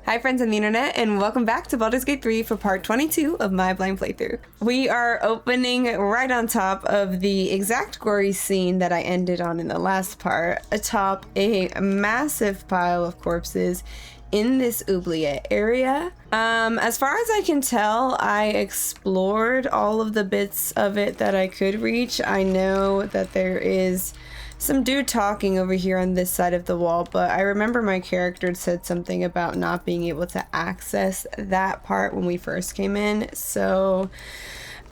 Hi friends on the internet, and welcome back to Baldur's Gate 3 for part 22 of my blind playthrough. We are opening right on top of the exact gory scene that I ended on in the last part, atop a massive pile of corpses in this oubliette area. As far as I can tell, I explored all of the bits of it that I could reach. I know that there is some dude talking over here on this side of the wall, but I remember my character said something about not being able to access that part when we first came in, so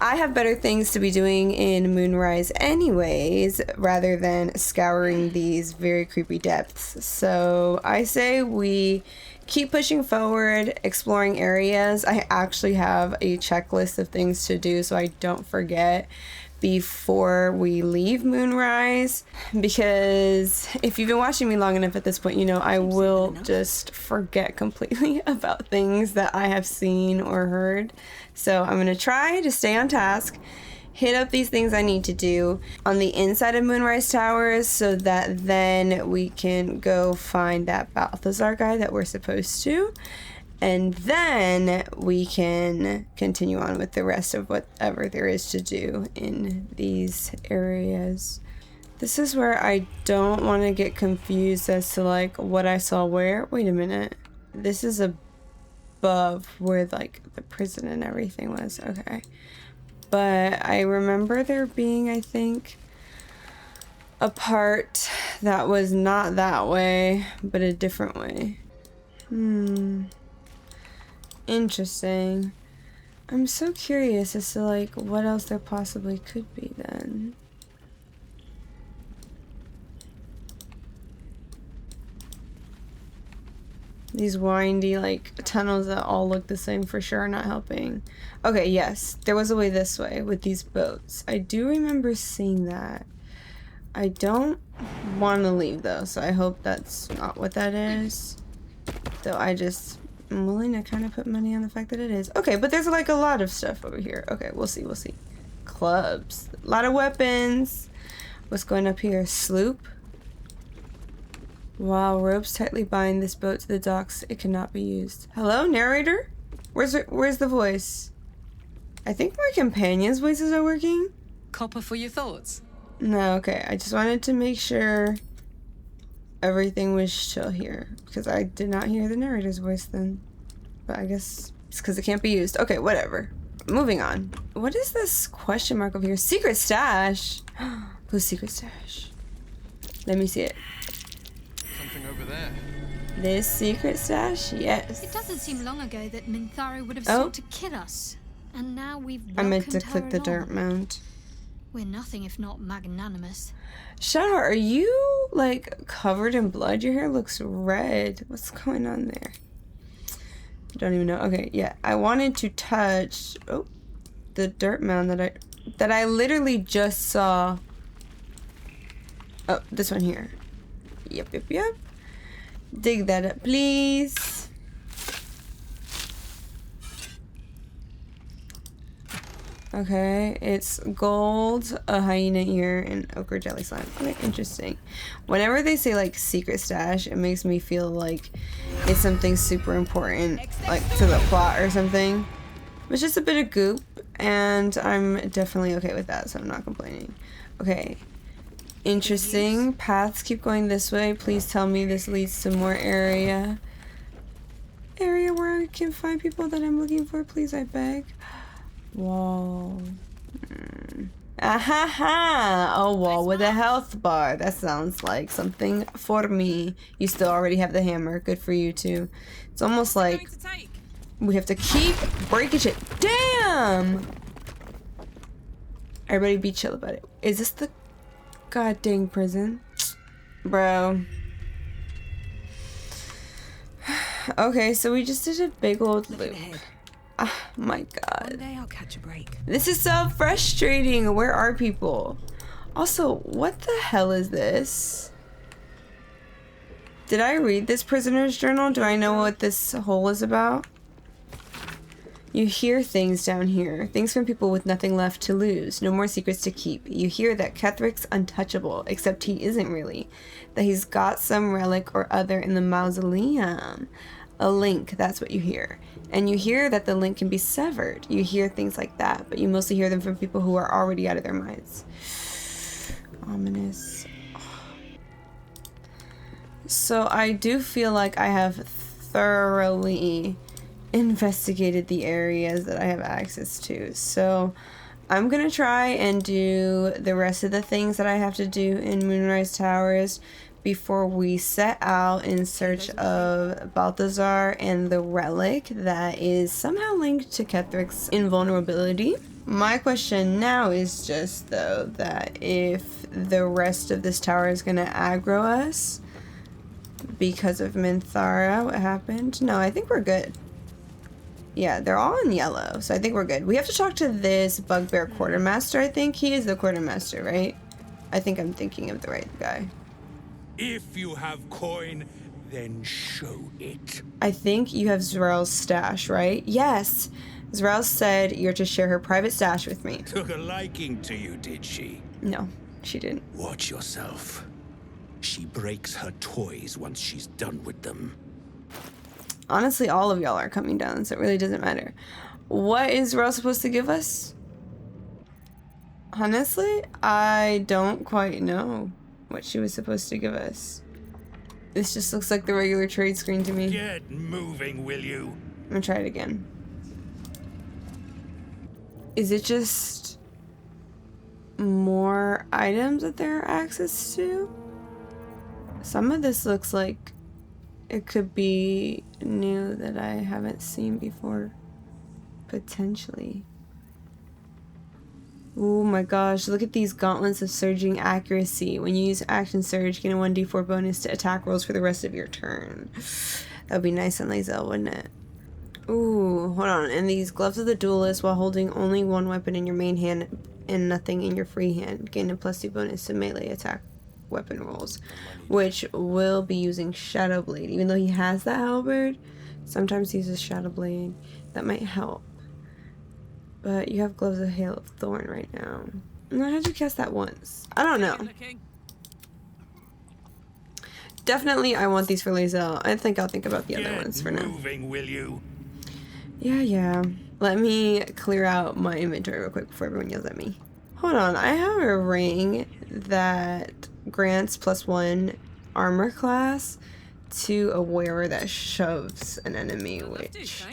I have better things to be doing in Moonrise anyways, rather than scouring these very creepy depths. So I say we keep pushing forward, exploring areas. I actually have a checklist of things to do so I don't forget before we leave Moonrise, because if you've been watching me long enough at this point, you know I will just forget completely about things that I have seen or heard. So I'm gonna try to stay on task, hit up these things I need to do on the inside of Moonrise Towers so that then we can go find that Balthazar guy that we're supposed to. And then we can continue on with the rest of whatever there is to do in these areas. This is where I don't want to get confused as to like what I saw where. Wait a minute. This is above where like the prison and everything was. Okay. But I remember there being, I think, a part that was not that way, but a different way. Interesting. I'm so curious as to like what else there possibly could be then. These windy like tunnels that all look the same for sure are not helping. Okay, yes, there was a way this way with these boats. I do remember seeing that. I don't want to leave though, so I hope that's not what that is. Though I'm willing to kind of put money on the fact that it is. Okay, but there's like a lot of stuff over here. Okay, we'll see. Clubs. A lot of weapons. What's going up here? Sloop. While ropes tightly bind this boat to the docks, it cannot be used. Hello, narrator? Where's the voice? I think my companion's voices are working. Copper for your thoughts? No, okay. I just wanted to make sure everything was chill here, because I did not hear the narrator's voice then. But I guess it's because it can't be used. Okay, whatever. Moving on. What is this question mark over here? Secret stash. Who's secret stash? Let me see it. Something over there. This secret stash? Yes. It doesn't seem long ago that Minthara would have sought to kill us. And now we've welcomed I meant to click the along. dirt mount. We're nothing if not magnanimous. Shadow, are you like covered in blood? Your hair looks red. What's going on there? I don't even know. Okay, yeah. I wanted to touch the dirt mound that I literally just saw. Oh, this one here. Yep. Dig that up, please. Okay, it's gold, a hyena ear, and ochre jelly slime. Okay, interesting. Whenever they say like secret stash, it makes me feel like it's something super important, like to the plot or something. It's just a bit of goop, and I'm definitely okay with that, so I'm not complaining. Okay, interesting. Paths keep going this way. Please tell me this leads to more area where I can find people that I'm looking for. Please, I beg. Wall. Ahaha! A wall with a health bar. That sounds like something for me. You still already have the hammer. Good for you too. It's almost like we have to keep breaking shit. Damn! Everybody be chill about it. Is this the god dang prison? Bro. Okay, so we just did a big old loop. Oh my god. One day I'll catch a break. This is so frustrating. Where are people? Also, what the hell is this? Did I read this prisoner's journal? Do I know what this hole is about? You hear things down here. Things from people with nothing left to lose. No more secrets to keep. You hear that Kethrick's untouchable, except he isn't really. That he's got some relic or other in the mausoleum. A link, that's what you hear. And you hear that the link can be severed. You hear things like that, but you mostly hear them from people who are already out of their minds. Ominous. So I do feel like I have thoroughly investigated the areas that I have access to. So I'm gonna try and do the rest of the things that I have to do in Moonrise Towers before we set out in search of Balthazar and the relic that is somehow linked to Kethric's invulnerability. My question now is just, though, that if the rest of this tower is gonna aggro us because of Minthara, what happened? No, I think we're good. Yeah, they're all in yellow, so I think we're good. We have to talk to this bugbear quartermaster, I think. He is the quartermaster, right? I think I'm thinking of the right guy. If you have coin, then show it. I think you have Zrel's stash, right? Yes! Zrel said you're to share her private stash with me. Took a liking to you, did she? No, she didn't. Watch yourself. She breaks her toys once she's done with them. Honestly, all of y'all are coming down, so it really doesn't matter. What is Zrel supposed to give us? Honestly, I don't quite know what she was supposed to give us. This just looks like the regular trade screen to me. Get moving, will you? I'm gonna try it again. Is it just more items that there are access to? Some of this looks like it could be new that I haven't seen before. Potentially. Oh my gosh, look at these gauntlets of surging accuracy. When you use action surge, gain a 1d4 bonus to attack rolls for the rest of your turn. That would be nice on Lae'zel, wouldn't it? Ooh, hold on. And these gloves of the duelist, while holding only one weapon in your main hand and nothing in your free hand, gain a +2 bonus to melee attack weapon rolls, which will be using Shadow Blade. Even though he has that halberd, sometimes he uses Shadow Blade. That might help. But you have Gloves of Hail of Thorn right now. No, how'd you cast that once? I don't know. Definitely, I want these for Lae'zel. I think I'll think about the other ones for now. Moving, will you? Yeah. Let me clear out my inventory real quick before everyone yells at me. Hold on, I have a ring that grants +1 armor class to a wearer that shoves an enemy, which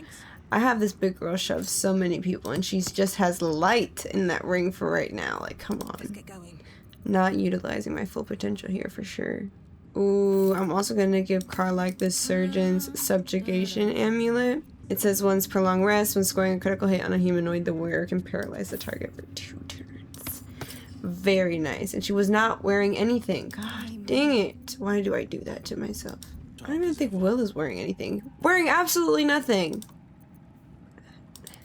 I have this big girl shove so many people, and she just has light in that ring for right now. Like, come on. Let's get going. Not utilizing my full potential here for sure. Ooh, I'm also going to give Karlach this Surgeon's Subjugation Amulet. It says once per long rest, when scoring a critical hit on a humanoid, the wearer can paralyze the target for 2 turns. Very nice. And she was not wearing anything. God dang it. Why do I do that to myself? I don't even think Will is wearing anything. Wearing absolutely nothing.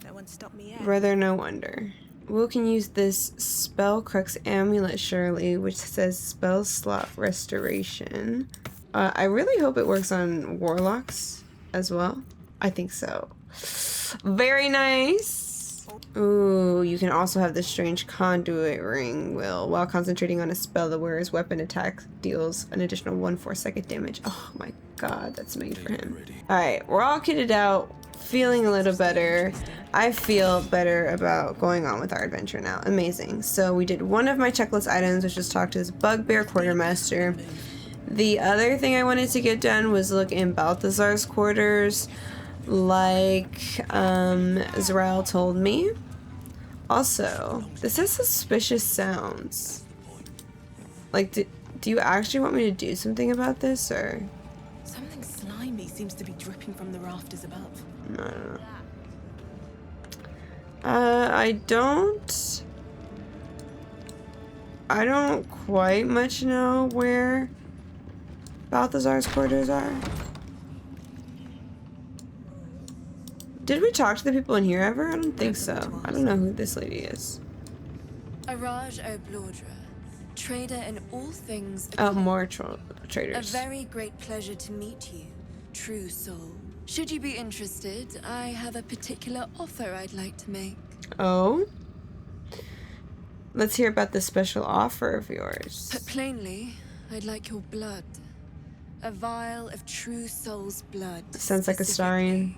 No one stopped me yet. Brother, no wonder. Will can use this Spell Crux Amulet, surely, which says Spell Slot Restoration. I really hope it works on Warlocks as well. I think so. Very nice. Ooh, you can also have this strange conduit ring, Will. While concentrating on a spell, the wearer's weapon attack deals an additional 1/4 second damage. Oh my god, that's made for him. Alright, we're all kitted out. Feeling a little better. I feel better about going on with our adventure now. Amazing. So we did one of my checklist items, which was talk to this bugbear quartermaster. The other thing I wanted to get done was look in Balthazar's quarters, like Zrel told me. Also, this has suspicious sounds. Like, do you actually want me to do something about this, or? Something slimy seems to be dripping from the rafters above. No. I don't quite much know where Balthazar's quarters are. Did we talk to the people in here ever? I don't think so. I don't know who this lady is. Araj O'Blordra, trader in all things. Oh, more A traders. very great pleasure to meet you, true soul. Should you be interested, I have a particular offer I'd like to make. Oh? Let's hear about this special offer of yours. Put plainly, I'd like your blood. A vial of true soul's blood. Sounds like a Starian.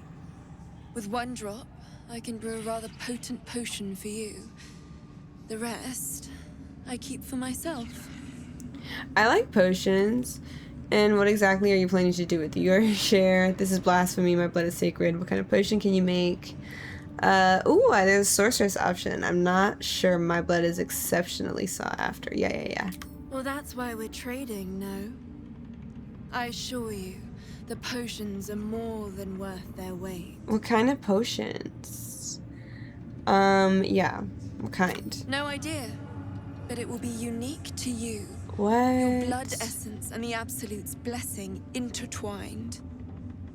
With one drop, I can brew a rather potent potion for you. The rest, I keep for myself. I like potions. And what exactly are you planning to do with your share? This is blasphemy. My blood is sacred. What kind of potion can you make? Ooh, there's a sorceress option. I'm not sure my blood is exceptionally sought after. Yeah. Well, that's why we're trading, no? I assure you, the potions are more than worth their weight. What kind of potions? Yeah. What kind? No idea, but it will be unique to you. What? Your blood essence and the Absolute's blessing intertwined.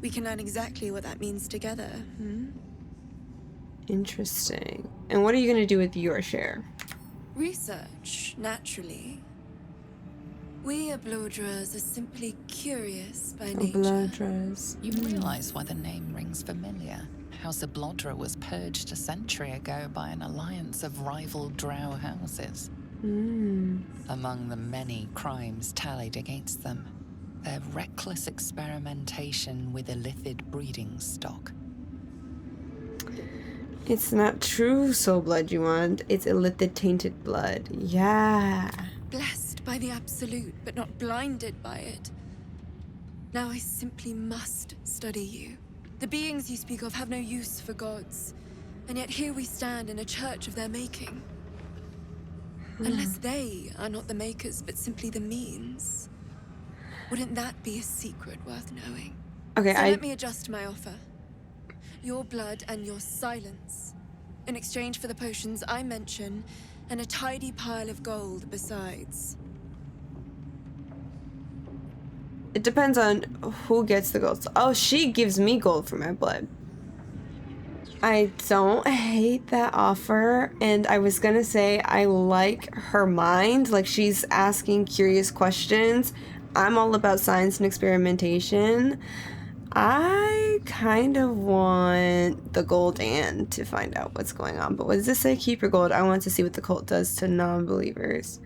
We can learn exactly what that means together, Interesting. And what are you gonna do with your share? Research, naturally. We BALDUR'S are simply curious by nature. BALDUR'S. You realize why the name rings familiar? House of BALDUR was purged a century ago by an alliance of rival drow houses. Among the many crimes tallied against them, their reckless experimentation with illithid breeding stock. It's not true soul blood you want. It's illithid tainted blood. Yeah. Blessed by the Absolute, but not blinded by it. Now I simply must study you. The beings you speak of have no use for gods, and yet here we stand in a church of their making. Unless they are not the makers, but simply the means. Wouldn't that be a secret worth knowing? Okay, So let me adjust my offer. Your blood and your silence. In exchange for the potions I mention, and a tidy pile of gold besides. It depends on who gets the gold. Oh, she gives me gold for my blood. I don't hate that offer, and I was gonna say I like her mind, like she's asking curious questions. I'm all about science and experimentation. I kind of want the gold and to find out what's going on, but what does this say? Keep your gold. I want to see what the cult does to non-believers.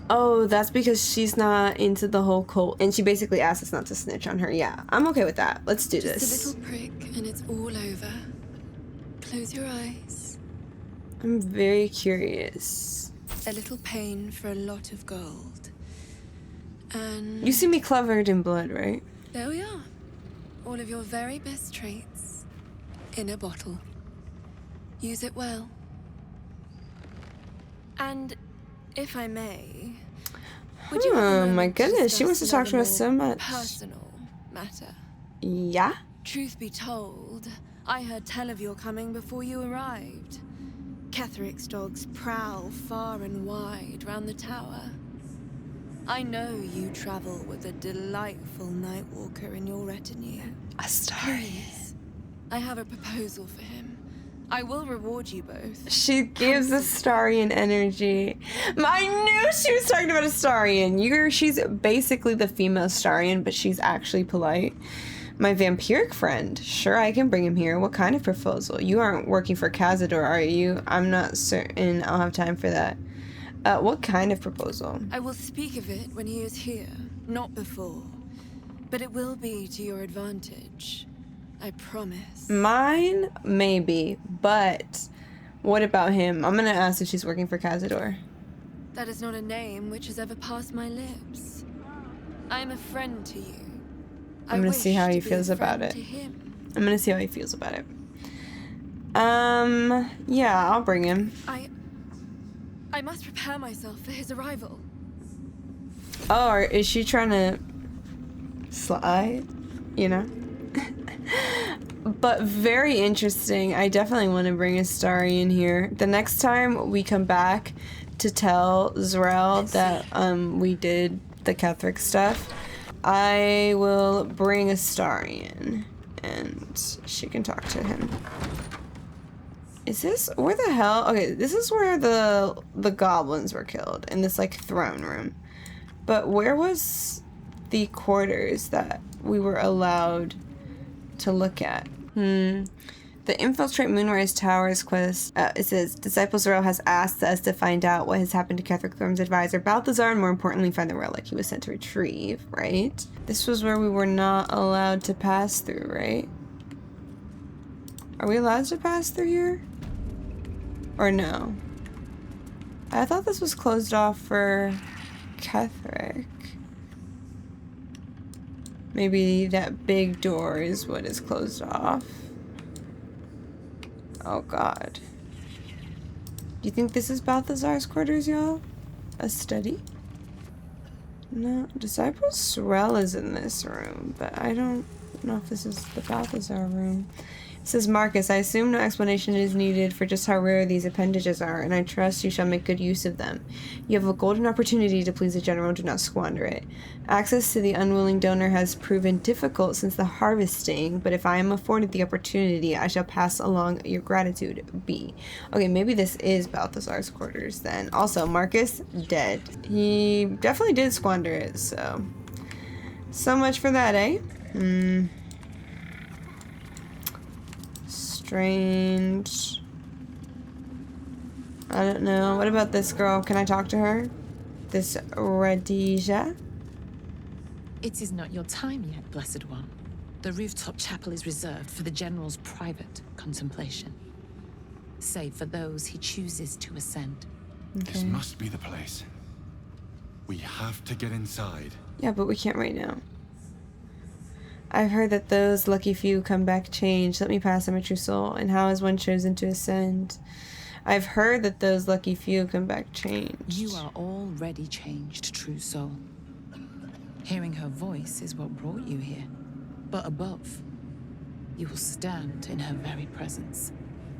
Oh, that's because she's not into the whole cult, and she basically asked us not to snitch on her. Yeah, I'm okay with that. Let's do this. Just a little prick and it's all over. Close your eyes. I'm very curious. A little pain for a lot of gold. And You see me covered in blood, right? there we are. All of your very best traits in a bottle. Use it well. And if I may, would you have a Oh moment my to goodness, she wants to discuss talk to us so another more much. personal matter? Yeah? Truth be told, I heard tell of your coming before you arrived. Ketheric's dogs prowl far and wide round the tower. I know you travel with a delightful nightwalker in your retinue. A star. Please, I have a proposal for him. I will reward you both. She gives Astarian energy. I knew she was talking about Astarian. She's basically the female Astarian, but she's actually polite. My vampiric friend. Sure, I can bring him here. What kind of proposal? You aren't working for Cazador, are you? I'm not certain I'll have time for that. What kind of proposal? I will speak of it when he is here, not before. But it will be to your advantage. I promise. Mine? Maybe. But what about him? I'm gonna ask if she's working for Cazador. That is not a name which has ever passed my lips. I am a friend to you. I'm gonna see how he feels about it. I'm gonna see how he feels about it. Yeah, I'll bring him. I must prepare myself for his arrival. Oh, or is she trying to slide? You know? But very interesting. I definitely want to bring Astarian here. The next time we come back to tell Z'rell that we did the Ketheric stuff, I will bring Astarian and she can talk to him. Is this where the hell? Okay, this is where the goblins were killed in this like throne room. But where was the quarters that we were allowed to look at? The Infiltrate Moonrise Towers quest, it says, Disciple Zorel has asked us to find out what has happened to Ketheric Thorm's advisor, Balthazar, and more importantly, find the relic he was sent to retrieve, right? This was where we were not allowed to pass through, right? Are we allowed to pass through here? Or no? I thought this was closed off for Ketheric. Maybe that big door is what is closed off. Oh god. Do you think this is Balthazar's quarters, y'all? A study? No, Disciple Sorel is in this room, but I don't know if this is the Balthazar room. It says, Marcus, I assume no explanation is needed for just how rare these appendages are, and I trust you shall make good use of them. You have a golden opportunity to please the general, do not squander it. Access to the unwilling donor has proven difficult since the harvesting, but if I am afforded the opportunity, I shall pass along your gratitude. B. Okay, maybe this is Balthazar's quarters then. Also, Marcus, dead. He definitely did squander it, so... So much for that, eh? Strange. I don't know. What about this girl? Can I talk to her? This Radija? It is not your time yet, Blessed One. The rooftop chapel is reserved for the General's private contemplation, save for those he chooses to ascend. Okay. This must be the place. We have to get inside. Yeah, but we can't right now. I've heard that those lucky few come back changed. Let me pass on my true soul. And how is one chosen to ascend? I've heard that those lucky few come back changed. You are already changed, true soul. Hearing her voice is what brought you here. But above, you will stand in her very presence.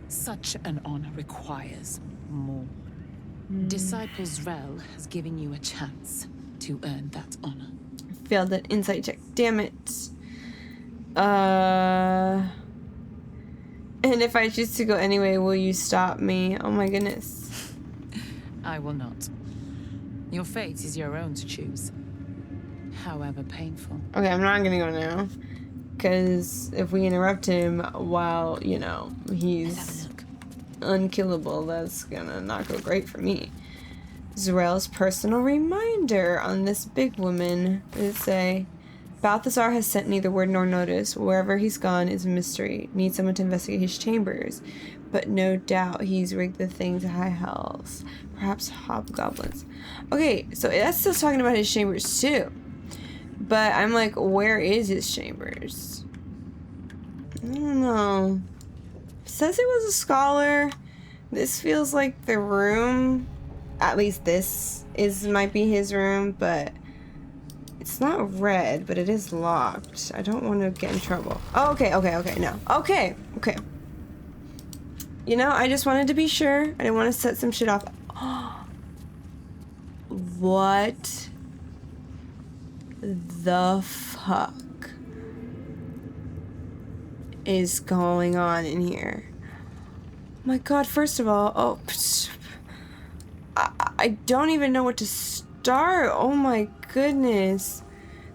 Such an honor requires more. Disciple Zorel has given you a chance to earn that honor. Failed that insight check. Damn it. And if I choose to go anyway, will you stop me? Oh my goodness. I will not. Your fate is your own to choose. However painful. Okay, I'm not gonna go now. Because if we interrupt him while, you know, he's unkillable, that's gonna not go great for me. Zorel's personal reminder on this big woman. What did it say? Balthazar has sent neither word nor notice. Wherever he's gone is a mystery. Need someone to investigate his chambers. But no doubt he's rigged the thing to high hells. Perhaps hobgoblins. Okay, so that's still talking about his chambers too. But I'm like, where is his chambers? I don't know. It says he was a scholar. This feels like the room. At least this might be his room, but it's not red, but it is locked. I don't want to get in trouble. Oh, okay, no. Okay. You know, I just wanted to be sure. I didn't want to set some shit off. What the fuck is going on in here? My god, first of all, I don't even know what to start. Oh my goodness.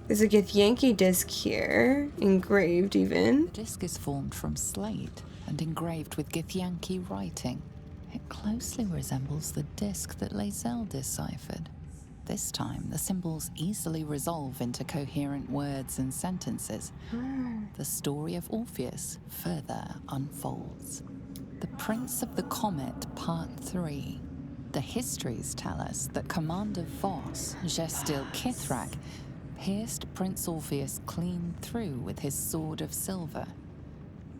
There's a Githyanki disc here, engraved even. The disc is formed from slate and engraved with Githyanki writing. It closely resembles the disc that Lae'zel deciphered. This time, the symbols easily resolve into coherent words and sentences. The story of Orpheus further unfolds. The Prince of the Comet, Part 3. The histories tell us that Commander Voss, Gestil Kithrak, pierced Prince Orpheus clean through with his sword of silver,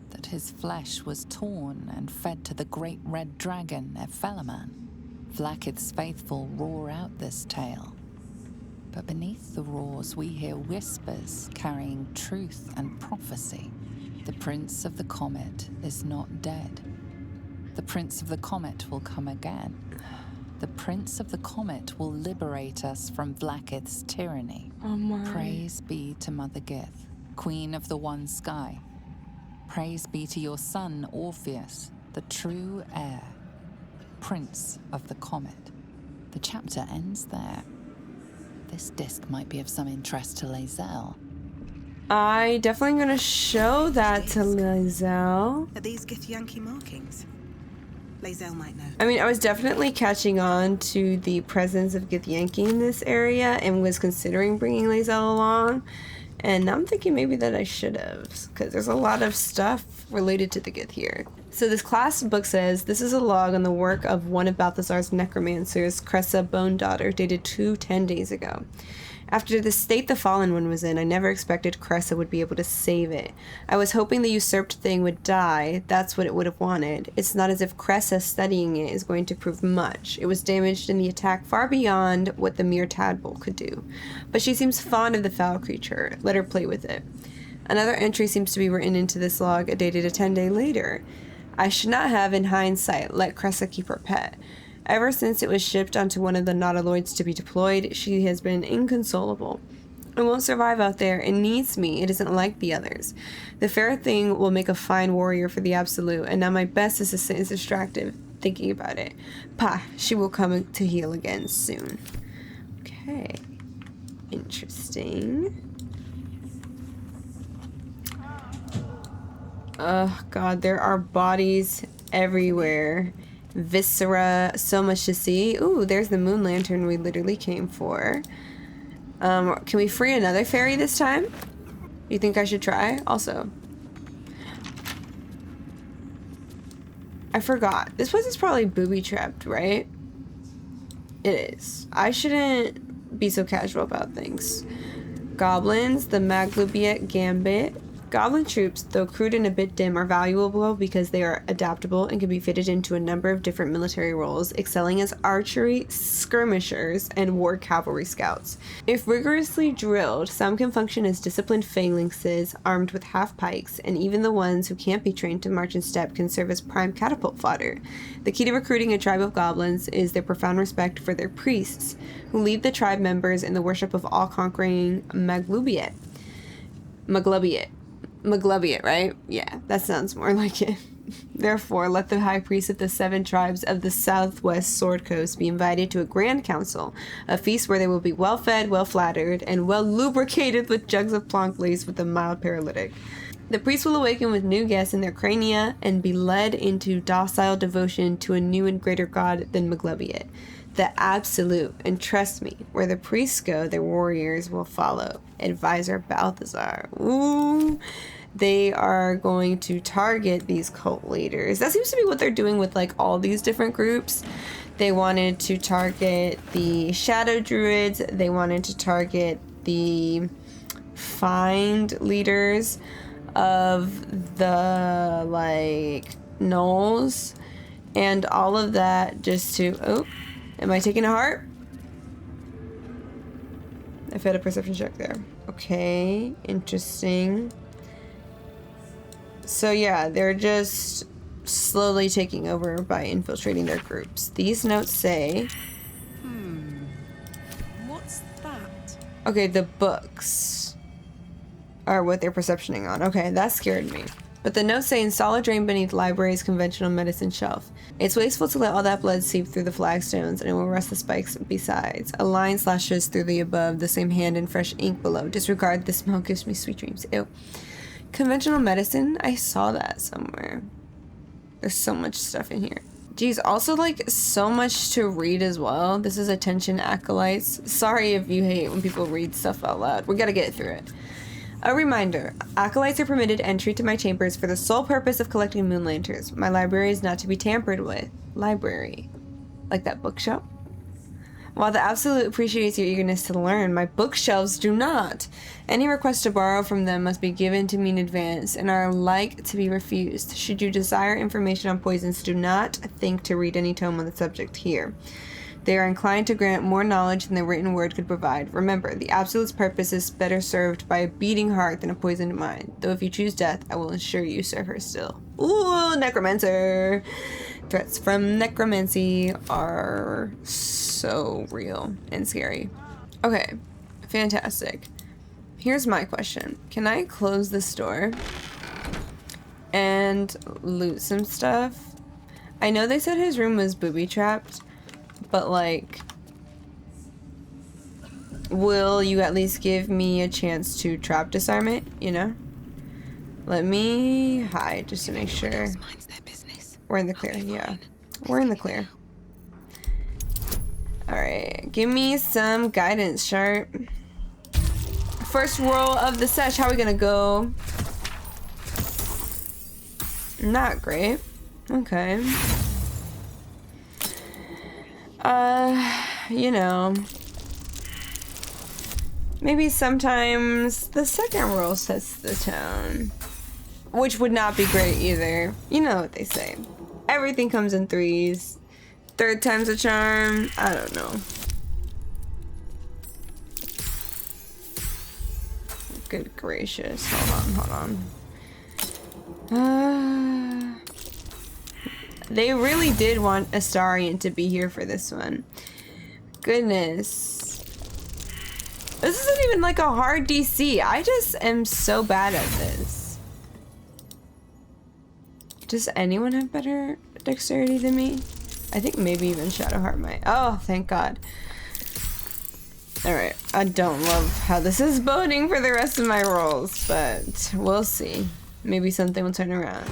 that his flesh was torn and fed to the great red dragon Ephelaman. Vlaakith's faithful roar out this tale. But beneath the roars we hear whispers carrying truth and prophecy. The Prince of the Comet is not dead. The Prince of the Comet will come again. The Prince of the Comet will liberate us from Vlaakith's tyranny. Oh my. Praise be to Mother Gith, Queen of the One Sky. Praise be to your son, Orpheus, the true heir, Prince of the Comet. The chapter ends there. This disc might be of some interest to Lae'zel. I definitely gonna show that to Lae'zel. Are these Githyanki markings? Lae'zel might know. I mean, I was definitely catching on to the presence of Githyanki in this area and was considering bringing Lae'zel along. And now I'm thinking maybe that I should have, because there's a lot of stuff related to the Gith here. So this class book says, this is a log on the work of one of Balthazar's necromancers, Cressa Bone Daughter, dated 210 days ago. After the state the Fallen One was in, I never expected Cressa would be able to save it. I was hoping the usurped thing would die. That's what it would have wanted. It's not as if Cressa studying it is going to prove much. It was damaged in the attack far beyond what the mere tadpole could do. But she seems fond of the foul creature. Let her play with it. Another entry seems to be written into this log, dated a 10-day later. I should not have, in hindsight, let Cressa keep her pet. Ever since it was shipped onto one of the nautiloids to be deployed, she has been inconsolable. It won't survive out there. It needs me. It isn't like the others. The fair thing will make a fine warrior for the Absolute, and now my best assistant is distracted thinking about it. Pah, she will come to heal again soon. Okay. Interesting. Oh god, there are bodies everywhere. Viscera, so much to see. Ooh, there's the moon lantern we literally came for. Can we free another fairy this time? You think I should try? Also, I forgot. This place is probably booby-trapped, right? It is. I shouldn't be so casual about things. Goblins, the Maglubiet Gambit. Goblin troops, though crude and a bit dim, are valuable because they are adaptable and can be fitted into a number of different military roles, excelling as archery, skirmishers, and war cavalry scouts. If rigorously drilled, some can function as disciplined phalanxes armed with half-pikes, and even the ones who can't be trained to march in step can serve as prime catapult fodder. The key to recruiting a tribe of goblins is their profound respect for their priests, who lead the tribe members in the worship of all-conquering Maglubiet, right? Yeah, that sounds more like it. Therefore, let the high priest of the 7 tribes of the southwest Sword Coast be invited to a grand council, a feast where they will be well fed, well flattered, and well lubricated with jugs of plonk laced with a mild paralytic. The priest will awaken with new guests in their crania and be led into docile devotion to a new and greater god than Maglubiet, the Absolute. And trust me, where the priests go, their warriors will follow. Advisor Balthazar. Ooh. They are going to target these cult leaders. That seems to be what they're doing with like all these different groups. They wanted to target the shadow druids. They wanted to target the find leaders of the like gnolls, and all of that just to, oh, am I taking a heart? I failed a perception check there. Okay, interesting. So yeah, they're just slowly taking over by infiltrating their groups. These notes say... What's that? Okay, the books are what they're perceptioning on. Okay, that scared me. But the notes say, install a drain beneath library's conventional medicine shelf. It's wasteful to let all that blood seep through the flagstones, and it will rust the spikes besides. A line slashes through the above, the same hand and fresh ink below. Disregard, the smell gives me sweet dreams. Ew. Conventional medicine? I saw that somewhere. There's so much stuff in here. Geez, also like so much to read as well. This is Attention Acolytes. Sorry if you hate when people read stuff out loud. We gotta get through it. A reminder, acolytes are permitted entry to my chambers for the sole purpose of collecting moon lanterns. My library is not to be tampered with. Library. Like that bookshelf? While the Absolute appreciates your eagerness to learn, my bookshelves do not. Any request to borrow from them must be given to me in advance and are like to be refused. Should you desire information on poisons, do not think to read any tome on the subject here. They are inclined to grant more knowledge than the written word could provide. Remember, the Absolute's purpose is better served by a beating heart than a poisoned mind. Though if you choose death, I will ensure you serve her still. Ooh, necromancer! Threats from necromancy are so real and scary. Okay, fantastic. Here's my question. Can I close this door and loot some stuff? I know they said his room was booby-trapped, but like, will you at least give me a chance to trap disarm it, you know? Let me hide just to make sure. We're in the clear, yeah. We're in the clear. Alright, give me some guidance, Sharp. First roll of the sesh, how are we gonna go? Not great. Okay. You know. Maybe sometimes the second roll sets the tone. Which would not be great either. You know what they say. Everything comes in threes. Third time's a charm. I don't know. Good gracious. Hold on. They really did want Astarion to be here for this one. Goodness. This isn't even like a hard DC. I just am so bad at this. Does anyone have better dexterity than me? I think maybe even Shadowheart might. Oh, thank God. Alright, I don't love how this is boding for the rest of my rolls, but we'll see. Maybe something will turn around.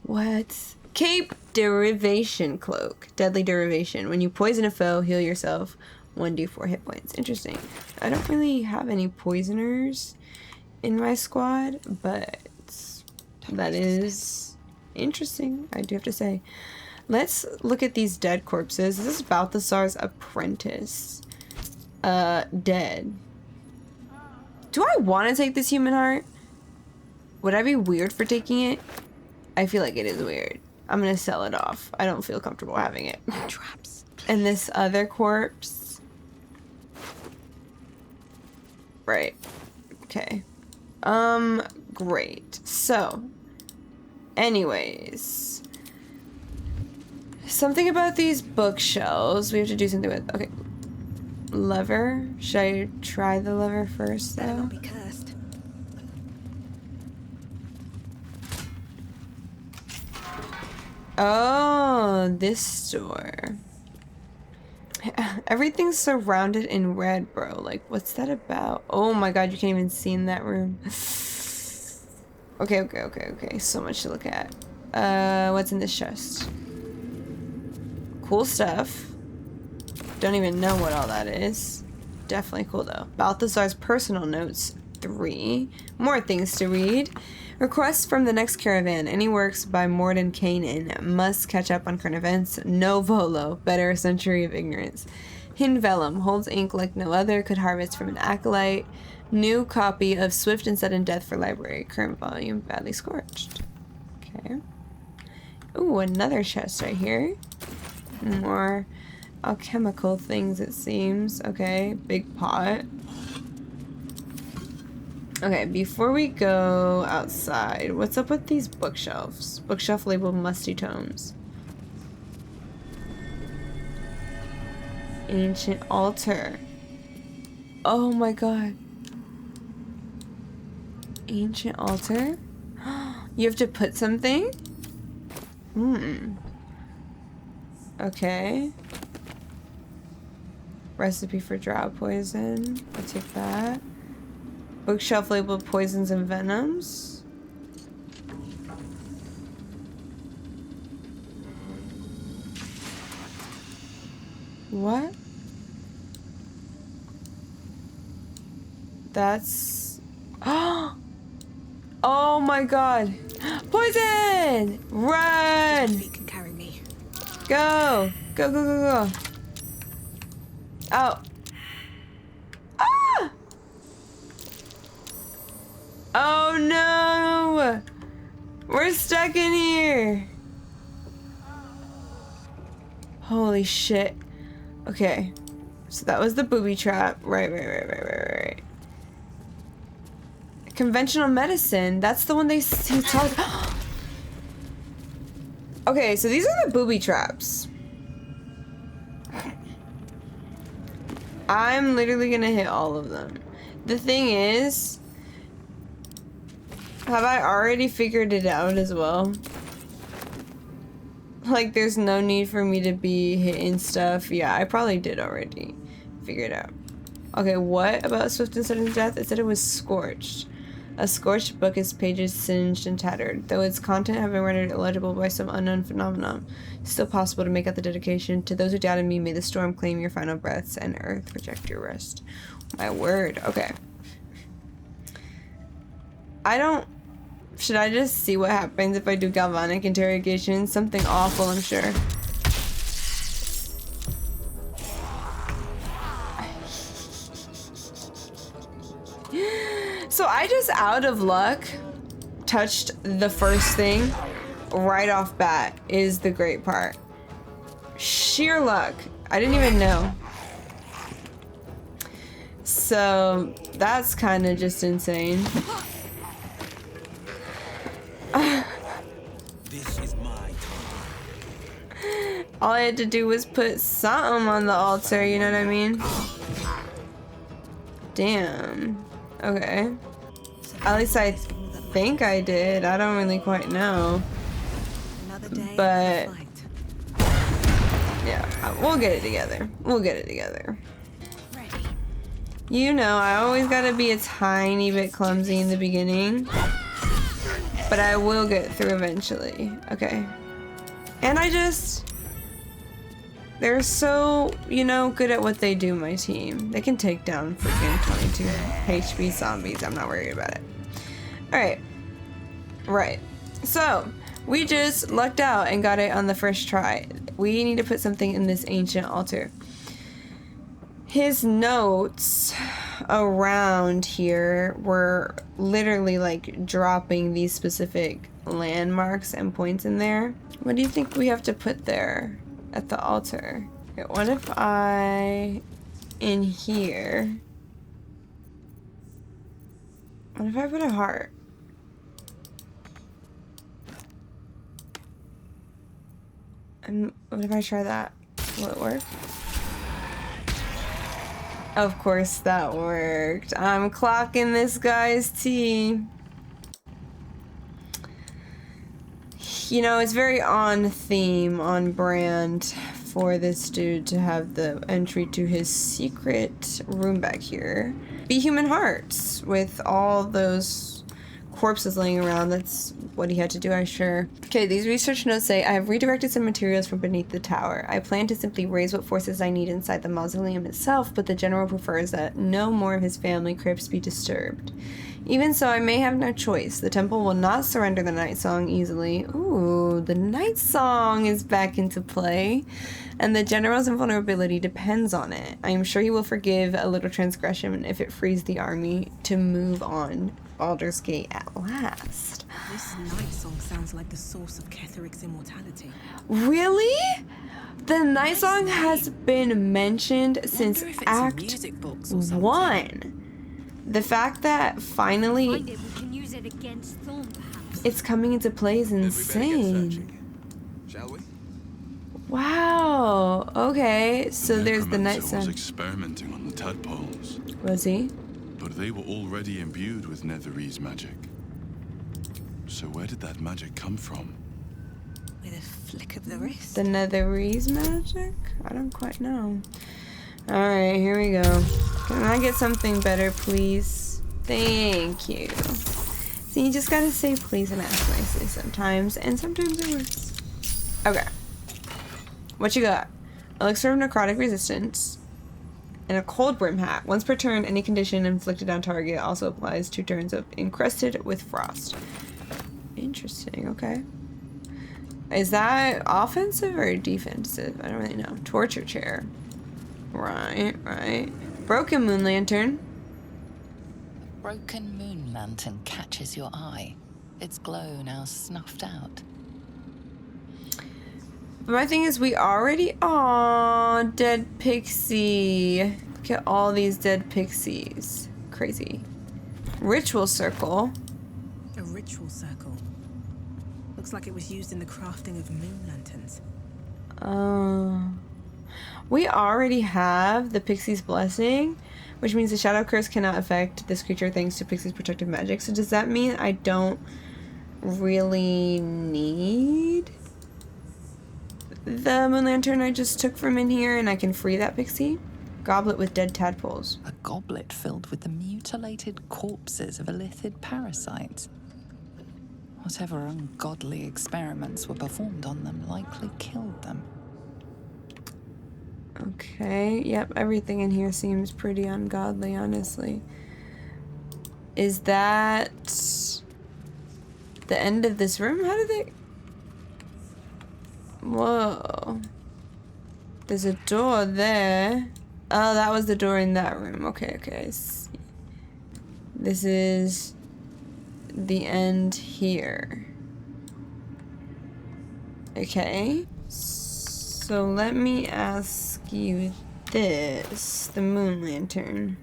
What? Cape Derivation Cloak. Deadly Derivation. When you poison a foe, heal yourself 1d4 hit points. Interesting. I don't really have any poisoners in my squad, but that is interesting, I do have to say. Let's look at these dead corpses. This is Balthasar's apprentice. Dead. Do I want to take this human heart? Would I be weird for taking it? I feel like it is weird. I'm gonna sell it off. I don't feel comfortable having it. Traps. And this other corpse. Right. Okay. Great. So, anyways. Something about these bookshelves we have to do something with. Okay. Lever? Should I try the lever first, Better though? not be cursed. Oh, this door. Everything's surrounded in red, bro. Like, what's that about? Oh my God, you can't even see in that room. Okay. So much to look at. What's in this chest? Cool stuff. Don't even know what all that is. Definitely cool though. Balthasar's personal notes 3. More things to read. Requests from the next caravan. Any works by Morden Kanan. Must catch up on current events. No volo. Better a century of ignorance. Hin Vellum. Holds ink like no other. Could harvest from an acolyte. New copy of Swift and Sudden Death for library. Current volume. Badly scorched. Okay. Ooh, another chest right here. More alchemical things, it seems. Okay. Big pot. Okay, before we go outside, what's up with these bookshelves? Bookshelf labeled musty tomes. Ancient altar. Oh my God. Ancient altar? You have to put something? Okay. Recipe for drow poison. I'll take that. Bookshelf labeled poisons and venoms. What? That's... Oh my God! Poison! Run! Feet can carry me. Go! Go! Oh. Ah! Oh no! We're stuck in here! Holy shit. Okay. So that was the booby trap. Right. Conventional medicine. That's the one he talked. Okay, so these are the booby traps. I'm literally gonna hit all of them. The thing is, have I already figured it out as well? Like, there's no need for me to be hitting stuff. Yeah, I probably did already figure it out. Okay, what about swift and sudden death? It said it was scorched. A scorched book, its pages singed and tattered, though its content have been rendered illegible by some unknown phenomenon. It's still possible to make out the dedication. To those who doubted me, may the storm claim your final breaths and earth reject your rest. My word. Okay. Should I just see what happens if I do galvanic interrogation? Something awful, I'm sure. So I just, out of luck, touched the first thing right off bat is the great part. Sheer luck. I didn't even know. So that's kind of just insane. This is my time. All I had to do was put something on the altar, you know what I mean? Damn. Okay. At least I think I did. I don't really quite know. But yeah, we'll get it together. We'll get it together. You know, I always gotta be a tiny bit clumsy in the beginning, but I will get through eventually. Okay. And they're so, you know, good at what they do, my team. They can take down freaking 22 HP zombies. I'm not worried about it. Alright. Right. So, we just lucked out and got it on the first try. We need to put something in this ancient altar. His notes around here were literally like dropping these specific landmarks and points in there. What do you think we have to put there at the altar? Okay, what if in here, what if I put a heart? And what if I try that? Will it work? Of course that worked. I'm clocking this guy's tea. You know, it's very on theme, on brand for this dude to have the entry to his secret room back here. Be human hearts with all those corpses laying around. That's what he had to do, I'm sure. Okay, these research notes say, I have redirected some materials from beneath the tower. I plan to simply raise what forces I need inside the mausoleum itself, but the general prefers that no more of his family crypts be disturbed. Even so, I may have no choice. The temple will not surrender the night song easily. Ooh, the night song is back into play, and the general's invulnerability depends on it. I am sure he will forgive a little transgression if it frees the army to move on Baldur's Gate at last. This night song sounds like the source of Ketheric's immortality. Really? The night song has been mentioned since Act 1. The fact that finally it's coming into play is insane. Shall we? Wow. Okay, so there's the night Necromancer was song. experimenting on the tadpoles, Was he? but they were already imbued with Netherese magic. So where did that magic come from? With a flick of the wrist. The Netherese magic? I don't quite know. Alright, here we go. Can I get something better, please? Thank you. So you just gotta say please and ask nicely sometimes, and sometimes it works. Okay. What you got? Elixir of necrotic resistance. And a cold brim hat. Once per turn, any condition inflicted on target also applies 2 turns of encrusted with frost. Interesting, okay. Is that offensive or defensive? I don't really know. Torture chair. Right, right. Broken moon lantern. A broken moon lantern catches your eye. Its glow now snuffed out. But my thing is, we already... Aw, dead pixie. Look at all these dead pixies. Crazy. Ritual circle. A ritual circle. Looks like it was used in the crafting of moon lanterns. We already have the Pixie's Blessing, which means the Shadow Curse cannot affect this creature thanks to Pixie's protective magic. So does that mean I don't really need the Moon Lantern I just took from in here and I can free that Pixie? Goblet with dead tadpoles. A goblet filled with the mutilated corpses of illithid parasites. Whatever ungodly experiments were performed on them likely killed them. Okay, yep, everything in here seems pretty ungodly, honestly. Is that the end of this room? How did they... Whoa. There's a door there. Oh, that was the door in that room. Okay, okay, I see. This is the end here. Okay. So let me ask you this. The moon lantern.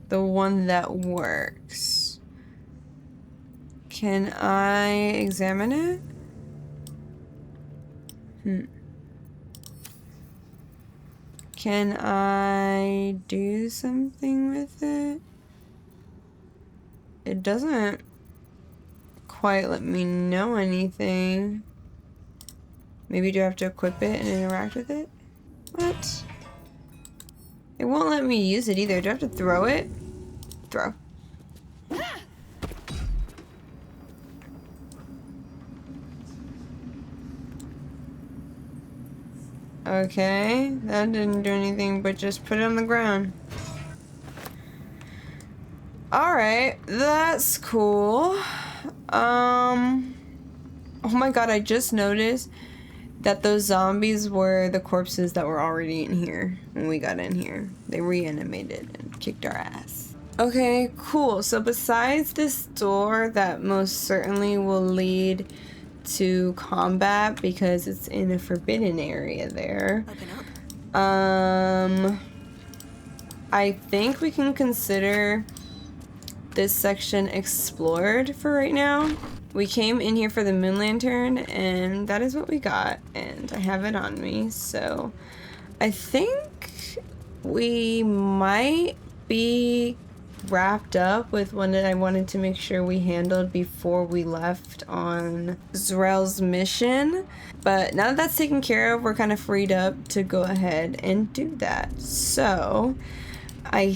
The one that works. Can I examine it? Can I do something with it? It doesn't quite let me know anything. Maybe do I have to equip it and interact with it? What? It won't let me use it either. Do I have to throw it? Throw. Okay, that didn't do anything but just put it on the ground. Alright, that's cool. Oh my god, I just noticed that those zombies were the corpses that were already in here when we got in here. They reanimated and kicked our ass. Okay, cool. So besides this door that most certainly will lead to combat because it's in a forbidden area there. Open up. I think we can consider this section explored for right now. We came in here for the moon lantern and that is what we got, and I have it on me, so I think we might be wrapped up with one that I wanted to make sure we handled before we left on Zrel's mission. But now that that's taken care of, we're kind of freed up to go ahead and do that. So I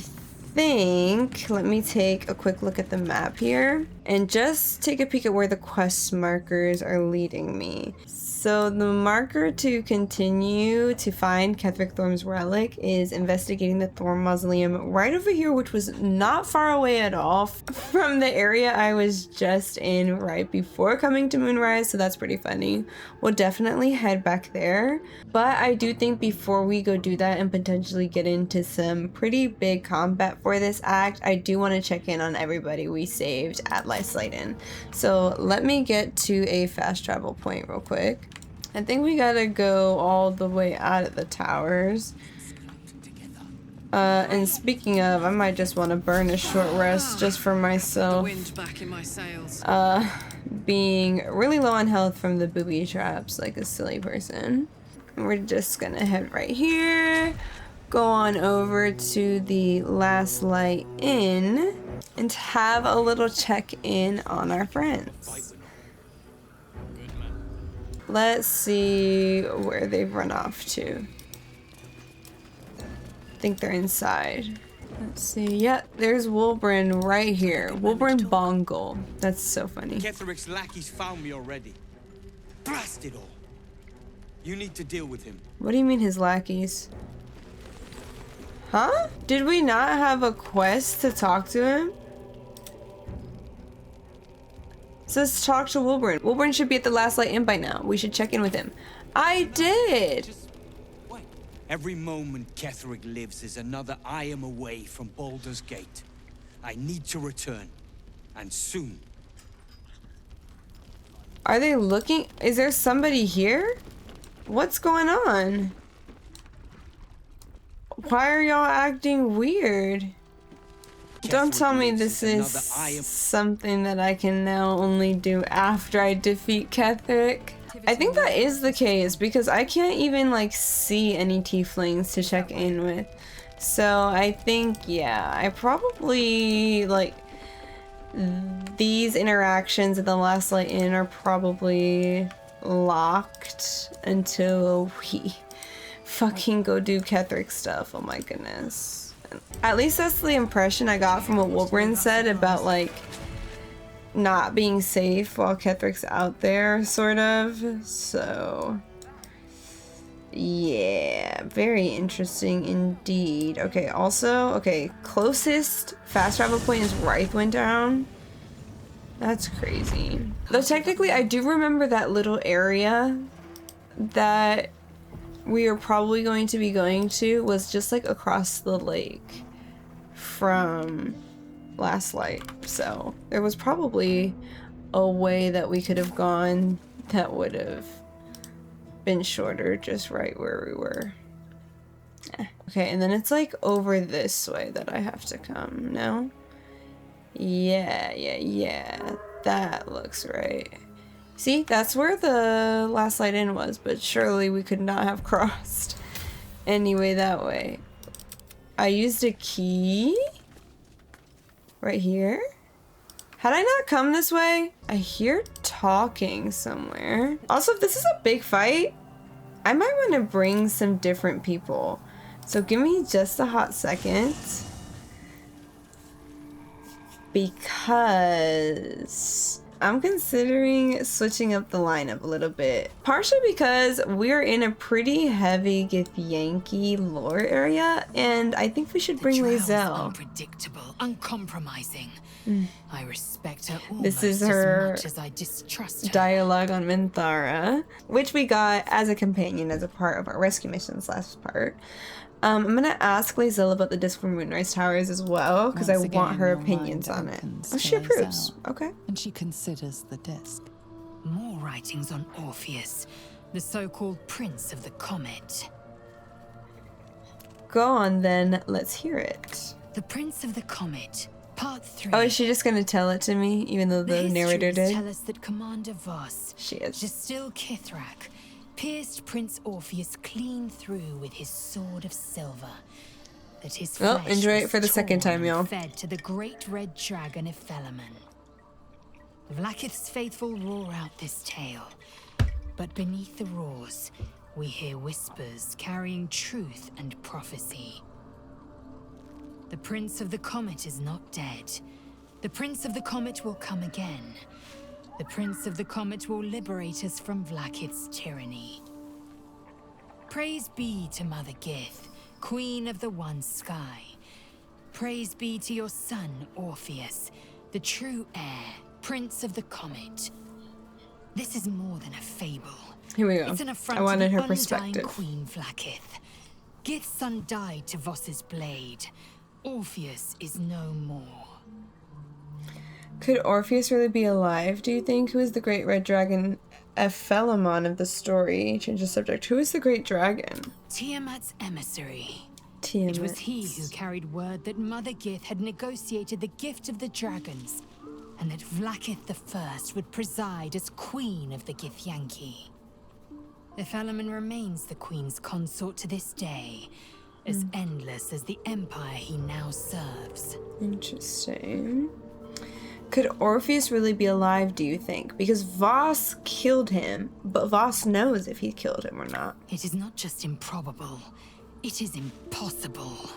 think, let me take a quick look at the map here and just take a peek at where the quest markers are leading me. So the marker to continue to find Ketheric Thorm's relic is investigating the Thorm Mausoleum right over here, which was not far away at all from the area I was just in right before coming to Moonrise, so that's pretty funny. We'll definitely head back there, but I do think before we go do that and potentially get into some pretty big combat for this act, I do want to check in on everybody we saved at Lysleiten. So let me get to a fast travel point real quick. I think we gotta go all the way out of the towers. And speaking of, I might just want to burn a short rest just for myself. Wind back in my sails. Being really low on health from the booby traps like a silly person. We're just gonna head right here, go on over to the Last Light Inn, and have a little check-in on our friends. Let's see where they've run off to. I think they're inside. Let's see. Yeah, there's Wulbren right here. Wulbren Bongle. That's so funny. Ketheric's lackeys found me already. Blast it all. You need to deal with him. What do you mean his lackeys? Huh? Did we not have a quest to talk to him? It says talk to Wulbren. Wulbren should be at the Last Light Inn by now. We should check in with him. I did! Just wait. Every moment Ketheric lives is another I am away from Baldur's Gate. I need to return. And soon. Are they looking? Is there somebody here? What's going on? Why are y'all acting weird? Don't tell me this is something that I can now only do after I defeat Ketheric. I think that is the case because I can't even like see any tieflings to check in with. So I think, yeah, I probably like these interactions at the Last Light Inn are probably locked until we fucking go do Ketheric stuff. Oh my goodness. At least that's the impression I got from what Wilburn said about like not being safe while Ketheric's out there, sort of. So yeah, very interesting indeed. Okay, also, okay, closest fast travel point is Rythwind Down. That's crazy. Though technically I do remember that little area that we are probably going to be going to was just like across the lake from Last Light. So there was probably a way that we could have gone that would have been shorter, just right where we were. Okay, and then it's like over this way that I have to come, no? Yeah. That looks right. See, that's where the Last Light Inn was, but surely we could not have crossed anyway that way. I used a key right here. Had I not come this way? I hear talking somewhere. Also, if this is a big fight, I might want to bring some different people. So give me just a hot second. Because I'm considering switching up the lineup a little bit. Partially because we're in a pretty heavy Githyanki lore area, and I think we should bring Lae'zel. Unpredictable, uncompromising. I respect her This almost is her as much as I distrust her. dialogue on Minthara, which we got as a companion as a part of our rescue missions last part. I'm gonna ask Lae'zel about the Disc for Moonrise Towers as well, because I want her opinions on it. Oh, she approves. Okay. And she considers the disc. More writings on Orpheus, the so-called Prince of the Comet. Go on then, let's hear it. The Prince of the Comet, Part 3. Oh, is she just gonna tell it to me, even though the narrator did? Tell us that Commander Voss, She is. Jastil Kithrak, pierced Prince Orpheus clean through with his sword of silver. That his Well, flesh enjoy it was for the second torn time, and y'all. fed to the great red dragon Ephelemon. Vlaakith's faithful roar out this tale, but beneath the roars, we hear whispers carrying truth and prophecy. The Prince of the Comet is not dead. The Prince of the Comet will come again. The Prince of the Comet will liberate us from Vlaakith's tyranny. Praise be to Mother Gith, Queen of the One Sky. Praise be to your son, Orpheus, the true heir, Prince of the Comet. This is more than a fable. Here we go. It's an affront I wanted to her the perspective. undying Queen Vlaakith. Gith's son died to Voss's blade. Orpheus is no more. Could Orpheus really be alive, do you think? Who is the great red dragon Ephelemon of the story? Change the subject. Who is the great dragon? Tiamat's emissary. Tiamat. It was he who carried word that Mother Gith had negotiated the gift of the dragons, and that Vlaakith the First would preside as Queen of the Githyanki. Ephelemon remains the Queen's consort to this day, as endless as the empire he now serves. Interesting. Could Orpheus really be alive, do you think? Because Voss killed him, but Voss knows if he killed him or not. It is not just improbable, it is impossible.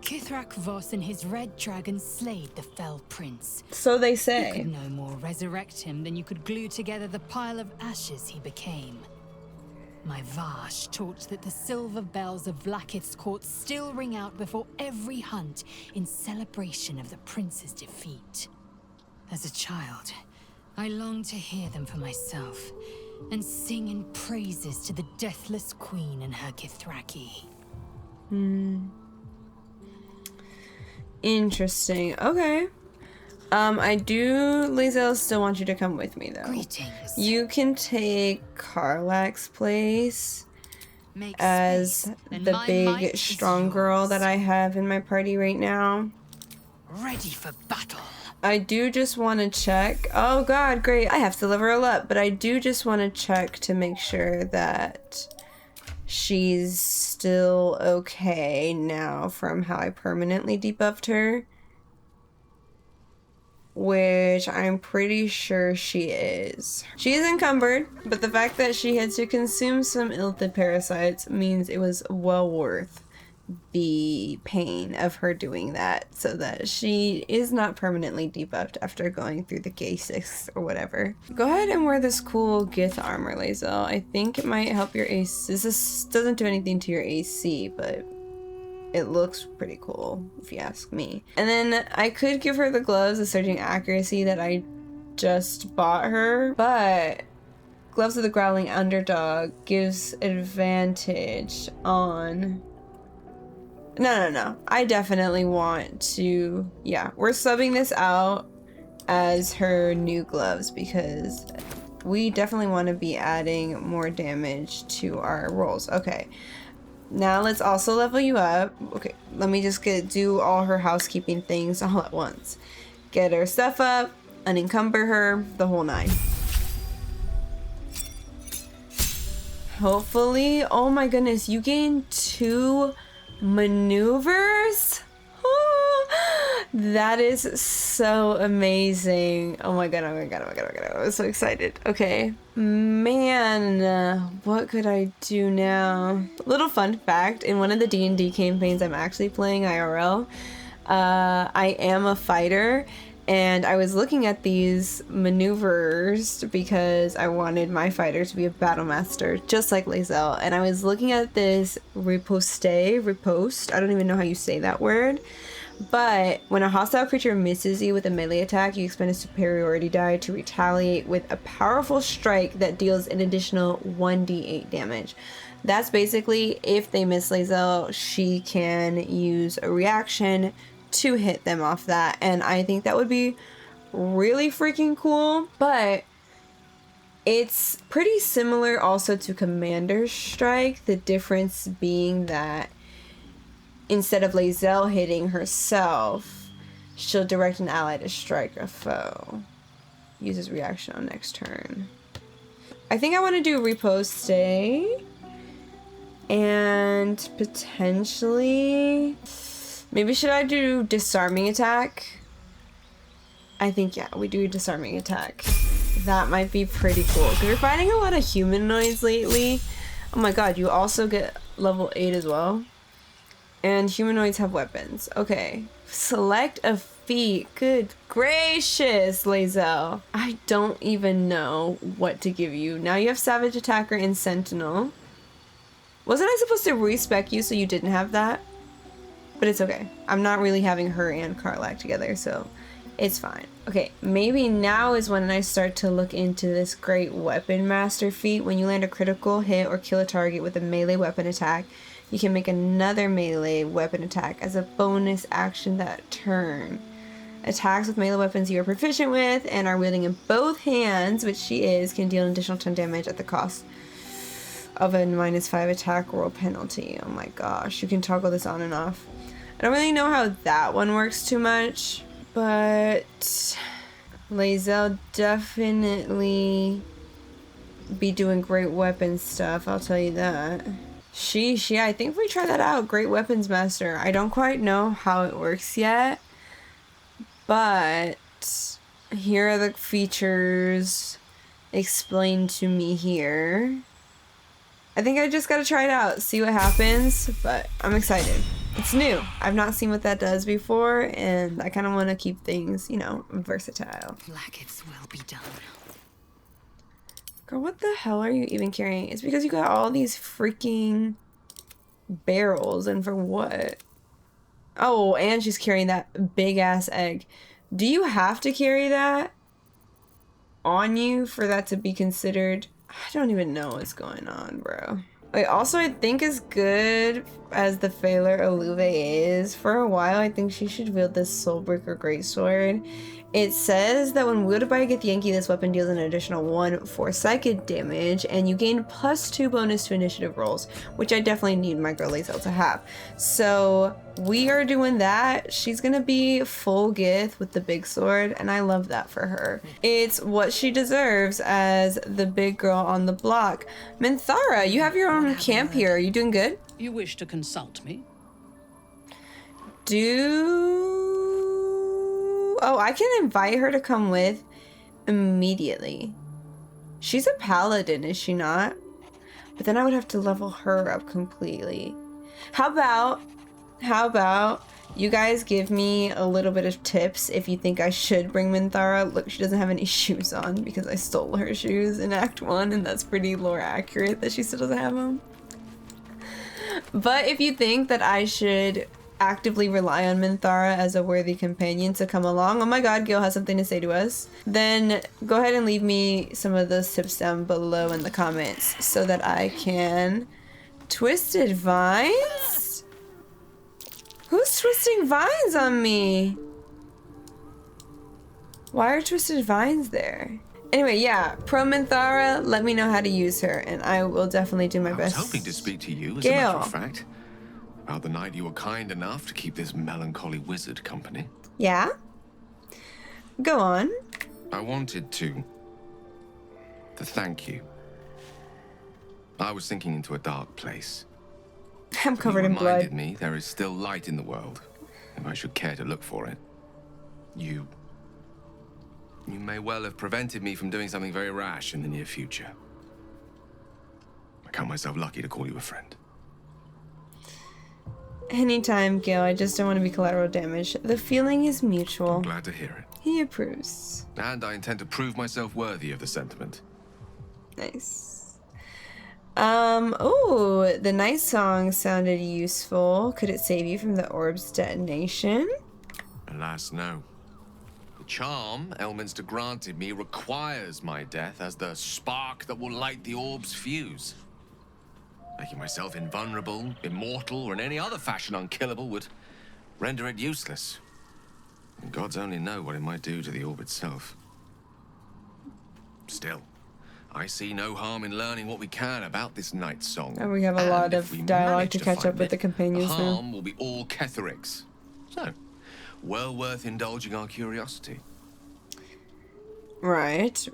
Kithrak Voss and his red dragon slayed the fell prince. So they You say. could no more resurrect him than you could glue together the pile of ashes he became. My Vash taught that the silver bells of Vlaakith's court still ring out before every hunt in celebration of the prince's defeat. As a child, I longed to hear them for myself and sing in praises to the deathless queen and her Githraki. Interesting. Okay. I do, Lae'zel, still want you to come with me, though. Greetings. You can take Karlach's place Make as space, and the my big, might is strong girl yours. that I have in my party right now. Ready for battle. I do just want to check. Oh god, great. I have to level her up, but I do just want to check to make sure that she's still okay now from how I permanently debuffed her. which I'm pretty sure she is. She is encumbered, but the fact that she had to consume some illithid parasites means it was well worth the pain of her doing that, so that she is not permanently debuffed after going through the K6 or whatever. Go ahead and wear this cool Gith armor, Lae'zel. I think it might help your AC. This doesn't do anything to your AC, but it looks pretty cool if you ask me. And then I could give her the gloves of surging accuracy that I just bought her, but Gloves of the Growling Underdog gives advantage on... No. I definitely want to... Yeah, we're subbing this out as her new gloves because we definitely want to be adding more damage to our rolls. Okay, now let's also level you up. Okay, let me just do all her housekeeping things all at once. Get her stuff up, unencumber her, the whole nine. Hopefully, oh my goodness, you gain 2 maneuvers. That is so amazing. Oh my god. I was so excited. Okay, man, what could I do now? Little fun fact, in one of the D&D campaigns I'm actually playing IRL, I am a fighter, and I was looking at these maneuvers because I wanted my fighter to be a battle master, just like Lae'zel. And I was looking at this riposte, I don't even know how you say that word. But when a hostile creature misses you with a melee attack, you expend a superiority die to retaliate with a powerful strike that deals an additional 1d8 damage. That's basically, if they miss Lae'zel, she can use a reaction to hit them off that, and I think that would be really freaking cool. But it's pretty similar also to Commander's Strike, the difference being that instead of Lae'zel hitting herself, she'll direct an ally to strike a foe. Uses reaction on next turn. I think I want to do riposte and potentially... Maybe should I do disarming attack? I think, yeah, we do disarming attack. That might be pretty cool. Because we're fighting a lot of humanoids lately. Oh my god, you also get level 8 as well. And humanoids have weapons. Okay. Select a feat. Good gracious, Lae'zel. I don't even know what to give you. Now you have Savage Attacker and Sentinel. Wasn't I supposed to respec you so you didn't have that? But it's okay. I'm not really having her and Karlach together, so it's fine. Okay, maybe now is when I start to look into this great weapon master feat. When you land a critical hit or kill a target with a melee weapon attack, you can make another melee weapon attack as a bonus action that turn. Attacks with melee weapons you are proficient with and are wielding in both hands, which she is, can deal an additional 10 damage at the cost of a -5 attack roll penalty. Oh my gosh, you can toggle this on and off. I don't really know how that one works too much, but Lae'zel definitely be doing great weapon stuff, I'll tell you that. Sheesh, yeah, I think we try that out. Great Weapons Master. I don't quite know how it works yet, but here are the features explained to me here. I think I just gotta try it out, see what happens, but I'm excited. It's new. I've not seen what that does before, and I kind of want to keep things, you know, versatile. Like its will be done. Girl, what the hell are you even carrying? It's because you got all these freaking barrels, and for what? Oh, and she's carrying that big-ass egg. Do you have to carry that on you for that to be considered? I don't even know what's going on, bro. Wait, also, I think as good as the Phalar Aluve is, for a while, I think she should wield this Soulbreaker Greatsword. It says that when wielded by a Githyanki, this weapon deals an additional 1 for psychic damage, and you gain +2 bonus to initiative rolls, which I definitely need my girl Lae'zel to have. So we are doing that. She's gonna be full Gith with the big sword, and I love that for her. It's what she deserves as the big girl on the block. Minthara, you have your own camp here. Are you doing good? You wish to consult me? Do Oh, I can invite her to come with immediately. She's a paladin, is she not? But then I would have to level her up completely. How about you guys give me a little bit of tips if you think I should bring Minthara. Look, she doesn't have any shoes on because I stole her shoes in Act 1, and that's pretty lore accurate that she still doesn't have them. But if you think that I should actively rely on Minthara as a worthy companion to come along, oh my god, Gil has something to say to us, then go ahead and leave me some of those tips down below in the comments so that I can... Twisted vines? Who's twisting vines on me? Why are twisted vines there? Anyway, yeah, pro Minthara, let me know how to use her, and I will definitely do my best. I was hoping to speak to you, as Gale. a matter of fact. About the night you were kind enough to keep this melancholy wizard company. Yeah? Go on. I wanted to thank you. I was sinking into a dark place. I'm covered in You reminded blood. me there is still light in the world, if I should care to look for it. You may well have prevented me from doing something very rash in the near future. I count myself lucky to call you a friend. Anytime, Gil. I just don't want to be collateral damage. The feeling is mutual. I'm glad to hear it. He approves. And I intend to prove myself worthy of the sentiment. Nice. Oh, the night song sounded useful. Could it save you from the orb's detonation? Alas, no. The charm Elminster granted me requires my death as the spark that will light the orb's fuse. Making myself invulnerable, immortal, or in any other fashion unkillable would render it useless. And gods only know what it might do to the orb itself. Still, I see no harm in learning what we can about this night song. And we have a lot of dialogue to catch up with the companions the now. harm will be all Ketheric's. So, well worth indulging our curiosity. Right.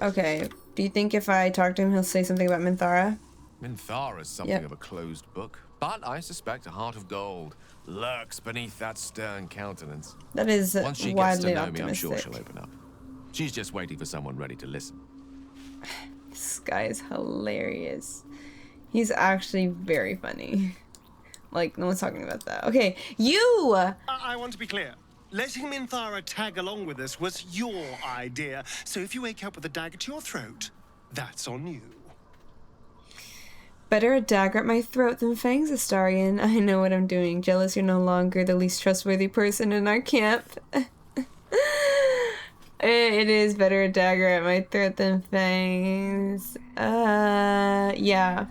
Okay. Do you think if I talk to him, he'll say something about Minthara? Minthara is something of a closed book, but I suspect a heart of gold lurks beneath that stern countenance. That is Once she gets widely to know optimistic. me, I'm sure she'll open up. She's just waiting for someone ready to listen. This guy is hilarious. He's actually very funny. Like, no one's talking about that. Okay, you! I want to be clear. Letting Minthara tag along with us was your idea, so if you wake up with a dagger to your throat, that's on you. Better a dagger at my throat than fangs, Astarion. I know what I'm doing. Jealous you're no longer the least trustworthy person in our camp. It is better a dagger at my throat than fangs. Yeah.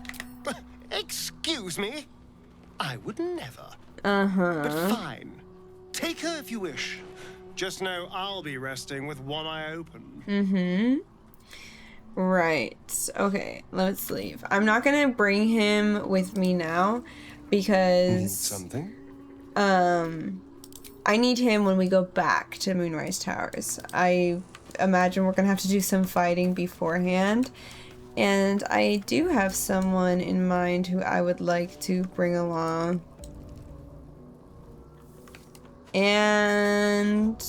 Excuse me? I would never. Uh-huh. But fine. Take her if you wish. Just know I'll be resting with one eye open. Mm-hmm. Right. Okay, let's leave. I'm not gonna bring him with me now because Something? I need him when we go back to Moonrise Towers. I imagine we're gonna have to do some fighting beforehand, and I do have someone in mind who I would like to bring along. And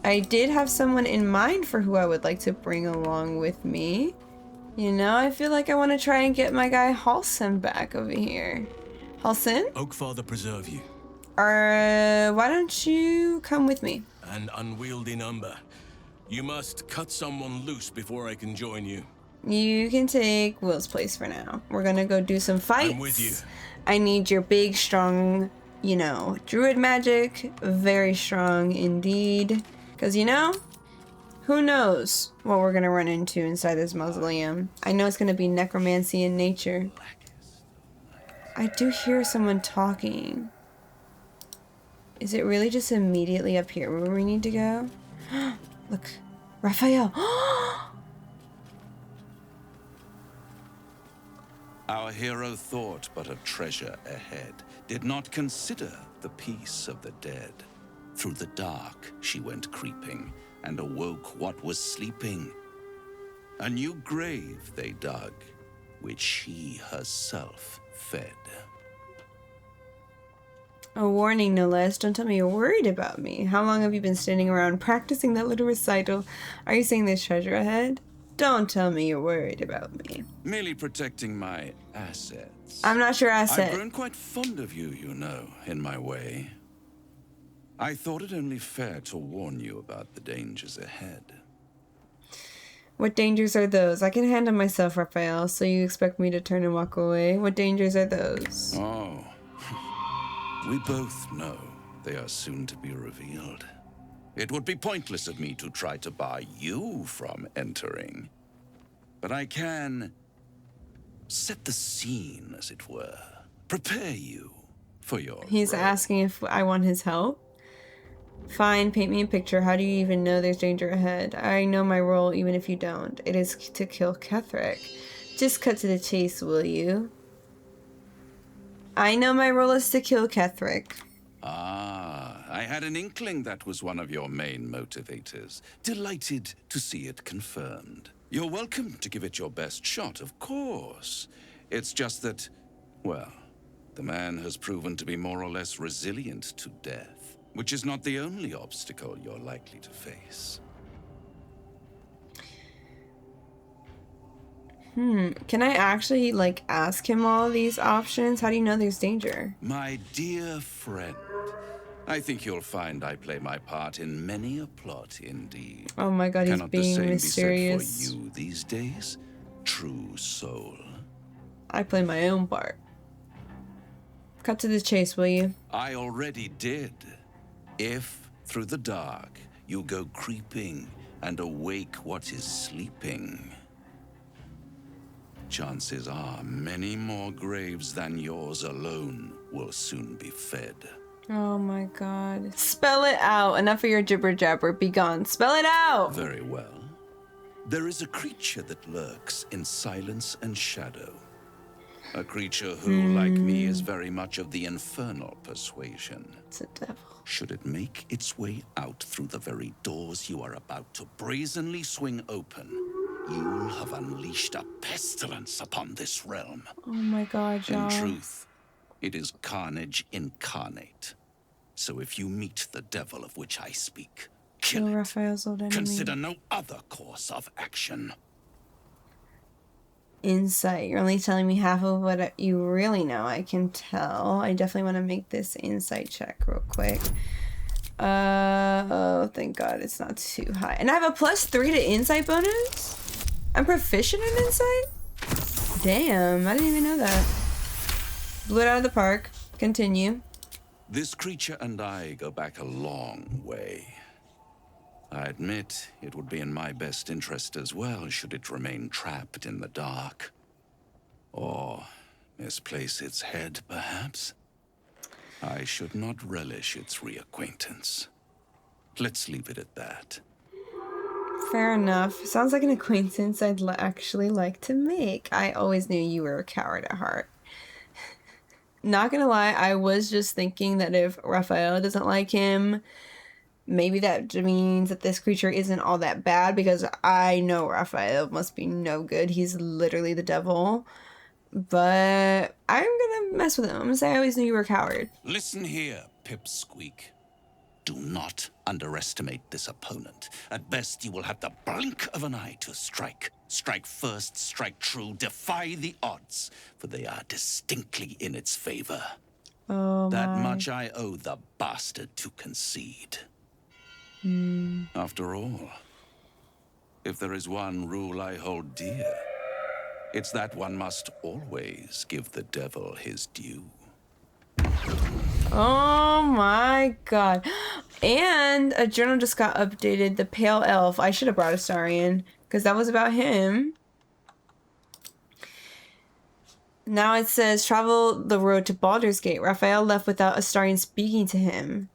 I did have someone in mind for who I would like to bring along with me. You know, I feel like I want to try and get my guy Halsin back over here. Halsin? Oakfather preserve you. Why don't you come with me? An unwieldy number. You must cut someone loose before I can join you. You can take Will's place for now. We're gonna go do some fights. I'm with you. I need your big, strong, you know, druid magic. Very strong indeed. Because, you know, who knows what we're going to run into inside this mausoleum. I know it's going to be necromancy in nature. I do hear someone talking. Is it really just immediately up here where we need to go? Look, Raphael. Our hero thought but of treasure ahead, did not consider the peace of the dead. Through the dark she went creeping, and awoke what was sleeping. A new grave they dug, which she herself fed. A warning, no less. Don't tell me you're worried about me. How long have you been standing around practicing that little recital? Are you saying there's treasure ahead? Don't tell me you're worried about me. Merely protecting my assets. I'm not your asset. I've grown quite fond of you, you know, in my way. I thought it only fair to warn you about the dangers ahead. What dangers are those? I can handle myself, Raphael, so you expect me to turn and walk away? What dangers are those? Oh, we both know they are soon to be revealed. It would be pointless of me to try to bar you from entering. But I can set the scene, as it were. Prepare you for your He's role. asking if I want his help. Fine, paint me a picture. How do you even know there's danger ahead? I know my role even if you don't. It is to kill Ketheric. Just cut to the chase, will you? I know my role is to kill Ketheric. Ah, I had an inkling that was one of your main motivators. Delighted to see it confirmed. You're welcome to give it your best shot, of course. It's just that, well, the man has proven to be more or less resilient to death, which is not the only obstacle you're likely to face. Can I actually, like, ask him all these options? How do you know there's danger? My dear friend, I think you'll find I play my part in many a plot indeed. Oh my god, he's Cannot being the same mysterious. be said for you these days, true soul? I play my own part. Cut to the chase, will you? I already did. If, through the dark, you go creeping and awake what is sleeping, chances are many more graves than yours alone will soon be fed. Oh my god. Spell it out. Enough of your jibber jabber. Be gone. Spell it out! Very well. There is a creature that lurks in silence and shadow. A creature who, like me, is very much of the infernal persuasion. It's a devil. Should it make its way out through the very doors you are about to brazenly swing open, you'll have unleashed a pestilence upon this realm. Oh my god, In y'all. truth, it is carnage incarnate. So if you meet the devil of which I speak, kill it. Raphael's old enemy. Consider no other course of action. Insight. You're only telling me half of what you really know. I can tell. I definitely want to make this insight check real quick. Oh, thank god it's not too high. And I have a +3 to insight bonus? I'm proficient in insight? Damn, I didn't even know that. Blew it out of the park. Continue. This creature and I go back a long way. I admit it would be in my best interest as well should it remain trapped in the dark. Or misplace its head, perhaps. I should not relish its reacquaintance. Let's leave it at that. Fair enough. Sounds like an acquaintance I'd actually like to make. I always knew you were a coward at heart. Not gonna lie, I was just thinking that if Raphael doesn't like him, maybe that means that this creature isn't all that bad, because I know Raphael must be no good. He's literally the devil. But I'm gonna mess with him. I'm gonna say I always knew you were a coward. Listen here, Pipsqueak. Do not underestimate this opponent. At best, you will have the blink of an eye to strike. Strike first, strike true, defy the odds, for they are distinctly in its favor. Oh That my. much I owe the bastard to concede. After all, if there is one rule I hold dear, it's that one must always give the devil his due. Oh my god. And a journal just got updated. The Pale Elf. I should have brought Astarion, because that was about him. Now it says, travel the road to Baldur's Gate. Raphael left without Astarion speaking to him.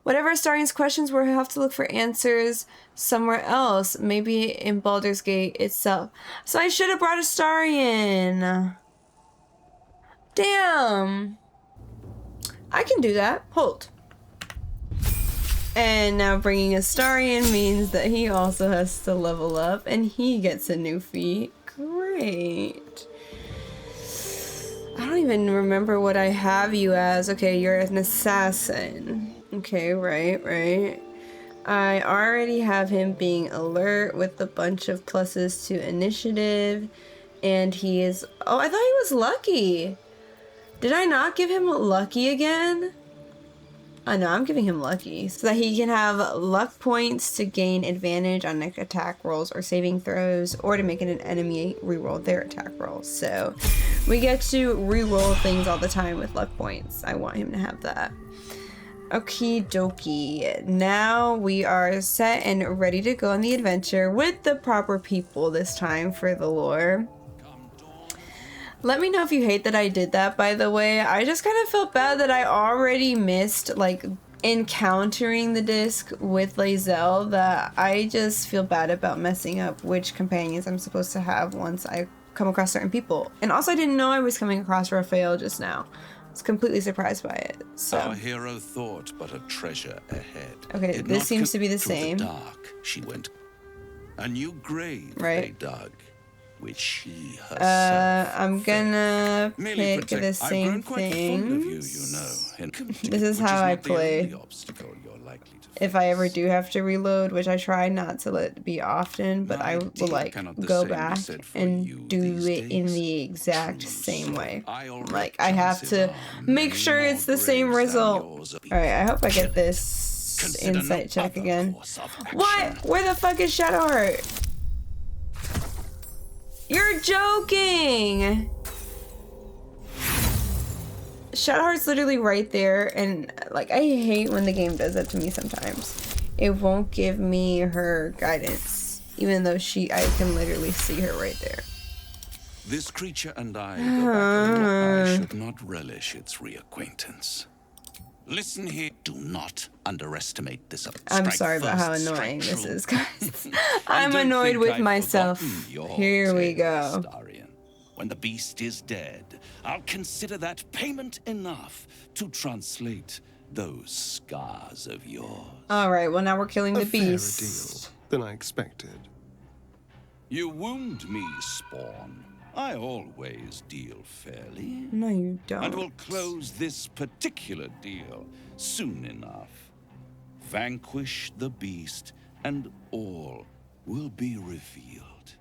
Whatever Astarion's questions were, he'll have to look for answers somewhere else. Maybe in Baldur's Gate itself. So I should have brought Astarion. Damn. I can do that. Hold. And now bringing Astarion means that he also has to level up, and he gets a new feat. Great. I don't even remember what I have you as. Okay, you're an assassin. Okay, right. I already have him being alert with a bunch of pluses to initiative. And he is... Oh, I thought he was lucky. Did I not give him lucky again? Oh no, I'm giving him lucky. So that he can have luck points to gain advantage on attack rolls or saving throws, or to make an enemy reroll their attack rolls. So we get to reroll things all the time with luck points. I want him to have that. Okie dokie. Now we are set and ready to go on the adventure with the proper people this time for the lore. Let me know if you hate that I did that, by the way. I just kind of felt bad that I already missed, like, encountering the disc with Lae'zel, that I just feel bad about messing up which companions I'm supposed to have once I come across certain people. And also I didn't know I was coming across Raphael just now. I was completely surprised by it, so. Our hero thought but a treasure ahead. Okay, this seems to be the same. Through the dark, she went. A new grave they dug, which she herself I'm gonna pick the same thing. This is how I play. If I ever do have to reload, which I try not to let it be often, but I will like go back and do it in the exact same way. Like I have to make sure it's the same result. Alright, I hope I get this insight check again. What? Where the fuck is Shadowheart? You're joking! Shadowheart's literally right there, and like I hate when the game does that to me sometimes. It won't give me her guidance, even though I can literally see her right there. This creature and I go back a lot. I should not relish its reacquaintance. Listen here, do not underestimate this. I'm sorry about how annoying this is, guys. I'm annoyed with myself. Here we go. When the beast is dead, I'll consider that payment enough to translate those scars of yours. All right, well now we're killing the beast. Fairer deal than I expected. You wound me, Spawn. I always deal fairly. No, you don't. And we'll close this particular deal soon enough. Vanquish the beast, and all will be revealed.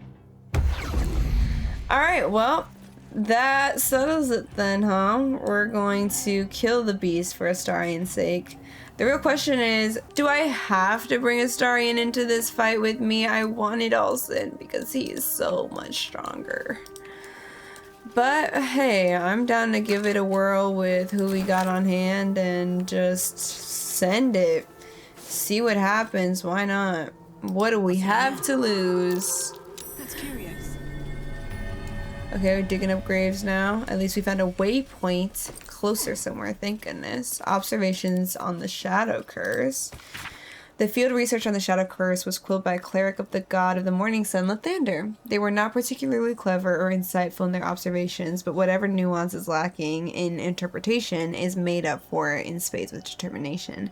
Alright, well, that settles it then, huh? We're going to kill the beast for Astarion's sake. The real question is, do I have to bring Astarion into this fight with me? I wanted Alcyn because he is so much stronger. But hey, I'm down to give it a whirl with who we got on hand and just send it. See what happens, why not? What do we have to lose? That's curious. Okay, we're digging up graves now. At least we found a waypoint closer somewhere, thank goodness. Observations on the Shadow Curse. The field research on the Shadow Curse was quilled by a cleric of the god of the morning sun, Lathander. They were not particularly clever or insightful in their observations, but whatever nuance is lacking in interpretation is made up for in spades with determination.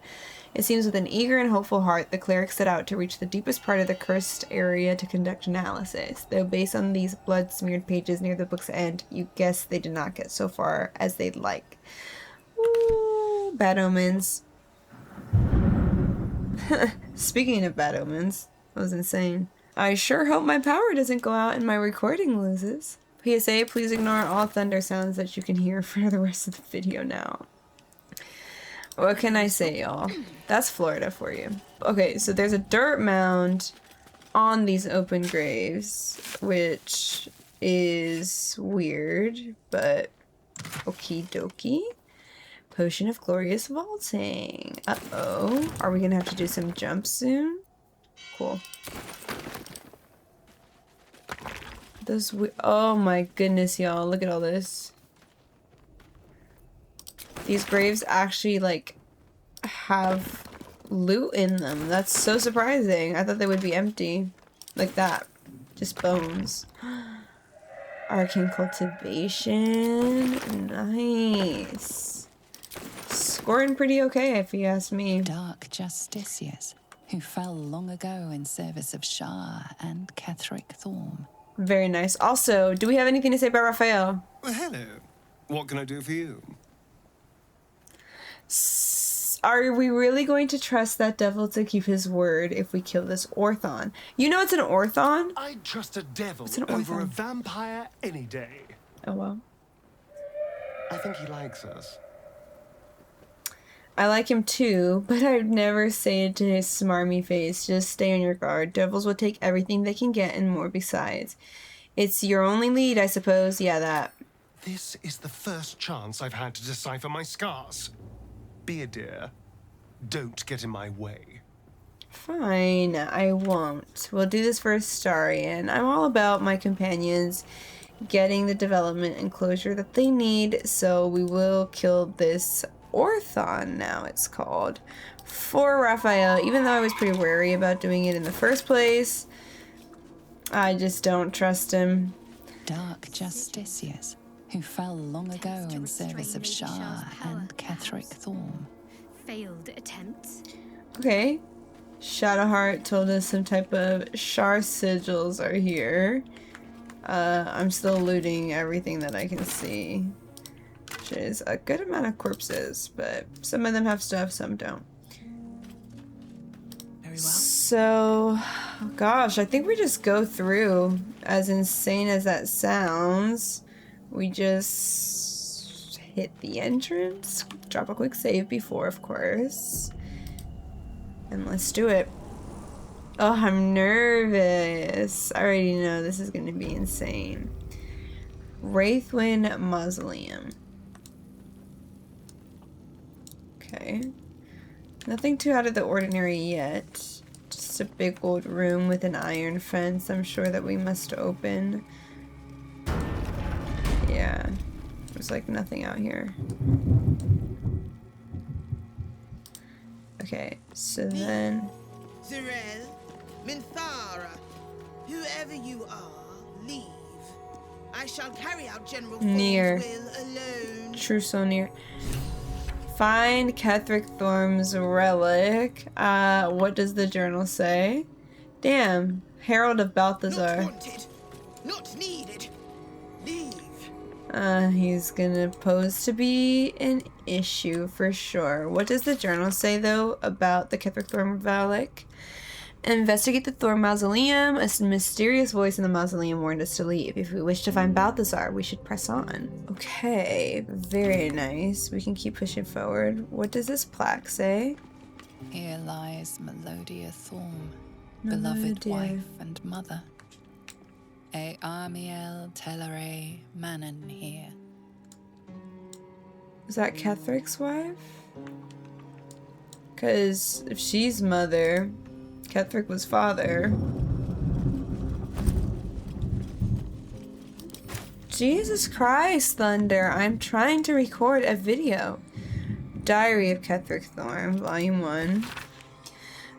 It seems with an eager and hopeful heart, the cleric set out to reach the deepest part of the cursed area to conduct analysis. Though based on these blood-smeared pages near the book's end, you guess they did not get so far as they'd like. Ooh, bad omens. Speaking of bad omens, that was insane. I sure hope my power doesn't go out and my recording loses. PSA, please ignore all thunder sounds that you can hear for the rest of the video now. What can I say, y'all? That's Florida for you. Okay, so there's a dirt mound on these open graves, which is weird, but okie dokie. Potion of Glorious Vaulting. Uh-oh. Are we gonna have to do some jumps soon? Cool. Oh my goodness, y'all. Look at all this. These graves actually, like, have loot in them. That's so surprising. I thought they would be empty. Like that. Just bones. Arcane Cultivation. Nice. Scoring pretty okay, if you ask me. Dark Justiciars, who fell long ago in service of Shah and Ketheric Thorm. Very nice. Also, do we have anything to say about Raphael? Well, hello. What can I do for you? Are we really going to trust that devil to keep his word if we kill this Orthon? You know it's an Orthon? I'd trust a devil It's an over a Orthon. vampire any day. Oh well. I think he likes us. I like him too, but I'd never say it to his smarmy face. Just stay on your guard. Devils will take everything they can get and more besides. It's your only lead, I suppose. Yeah, that. This is the first chance I've had to decipher my scars. Be a dear. Don't get in my way. Fine, I won't. We'll do this for Astarion. I'm all about my companions getting the development and closure that they need, so we will kill this Orthon, now it's called, for Raphael, even though I was pretty wary about doing it in the first place. I just don't trust him. Dark Justicius, who fell long ago in service of Shah and Ketheric Thorm. Failed attempts. Okay. Shadowheart told us some type of Shar sigils are here. I'm still looting everything that I can see. Which is a good amount of corpses, but some of them have stuff, some don't. Very well. So, gosh, I think we just go through. As insane as that sounds, we just hit the entrance, drop a quick save before, of course, and let's do it. Oh, I'm nervous. I already know this is going to be insane. Wraithwind Mausoleum. Okay. Nothing too out of the ordinary yet. Just a big old room with an iron fence I'm sure that we must open. Yeah. There's like nothing out here. Okay, so then... Zerel, Minthara, whoever you are, leave. I shall carry out General Near. Thorn's will alone. True, so near. Find Ketheric Thorm's relic. What does the journal say? Damn. Herald of Balthazar. Not wanted. Not needed. Leave. He's gonna pose to be an issue for sure. What does the journal say though about the Ketheric Thorm relic? Investigate the Thorm Mausoleum. A mysterious voice in the mausoleum warned us to leave. If we wish to find Balthazar, we should press on. Okay, very nice. We can keep pushing forward. What does this plaque say? Here lies Melodia Thorm, beloved wife and mother. E Amiel Telere Manon here. Is that Ketheric's wife? Because if she's mother, Ketheric was father. Jesus Christ, Thunder. I'm trying to record a video. Diary of Ketheric Thorm, Volume 1.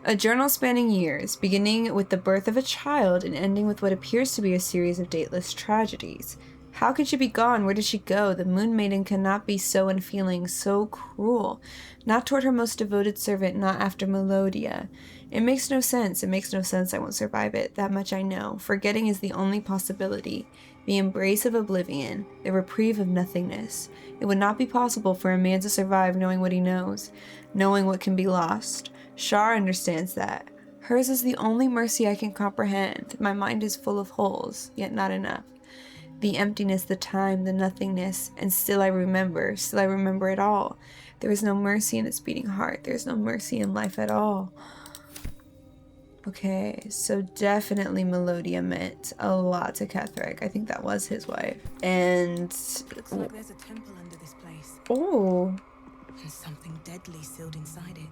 A journal spanning years, beginning with the birth of a child and ending with what appears to be a series of dateless tragedies. How could she be gone? Where did she go? The Moon Maiden cannot be so unfeeling, so cruel. Not toward her most devoted servant, not after Melodia. It makes no sense. It makes no sense. I won't survive it. That much I know. Forgetting is the only possibility. The embrace of oblivion. The reprieve of nothingness. It would not be possible for a man to survive knowing what he knows. Knowing what can be lost. Shar understands that. Hers is the only mercy I can comprehend. My mind is full of holes, yet not enough. The emptiness, the time, the nothingness, and still I remember it all. There is no mercy in its beating heart. There is no mercy in life at all. Okay, so definitely Melodia meant a lot to Ketheric. I think that was his wife. And... Looks like there's a temple under this place. Oh. And something deadly sealed inside it.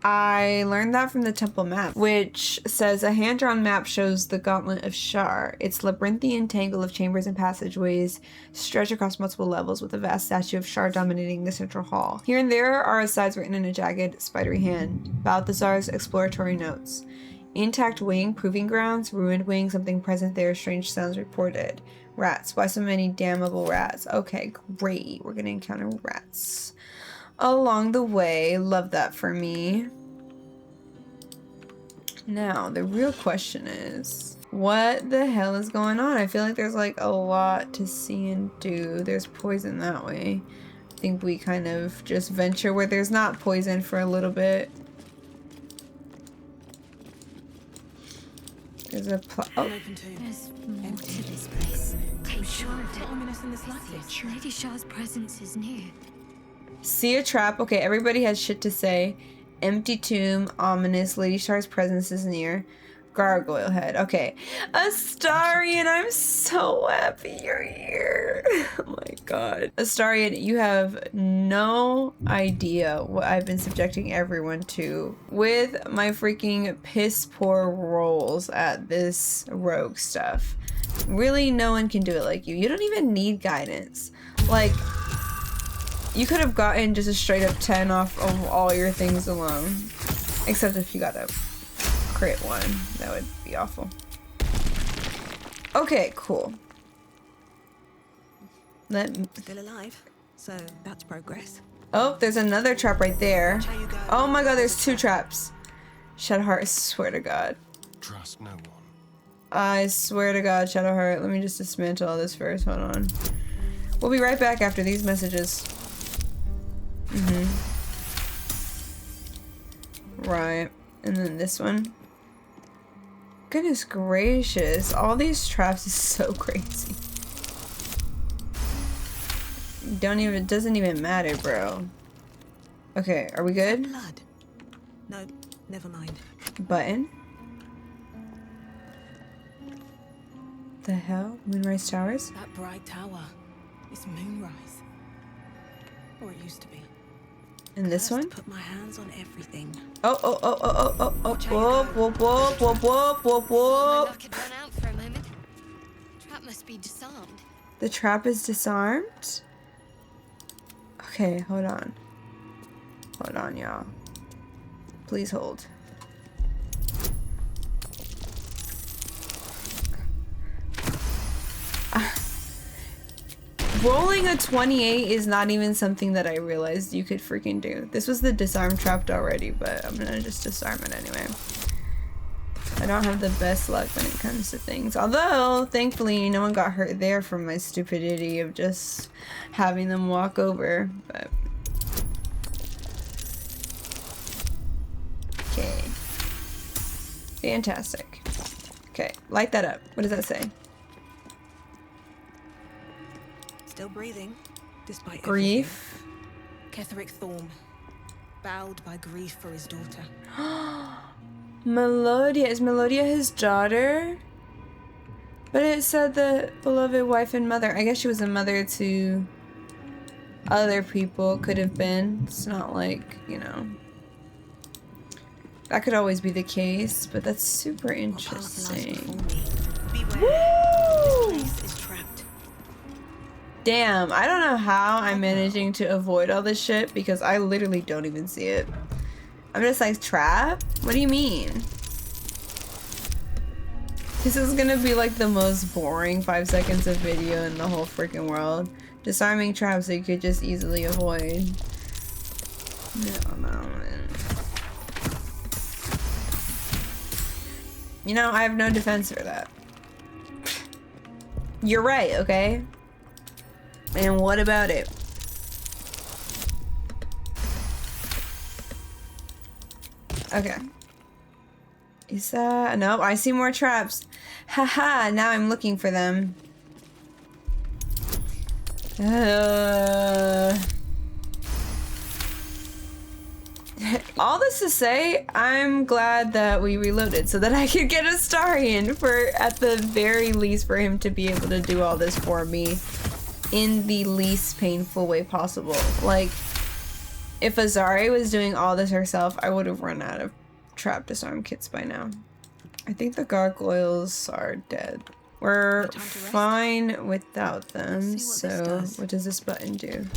I learned that from the temple map, which says a hand-drawn map shows the Gauntlet of Shar. Its labyrinthian tangle of chambers and passageways stretch across multiple levels with a vast statue of Shar dominating the central hall. Here and there are asides written in a jagged, spidery hand. Balthazar's exploratory notes. Intact wing, proving grounds, ruined wing, something present there, strange sounds reported. Rats. Why so many damnable rats? Okay, great. We're gonna encounter rats along the way. Love that for me. Now, the real question is, What the hell is going on? I feel like there's like a lot to see and do. There's poison that way. I think we kind of just venture where there's not poison for a little bit. There's a There's more to this place. I'm sure Lady Shah's presence is near. See a trap. Okay, everybody has shit to say. Empty tomb, ominous. Lady Shah's presence is near. Gargoyle head. Okay. Astarion, I'm so happy you're here. Oh my god. Astarion, you have no idea what I've been subjecting everyone to with my freaking piss poor rolls at this rogue stuff. Really, no one can do it like you. You don't even need guidance. Like, you could have gotten just a straight up 10 off of all your things alone. Except if you got a crit one. That would be awful. Okay, cool. Still alive, so that's progress. Oh, there's another trap right there. Oh my god, there's 2 traps. Shadowheart, I swear to god. Trust no one. I swear to god, Shadowheart. Let me just dismantle all this first. Hold on. We'll be right back after these messages. Right. And then this one. Goodness gracious. All these traps is so crazy. It doesn't even matter, bro. Okay, are we good? Blood. No, never mind. Button. The hell? Moonrise Towers? That bright tower is Moonrise. Or it used to be. And this one? Put my hands on everything. Oh, oh, oh, oh, oh, oh, oh, whoop, whoop, whoop, whoop, whoop, whoop, whoop. Knock it run out for a moment. Trap must be disarmed. The trap is disarmed? Okay, hold on. Hold on, y'all. Please hold. Rolling a 28 is not even something that I realized you could freaking do. This was the disarm trapped already, but I'm gonna just disarm it anyway. I don't have the best luck when it comes to things. Although, thankfully, no one got hurt there from my stupidity of just having them walk over. But okay. Fantastic. Okay, light that up. What does that say? Still breathing, despite Grief. Ketheric Thorm, bowed by grief for his daughter. Melodia. Is Melodia his daughter? But it said the beloved wife and mother. I guess she was a mother to other people. Could have been. It's not like, you know. That could always be the case, but that's super interesting. Woo! Damn, I don't know how I'm managing to avoid all this shit because I literally don't even see it. I'm just like, trap? What do you mean? This is gonna be like the most boring 5 seconds of video in the whole freaking world. Disarming traps that you could just easily avoid. No. You know, I have no defense for that. You're right, okay? And what about it? Okay. Is that... Nope, I see more traps. Haha, now I'm looking for them. All this to say, I'm glad that we reloaded so that I could get Astarion for, at the very least, for him to be able to do all this for me in the least painful way possible. Like, if Azari was doing all this herself, I would have run out of trap disarm kits by now. I think the gargoyles are dead. We're fine without them, so what does this button do?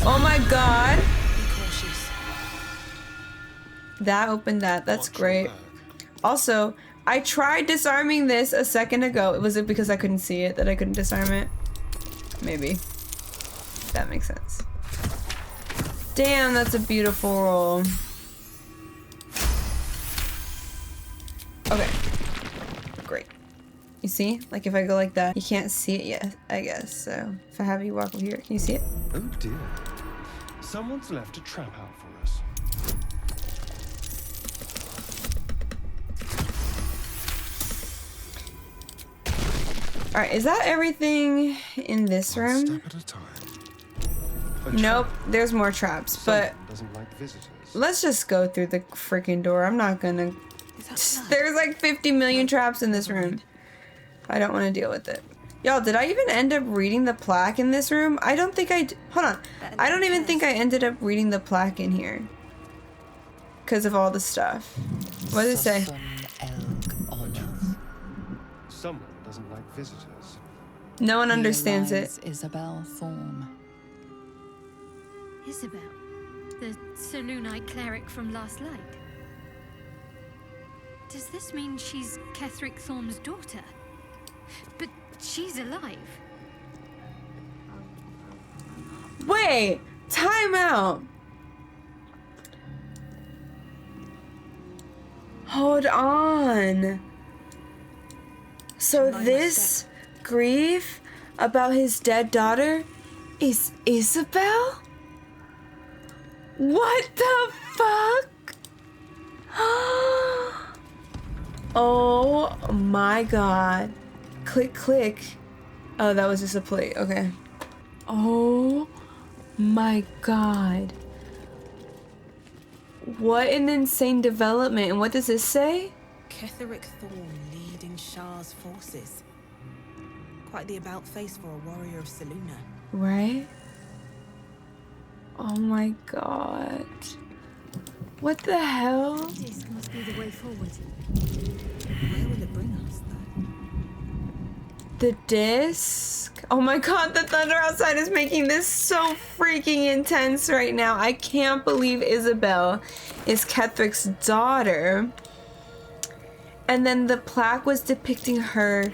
Oh my god! That opened that. That's great. Also, I tried disarming this a second ago. Was it because I couldn't see it that I couldn't disarm it? Maybe. That makes sense. Damn, that's a beautiful roll. Okay. Great. You see? Like if I go like that, you can't see it yet, I guess. So if I have you walk over here, can you see it? Oh dear. Someone's left a trap out for us. Alright, is that everything in this room? Step at a time. Nope, there's more traps, but doesn't like visitors. let's just go through the freaking door. I'm not gonna... There's like 50 million traps in this room. I don't want to deal with it. Y'all, did I even end up reading the plaque in this room? I don't think I... Hold on. I don't even think I ended up reading the plaque in here. Because of all the stuff. What does it say? Someone doesn't like visitors. No one understands it. Isabel Thorm. Isabel, the Selûnite cleric from last light. Does this mean she's Ketheric Thorm's daughter? But she's alive. Wait! Time out! Hold on. So this grief about his dead daughter is Isabel? What the fuck? Oh my god. Click, click. Oh, that was just a plate. Okay. Oh my god. What an insane development. And what does this say? Ketheric Thorm leading Shah's forces. Quite the about face for a warrior of Selûne. Right? Oh my god. What the hell? This must be the way forward. Where will it bring us, though? The disc? Oh my god, the thunder outside is making this so freaking intense right now. I can't believe Isabel is Ketheric's daughter. And then the plaque was depicting her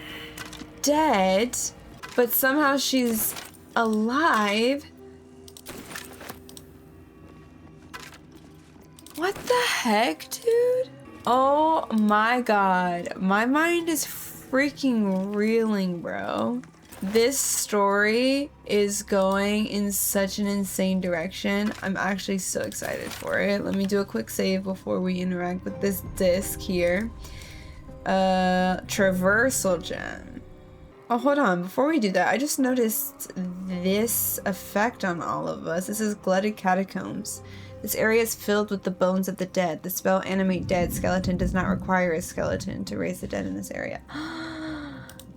dead, but somehow she's alive. What the heck, dude? Oh my god. My mind is freaking reeling, bro. This story is going in such an insane direction. I'm actually so excited for it. Let me do a quick save before we interact with this disc here. Traversal gem. Oh, hold on. Before we do that, I just noticed this effect on all of us. This is glutted catacombs. This area is filled with the bones of the dead. The spell Animate Dead Skeleton does not require a skeleton to raise the dead in this area.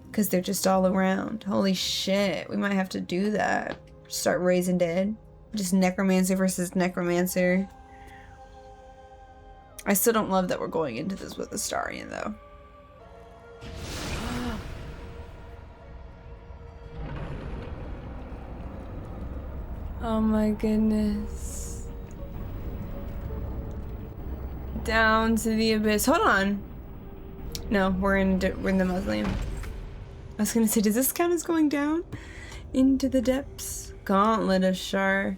Because they're just all around. Holy shit. We might have to do that. Start raising dead. Just necromancer versus necromancer. I still don't love that we're going into this with Astarion, though. Oh my goodness. Down to the abyss. Hold on. No, we're in the mausoleum. I was gonna say, does this count as going down into the depths? Gauntlet of Shar.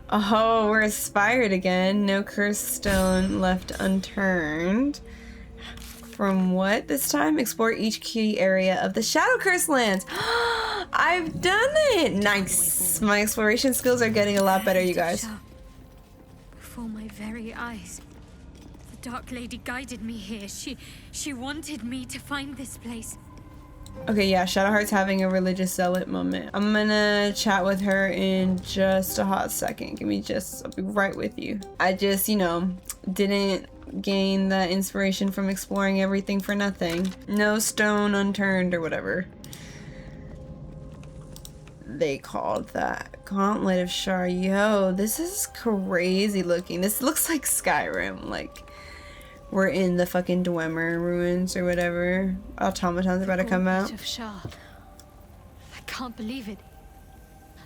Oh, we're inspired again. No cursed stone left unturned. From what this time? Explore each key area of the Shadow Curse lands. I've done it! Nice. My exploration skills are getting a lot better, you guys. Before my very eyes. The Dark Lady guided me here. She wanted me to find this place. Okay, yeah, Shadowheart's having a religious zealot moment. I'm gonna chat with her in just a hot second. I'll be right with you. I just, you know, didn't gain that inspiration from exploring everything for nothing. No stone unturned or whatever they called that. Gauntlet of Shar. Yo, this is crazy looking. This looks like Skyrim. Like, we're in the fucking Dwemer ruins or whatever. Automaton's about to come out. Of Shar. I can't believe it.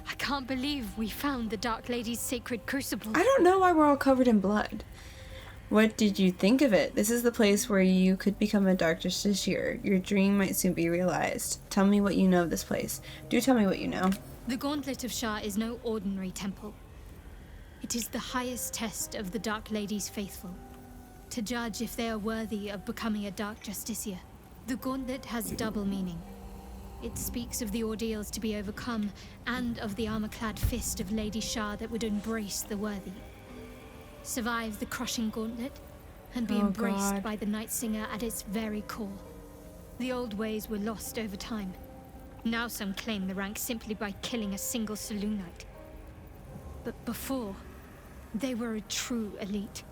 I can't believe we found the Dark Lady's sacred crucible. I don't know why we're all covered in blood. What did you think of it? This is the place where you could become a Dark Justiciar. Your dream might soon be realized. Tell me what you know of this place. Do tell me what you know. The Gauntlet of Shar is no ordinary temple. It is the highest test of the Dark Lady's faithful. to judge if they are worthy of becoming a Dark Justiciar. The gauntlet has double meaning. It speaks of the ordeals to be overcome, and of the armor-clad fist of Lady Shah that would embrace the worthy. Survive the crushing gauntlet, and be embraced by the Night Singer at its very core. The old ways were lost over time. Now some claim the rank simply by killing a single saloon knight. But before, they were a true elite.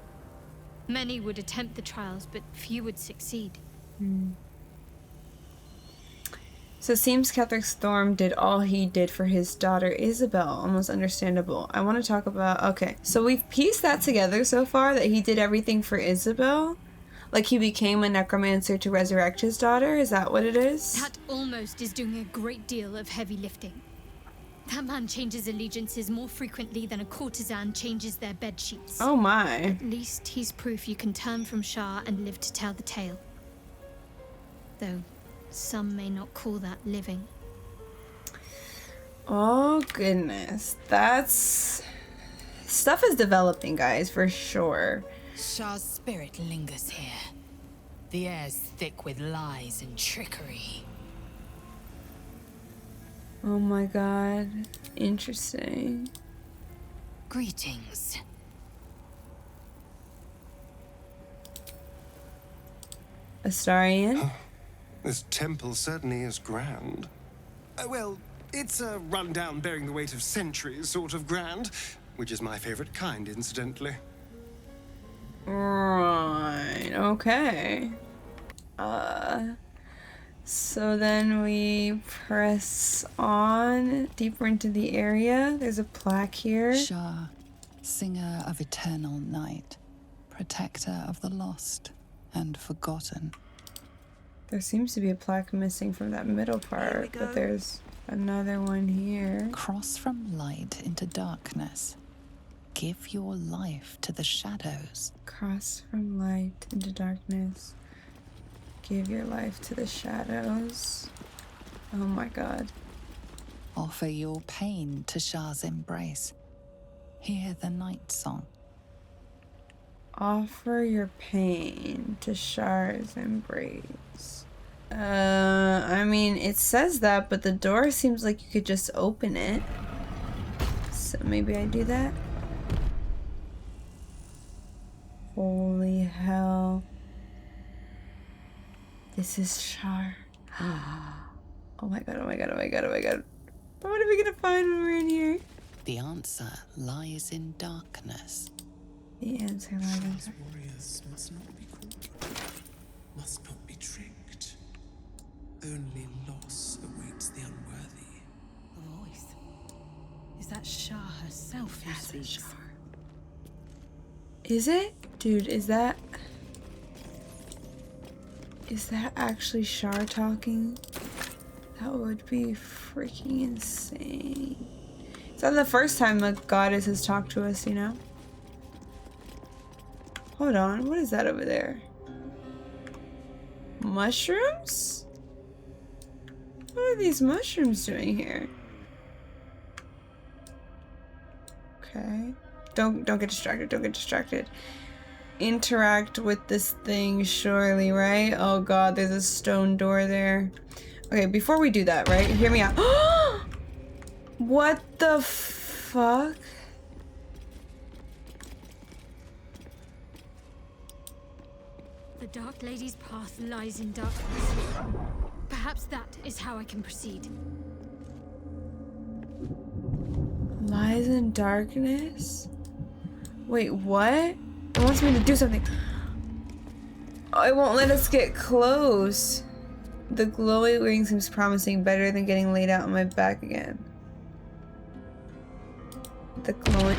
Many would attempt the trials, but few would succeed. So it seems Ketheric Storm did all he did for his daughter Isabel. Almost understandable. I want to talk about... Okay, so we've pieced that together so far, that he did everything for Isabel. Like he became a necromancer to resurrect his daughter? Is that what it is? That almost is doing a great deal of heavy lifting. That man changes allegiances more frequently than a courtesan changes their bed sheets. Oh my. At least he's proof you can turn from Shah and live to tell the tale. Though some may not call that living. Oh goodness. That's... Stuff is developing, guys, for sure. Shah's spirit lingers here. The air's thick with lies and trickery. Oh my god. Interesting. Greetings. Astarion? This temple certainly is grand. Well, it's a rundown bearing the weight of centuries sort of grand, which is my favorite kind, incidentally. Right, okay. So then we press on deeper into the area. There's a plaque here. Shah, singer of eternal night, protector of the lost and forgotten. There seems to be a plaque missing from that middle part, but there's another one here. Cross from light into darkness. Give your life to the shadows. Cross from light into darkness. Give your life to the shadows. Oh my god. Offer your pain to Shah's embrace. Hear the night song. Offer your pain to Shah's embrace. I mean, it says that, but the door seems like you could just open it. So maybe I do that? Holy hell. This is Shar. Oh my god, oh my god, oh my god, oh my god. What are we gonna find when we're in here? The answer lies in darkness. The answer lies in Shar's warriors must not be caught, must not be tricked. Only loss awaits the unworthy. The voice. Is that Shah herself who speaks? Is it? Dude, is that actually Shar talking? That would be freaking insane. Is that the first time a goddess has talked to us, you know? Hold on, what is that over there? Mushrooms? What are these mushrooms doing here? Okay. Don't get distracted, don't get distracted. Interact with this thing, surely, right? Oh god, there's a stone door there. Okay, before we do that, right? Hear me out. What the fuck? The Dark Lady's path lies in darkness. Perhaps that is how I can proceed. Lies in darkness? Wait, what? It wants me to do something. Oh, it won't let us get close. The glowy ring seems promising, better than getting laid out on my back again. The glowing...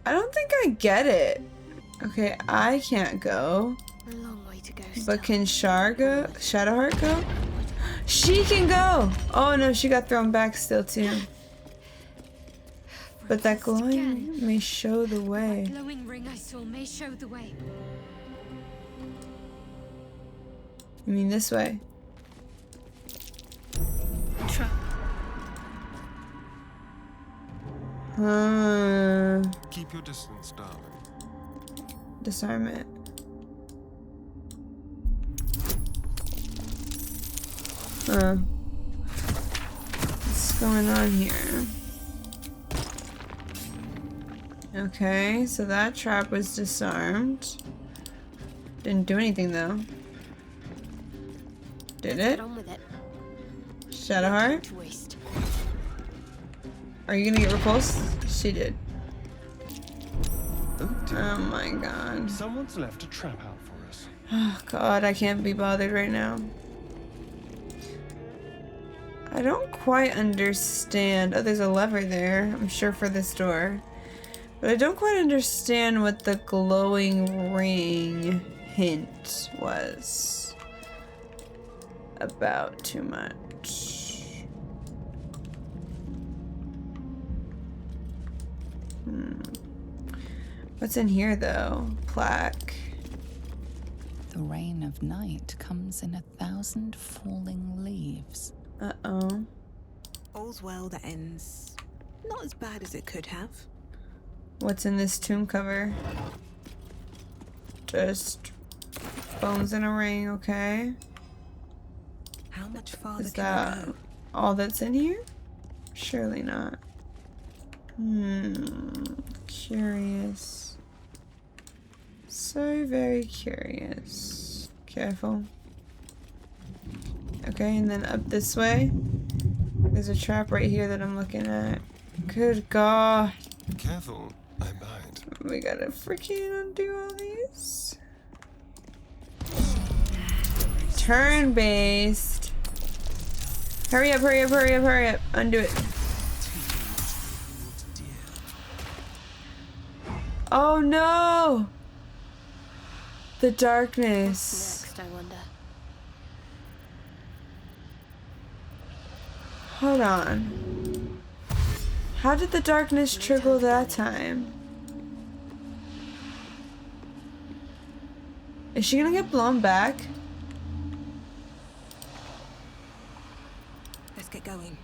I don't think I get it. Okay, I can't go. A long way to go. But can Shar go? Shadowheart go? She can go! Oh no, she got thrown back still too. But that glowing may show the way. That glowing ring I saw may show the way. You mean this way? Trap. Keep your distance, darling. Disarm it. What's going on here? Okay, so that trap was disarmed. Didn't do anything though. Did it? Get on with it. Shadowheart? Are you gonna get repulsed? She did. Oh my god. Someone's left a trap out for us. Oh god, I can't be bothered right now. I don't quite understand. Oh, there's a lever there, I'm sure, for this door. But I don't quite understand what the glowing ring hint was about too much. What's in here though? Plaque. The rain of night comes in 1,000 falling leaves. Uh-oh. All's well that ends not as bad as it could have. What's in this tomb cover? Just bones in a ring, okay. How much farther Is can I that go? all that's in here? Surely not. Curious. So very curious. Careful. Okay, and then up this way. There's a trap right here that I'm looking at. Good God. Careful, I bite. We gotta freaking undo all these. Turn-based. Hurry up, hurry up, hurry up, hurry up. Undo it. Oh no! The darkness. Next, I wonder. Hold on. How did the darkness trickle that time? Is she gonna get blown back? Let's get going.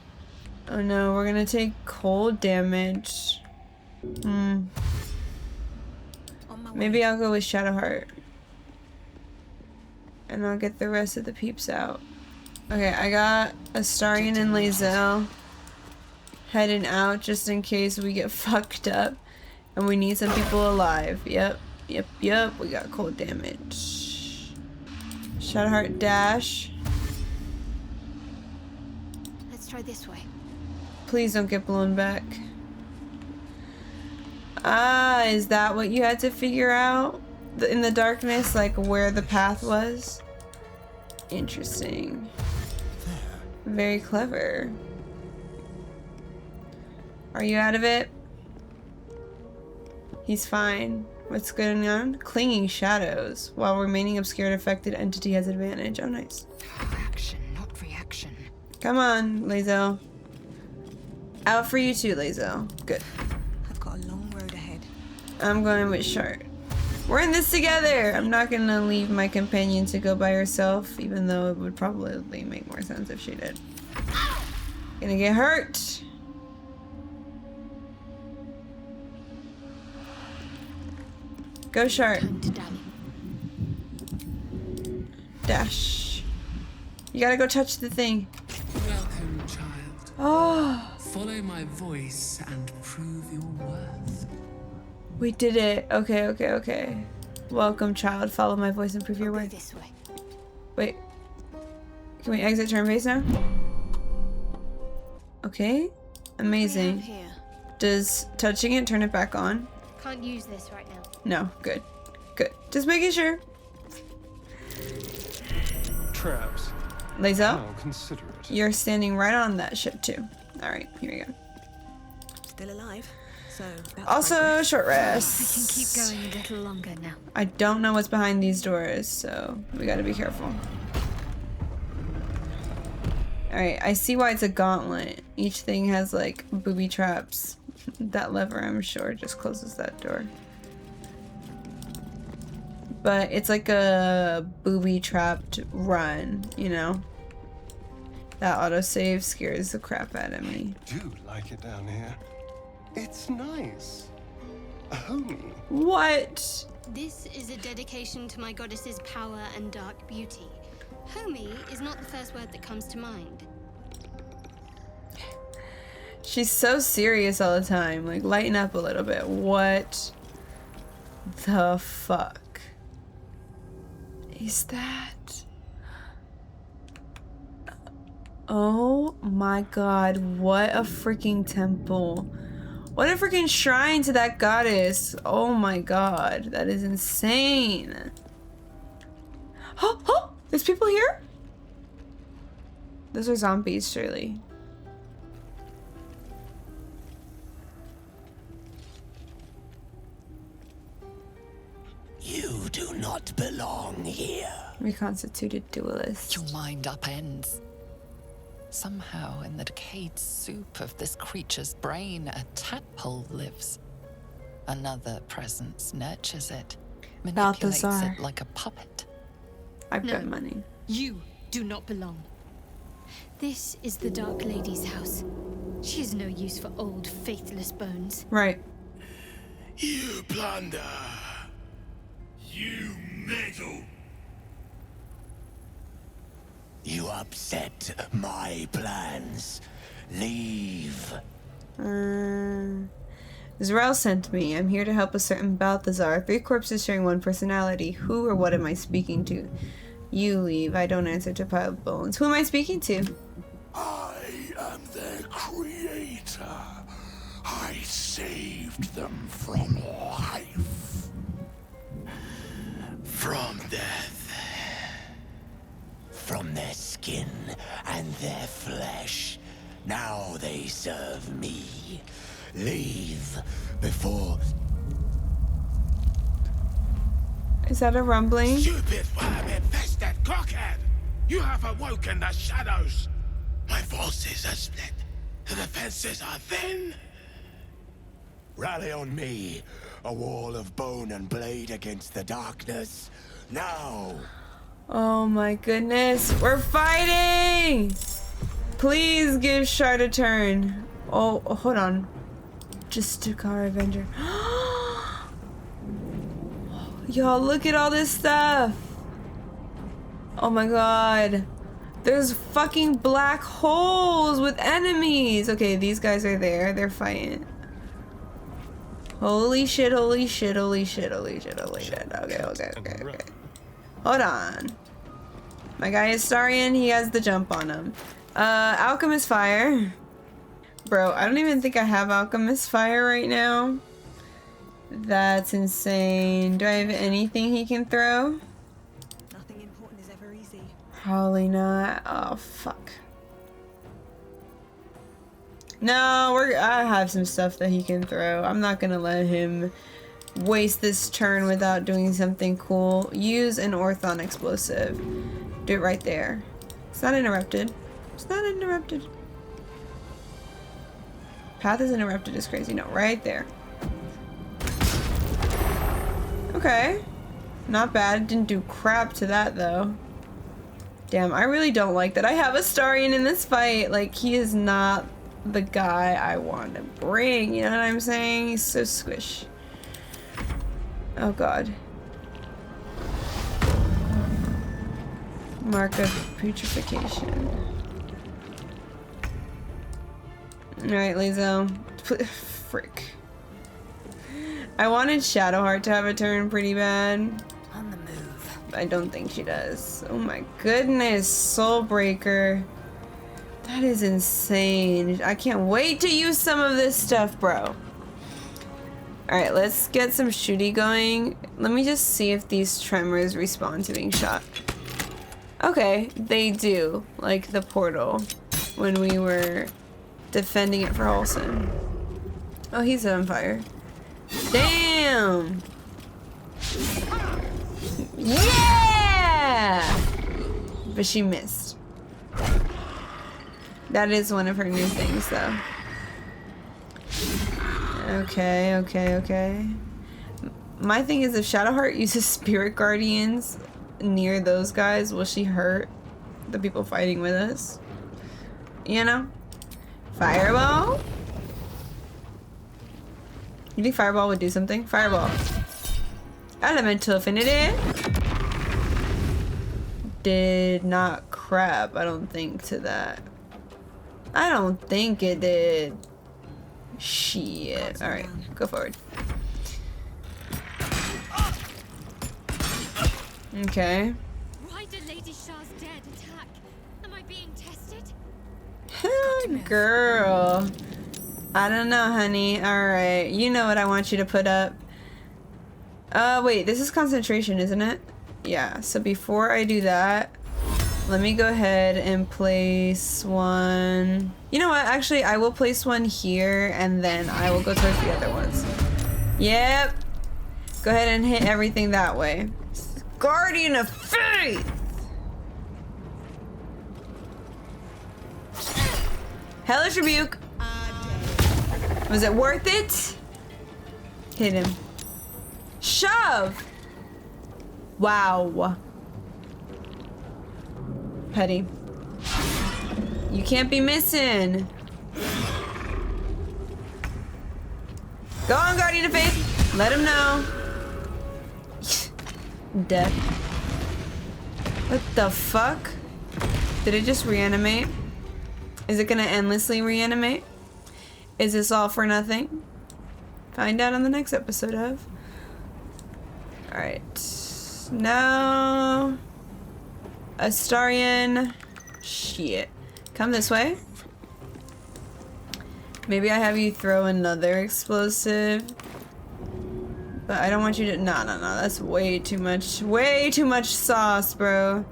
Oh no, we're gonna take cold damage. Maybe I'll go with Shadowheart. And I'll get the rest of the peeps out. Okay, I got Astarion and Lae'zel heading out just in case we get fucked up. And we need some people alive. Yep. We got cold damage. Shadowheart dash. Let's try this way. Please don't get blown back. Ah, is that what you had to figure out? In the darkness, like where the path was? Interesting. Very clever. Are you out of it? He's fine. What's going on? Clinging shadows. While remaining obscured, affected entity has advantage. Oh, nice. Action, not reaction. Come on, Lae'zel. Out for you too, Lae'zel. Good. I've got a long road ahead. I'm going with Shart. We're in this together! I'm not gonna leave my companion to go by herself, even though it would probably make more sense if she did. Gonna get hurt! Go, Shart. Dash. You gotta go touch the thing. Welcome, child. Oh! Follow my voice and prove your worth. We did it. Okay. Welcome, child. Follow my voice and prove your worth. This way. Wait. Can we exit turn base now? Okay. Amazing. Here. Does touching it turn it back on? Can't use this right now. No. Good. Just making sure. Traps. Lae'zel, How considerate. you're standing right on that ship too. Alright, here we go. Still alive. So that's Also, progress. short I can rest. keep going a little longer now. I don't know what's behind these doors, so we gotta be careful. Alright, I see why it's a gauntlet. Each thing has like booby traps. That lever, I'm sure, just closes that door. But it's like a booby trapped run, you know? That autosave scares the crap out of me. I do like it down here. It's nice. Homey. What? This is a dedication to my goddess's power and dark beauty. Homey is not the first word that comes to mind. She's so serious all the time. Like, lighten up a little bit. What the fuck is that? Oh my god, what a freaking temple. What a freaking shrine to that goddess. Oh my god, that is insane. Oh, oh, there's people here? Those are zombies, surely. You do not belong here. Reconstituted duelist. Your mind upends. Somehow, in the decayed soup of this creature's brain, a tadpole lives. Another presence nurtures it, manipulates Balthazar. it like a puppet. I've got money. You do not belong. This is the Dark Lady's house. She is no use for old, faithless bones. Right. You plunder. You meddle. You upset my plans. Leave. Zerel sent me. I'm here to help a certain Balthazar. 3 corpses sharing 1 personality. Who or what am I speaking to? You leave. I don't answer to piled bones. Who am I speaking to? I am their creator. I saved them from life. From death. From their skin and their flesh. Now they serve me. Leave before... Is that a rumbling? Stupid worm-infested cockhead! You have awoken the shadows! My forces are split. The defenses are thin. Rally on me. A wall of bone and blade against the darkness. Now! Oh my goodness. We're fighting! Please give Shard a turn. Oh, hold on. Justicar Avenger. Y'all, look at all this stuff. Oh my god. There's fucking black holes with enemies. Okay, these guys are there. They're fighting. Holy shit, holy shit, holy shit, holy shit, holy shit. Okay. Hold on. My guy is Starian. He has the jump on him. Alchemist Fire. Bro, I don't even think I have Alchemist Fire right now. That's insane. Do I have anything he can throw? Nothing important is ever easy. Probably not. Oh, fuck. No, I have some stuff that he can throw. I'm not gonna let him waste this turn without doing something cool. Use an Orthon explosive. Do it right there. It's not interrupted. It's not interrupted. Path is interrupted is crazy. No, right there. Okay. Not bad. Didn't do crap to that though. Damn, I really don't like that I have a Starian in this fight. Like, he is not the guy I want to bring. You know what I'm saying? He's so squish. Oh god. Mark of putrefaction. Alright, Lizzo. Frick. I wanted Shadowheart to have a turn pretty bad. On the move. I don't think she does. Oh my goodness, Soulbreaker. That is insane. I can't wait to use some of this stuff, bro. Alright, let's get some shooty going. Let me just see if these tremors respond to being shot. Okay, they do. Like the portal when we were defending it for Olsen. Oh, he's on fire. Damn! Yeah! But she missed. That is one of her new things, though. Okay. My thing is, if Shadowheart uses Spirit Guardians near those guys, will she hurt the people fighting with us? you know? Fireball? You think Fireball would do something? Fireball. Elemental Affinity. Did not crap, I don't think, to that. I don't think it did. Shit. Alright, go forward. Okay. Why did Lady Shah's dead attack? Am I being tested? Girl. I don't know, honey. Alright. You know what I want you to put up. Wait. This is concentration, isn't it? Yeah. So before I do that, let me go ahead and place one. You know what? Actually, I will place one here, and then I will go towards the other ones. Yep. Go ahead and hit everything that way. Guardian of Faith! Hellish Rebuke. Was it worth it? Hit him. Shove! Wow. Petty. You can't be missing. Go on, Guardian of Faith. Let him know. Death. What the fuck? Did it just reanimate? Is it gonna endlessly reanimate? Is this all for nothing? Find out on the next episode of. Alright. Now. Astarion. Shit. Come this way. Maybe I have you throw another explosive. But I don't want you to. No. That's way too much. Way too much sauce, bro.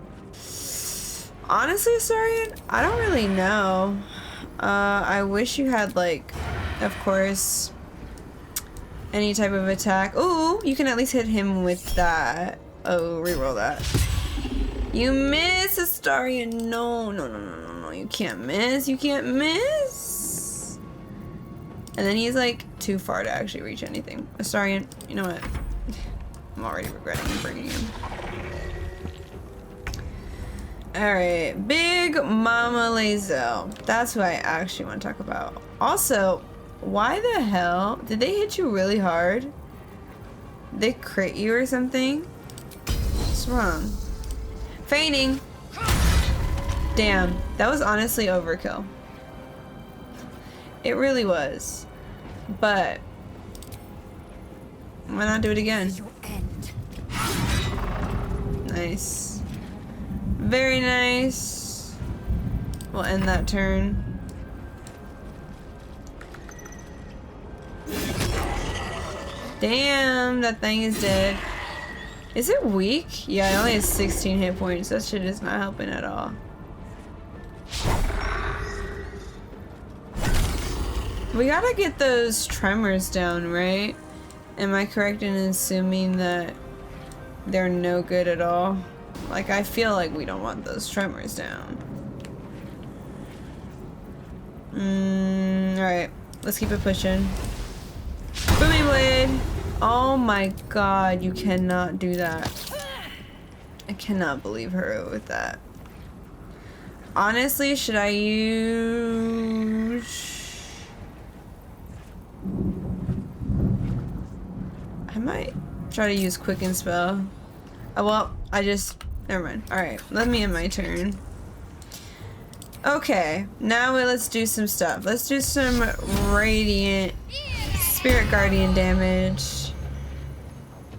Honestly, Astarion, I don't really know. I wish you had, like, of course, any type of attack. Ooh, you can at least hit him with that. Oh, reroll that. You miss, Astarion. No. You can't miss. You can't miss. And then he's, like, too far to actually reach anything. Astarion, you know what? I'm already regretting bringing him. Alright, Big Mama Lae'zel. That's who I actually want to talk about. Also, why the hell did they hit you really hard? They crit you or something? What's wrong? Feigning. Damn, that was honestly overkill. It really was. But why not do it again? Nice. Very nice. We'll end that turn. Damn, that thing is dead. Is it weak? Yeah, it only has 16 hit points. That shit is not helping at all. We gotta get those tremors down, right? Am I correct in assuming that they're no good at all? Like, I feel like we don't want those tremors down. Alright. Let's keep it pushing. Booming Blade! Oh my god, you cannot do that. I cannot believe her with that. Honestly, should I use... I might try to use Quicken Spell. Oh, well, I just... Never mind. Alright, let me end my turn. Okay, now let's do some stuff. Let's do some Radiant Spirit Guardian damage.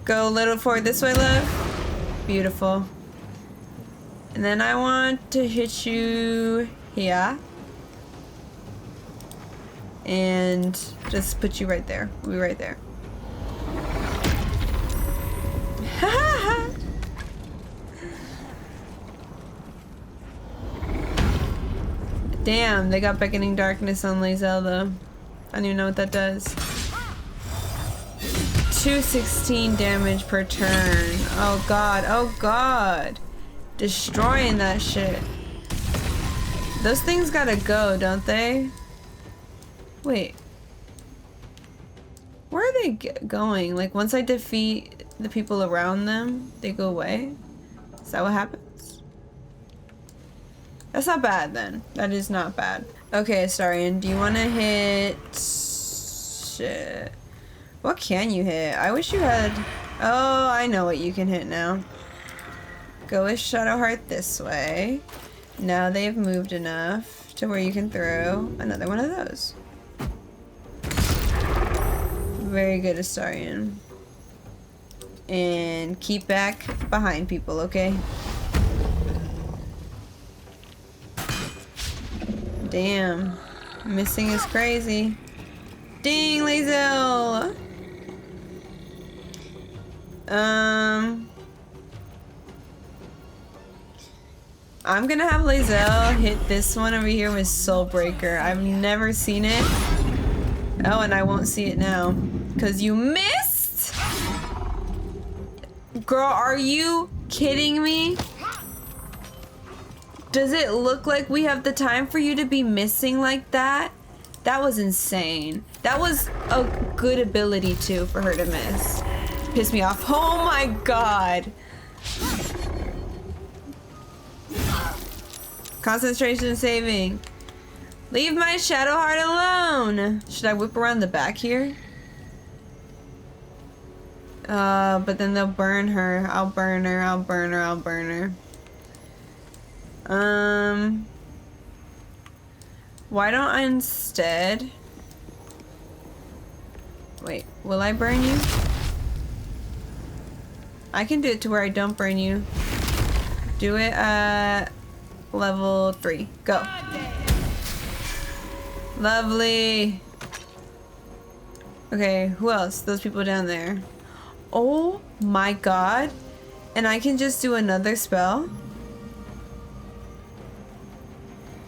Go a little forward this way, love. Beautiful. And then I want to hit you here. And just put you right there. We'll be right there. Ha ha ha! Damn, they got Beckoning Darkness on Lae'zel though. I don't even know what that does. 216 damage per turn. Oh god, oh god. Destroying that shit. Those things gotta go, don't they? Wait. Where are they going? Like, once I defeat the people around them, they go away? Is that what happens? That's not bad then. That is not bad. Okay, Astarion, do you want to hit... Shit. What can you hit? I wish you had... Oh, I know what you can hit now. Go with Shadowheart this way. Now they've moved enough to where you can throw another one of those. Very good, Astarion. And keep back behind people, okay? Damn. Missing is crazy. Ding, Lae'zel! I'm gonna have Lae'zel hit this one over here with Soulbreaker. I've never seen it. Oh, and I won't see it now. Because you missed? Girl, are you kidding me? Does it look like we have the time for you to be missing like that? That was insane. That was a good ability too for her to miss. Pissed me off. Oh my god. Concentration saving. Leave my Shadowheart alone. Should I whip around the back here? But then they'll burn her. I'll burn her. I'll burn her. I'll burn her. Why don't I instead... Wait, will I burn you? I can do it to where I don't burn you. Do it at level 3. Go. Lovely. Okay, who else? Those people down there. Oh my god. And I can just do another spell?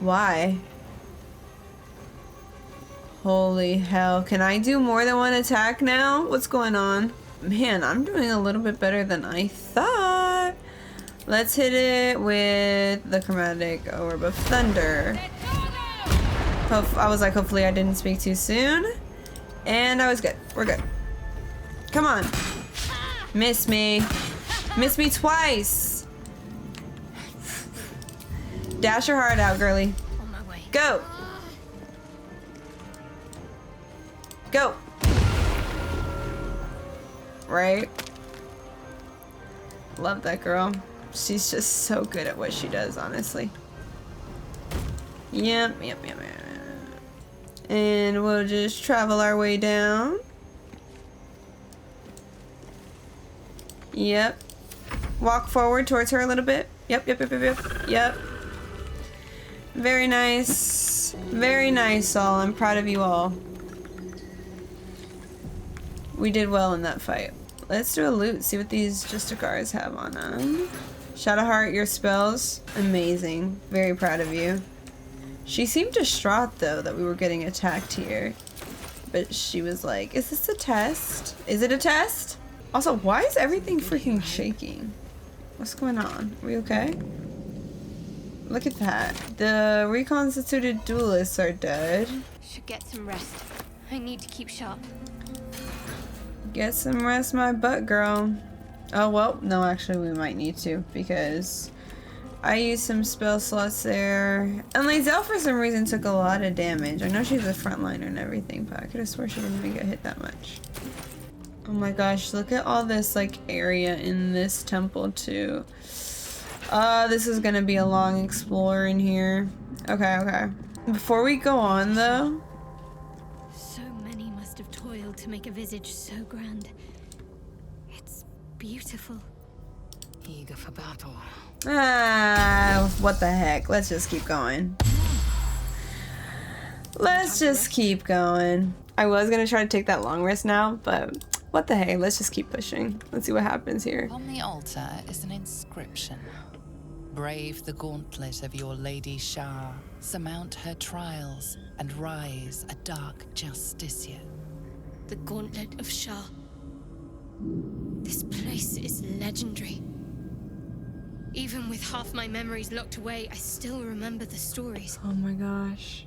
Why? Holy hell. Can I do more than one attack now? What's going on? Man, I'm doing a little bit better than I thought. Let's hit it with the Chromatic Orb of Thunder. I was like, hopefully I didn't speak too soon. And I was good. We're good. Come on. Miss me. Miss me twice. Dash your heart out, girly. On my way. Go. Go. Right? Love that girl. She's just so good at what she does, honestly. Yep. And we'll just travel our way down. Yep. Walk forward towards her a little bit. Yep. Very nice. Very nice, all. I'm proud of you all. We did well in that fight. Let's do a loot. See what these Justicars have on them. Shadowheart, your spells. Amazing. Very proud of you. She seemed distraught, though, that we were getting attacked here. But she was like, is this a test? Is it a test? Also, why is everything freaking shaking? What's going on? Are we okay? Look at that. The reconstituted duelists are dead. Should get some rest. I need to keep sharp. Get some rest, my butt, girl. Oh, well, no, actually, we might need to, because I used some spell slots there. And Lae'zel, for some reason, took a lot of damage. I know she's a frontliner and everything, but I could have swore she didn't even get hit that much. Oh my gosh, look at all this, like, area in this temple, too. This is gonna be a long explore in here. Okay. Before we go on, though... So many must have toiled to make a visage so grand. It's beautiful. Eager for battle. What the heck? Let's just keep going. Let's just keep going. I was gonna try to take that long rest now, but what the heck? Let's just keep pushing. Let's see what happens here. On the altar is an inscription. Brave the gauntlet of your Lady Shah, surmount her trials, and rise a dark Justicia. The Gauntlet of Shah. This place is legendary. Even with half my memories locked away, I still remember the stories. Oh my gosh.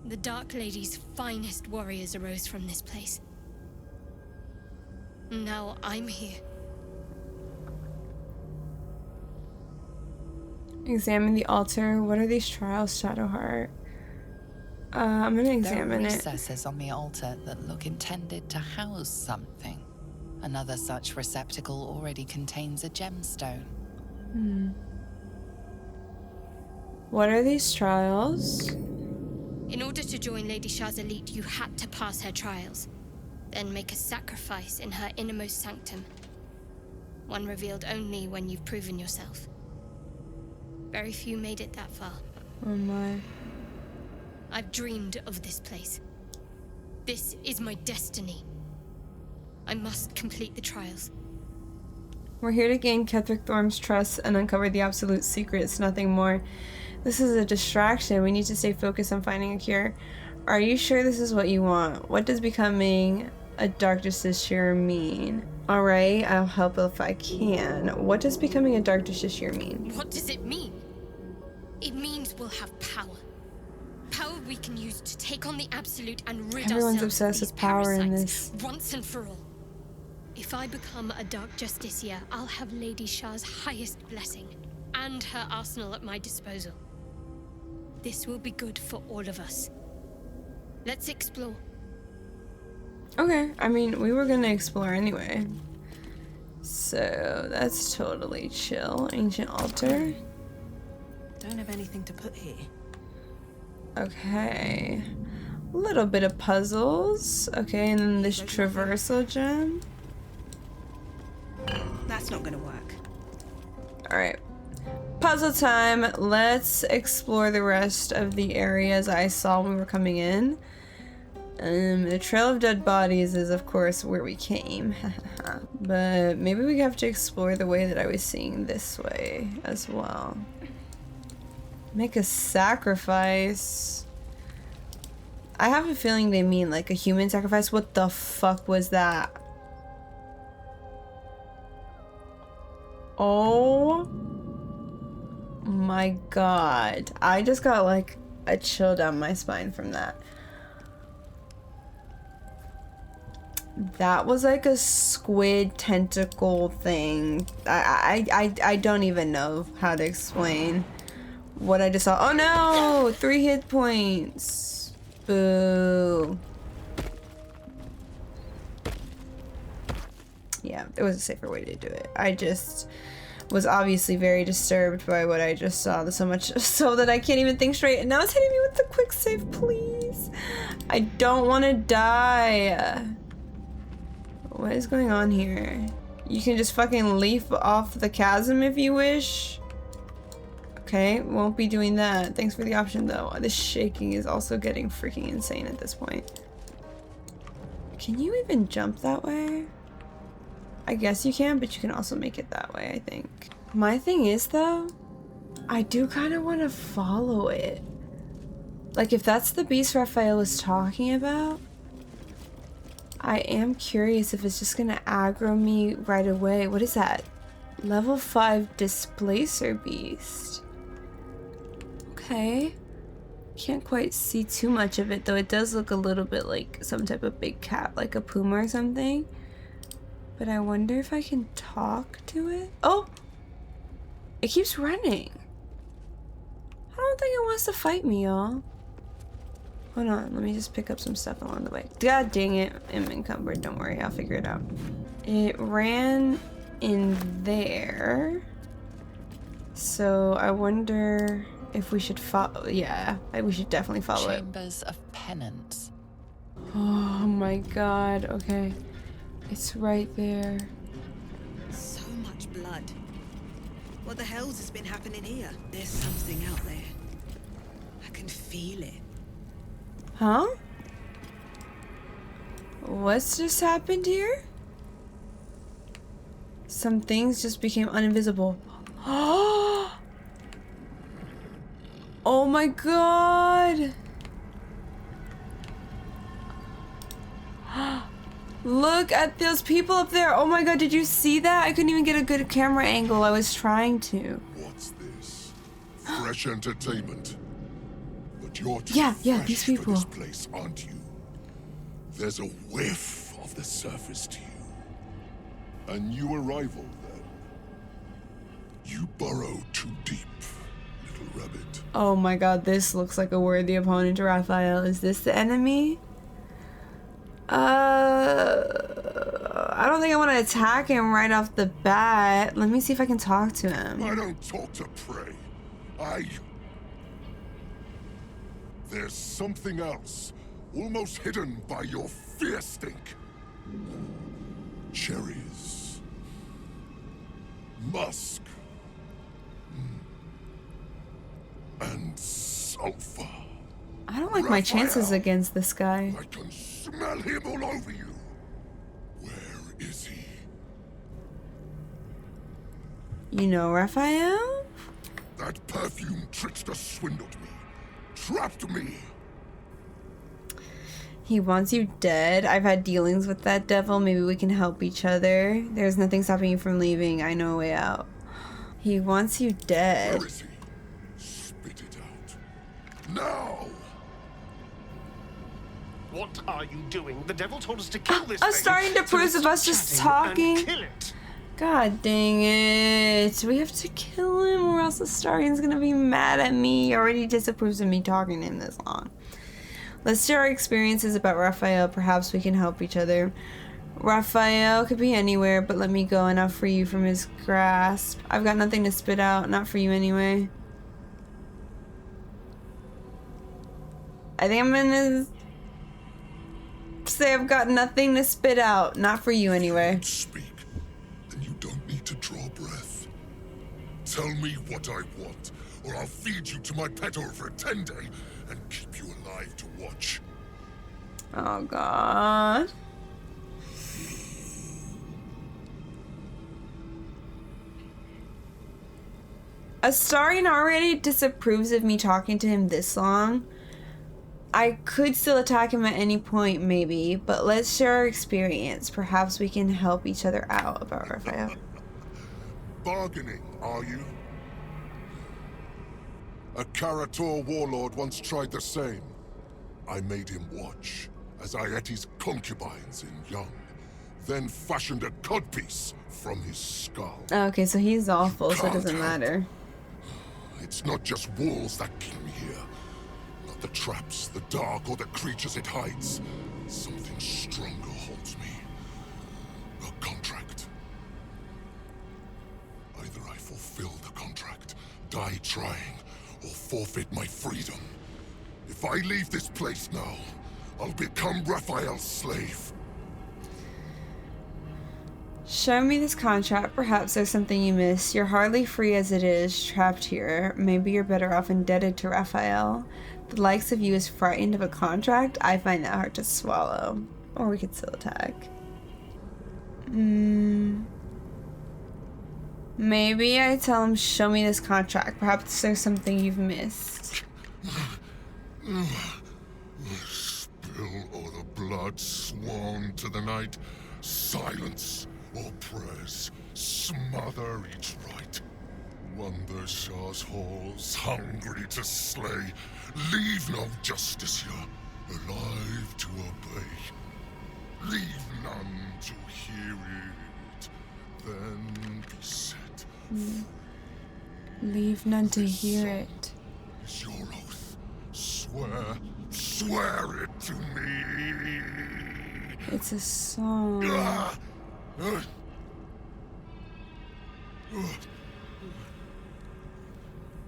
The Dark Lady's finest warriors arose from this place. Now I'm here. Examine the altar. What are these trials, Shadowheart? I'm gonna examine There are it. recesses on the altar that look intended to house something. Another such receptacle already contains a gemstone. What are these trials? In order to join Lady Shah's elite, you had to pass her trials. Then make a sacrifice in her innermost sanctum. One revealed only when you've proven yourself. Very few made it that far. Oh my. I've dreamed of this place. This is my destiny. I must complete the trials. We're here to gain Ketheric Thorm's trust and uncover the absolute secrets, nothing more. This is a distraction. We need to stay focused on finding a cure. Are you sure this is what you want? What does becoming a Dark Justiciar mean? Alright, I'll help if I can. What does becoming a Dark Justiciar mean? What does it mean? It means we'll have power. Power we can use to take on the absolute and rid Everyone's ourselves obsessed of with power in parasites this. once and for all. If I become a Dark Justiciar, I'll have Lady Shah's highest blessing and her arsenal at my disposal. This will be good for all of us. Let's explore. Okay, I mean, we were gonna explore anyway. So, that's totally chill. Ancient altar. Don't have anything to put here. Okay. A little bit of puzzles. Okay, and then this traversal gem. That's not gonna work. Alright. Puzzle time. Let's explore the rest of the areas I saw when we were coming in. The Trail of Dead Bodies is, of course, where we came. But maybe we have to explore the way that I was seeing this way as well. Make a sacrifice. I have a feeling they mean like a human sacrifice. What the fuck was that? Oh my god. I just got like a chill down my spine from that. That was like a squid tentacle thing. I don't even know how to explain what I just saw. Oh no! 3 hit points. Boo. Yeah, there was a safer way to do it. I just was obviously very disturbed by what I just saw. So much so that I can't even think straight. And now it's hitting me with the quick save, please. I don't want to die. What is going on here? You can just fucking leap off the chasm if you wish. Okay, won't be doing that. Thanks for the option though. This shaking is also getting freaking insane at this point. Can you even jump that way? I guess you can, but you can also make it that way, I think. My thing is though, I do kind of want to follow it. Like if that's the beast Raphael was talking about, I am curious if it's just gonna aggro me right away. What is that? Level 5 displacer beast. Okay. Can't quite see too much of it though. It does look a little bit like some type of big cat, like a puma or something. But I wonder if I can talk to it. Oh! It keeps running. I don't think it wants to fight me, y'all. Hold on, let me just pick up some stuff along the way. God dang it, I'm encumbered. Don't worry, I'll figure it out. It ran in there. So I wonder if we should follow. Yeah, we should definitely follow it. Chambers of Penance. Oh my god, okay. It's right there. So much blood. What the hell's has been happening here? There's something out there. I can feel it. Huh? What's just happened here? Some things just became uninvisible. Oh my god! Look at those people up there! Oh my god, did you see that? I couldn't even get a good camera angle. I was trying to. What's this? Fresh entertainment. But you're too these fresh people. for this place, aren't you? There's a whiff of the surface to you. A new arrival, then. You burrow too deep. rabbit. Oh my god, this looks like a worthy opponent to Raphael. Is this the enemy? I don't think I want to attack him right off the bat. Let me see if I can talk to him. I don't talk to prey. There's something else, almost hidden by your fear stink. Cherries. Musk. And sulfur. I don't like my chances against this guy. I can smell him all over you. Where is he? You know Raphael? That perfume trickster swindled me. Trapped me. He wants you dead. I've had dealings with that devil. Maybe we can help each other. There's nothing stopping you from leaving. I know a way out. He wants you dead. Where is he? Spit it out. Now! What are you doing? The devil told us to kill this I'm thing. starting to prove of us just talking. Kill it. God dang it. We have to kill him or else Astarian's gonna be mad at me. He already disapproves of me talking to him this long. Let's share our experiences about Raphael. Perhaps we can help each other. Raphael could be anywhere, but let me go and I'll free you from his grasp. I've got nothing to spit out, not for you anyway. I think I'm gonna say I've got nothing to spit out, not for you anyway. Speak, then you don't need to draw breath. Tell me what I want, or I'll feed you to my pet over a 10-day and keep you alive to watch. Oh god. Astarian already disapproves of me talking to him this long. I could still attack him at any point, maybe, but let's share our experience. Perhaps we can help each other out about Raphael. Bargaining, are you? A Karator warlord once tried the same. I made him watch as I ate his concubines in young, then fashioned a codpiece from his skull. Okay, so he's awful, so it doesn't matter. It's not just walls that keep me here. Not the traps, the dark, or the creatures it hides. Something stronger holds me. A contract. Either I fulfill the contract, die trying, or forfeit my freedom. If I leave this place now, I'll become Raphael's slave. Show me this contract. Perhaps there's something you miss. You're hardly free as it is, trapped here. Maybe you're better off indebted to Raphael. The likes of you is frightened of a contract? I find that hard to swallow. Or we could still attack. Maybe I tell him, show me this contract. Perhaps there's something you've missed. Spill all the blood sworn to the night. Silence or prayers. Smother each right. Wander Shah's halls, hungry to slay. Leave no justice here, alive to obey. Leave none to hear it, then be set. Leave none to hear it. Is your oath. Swear it to me. It's a song.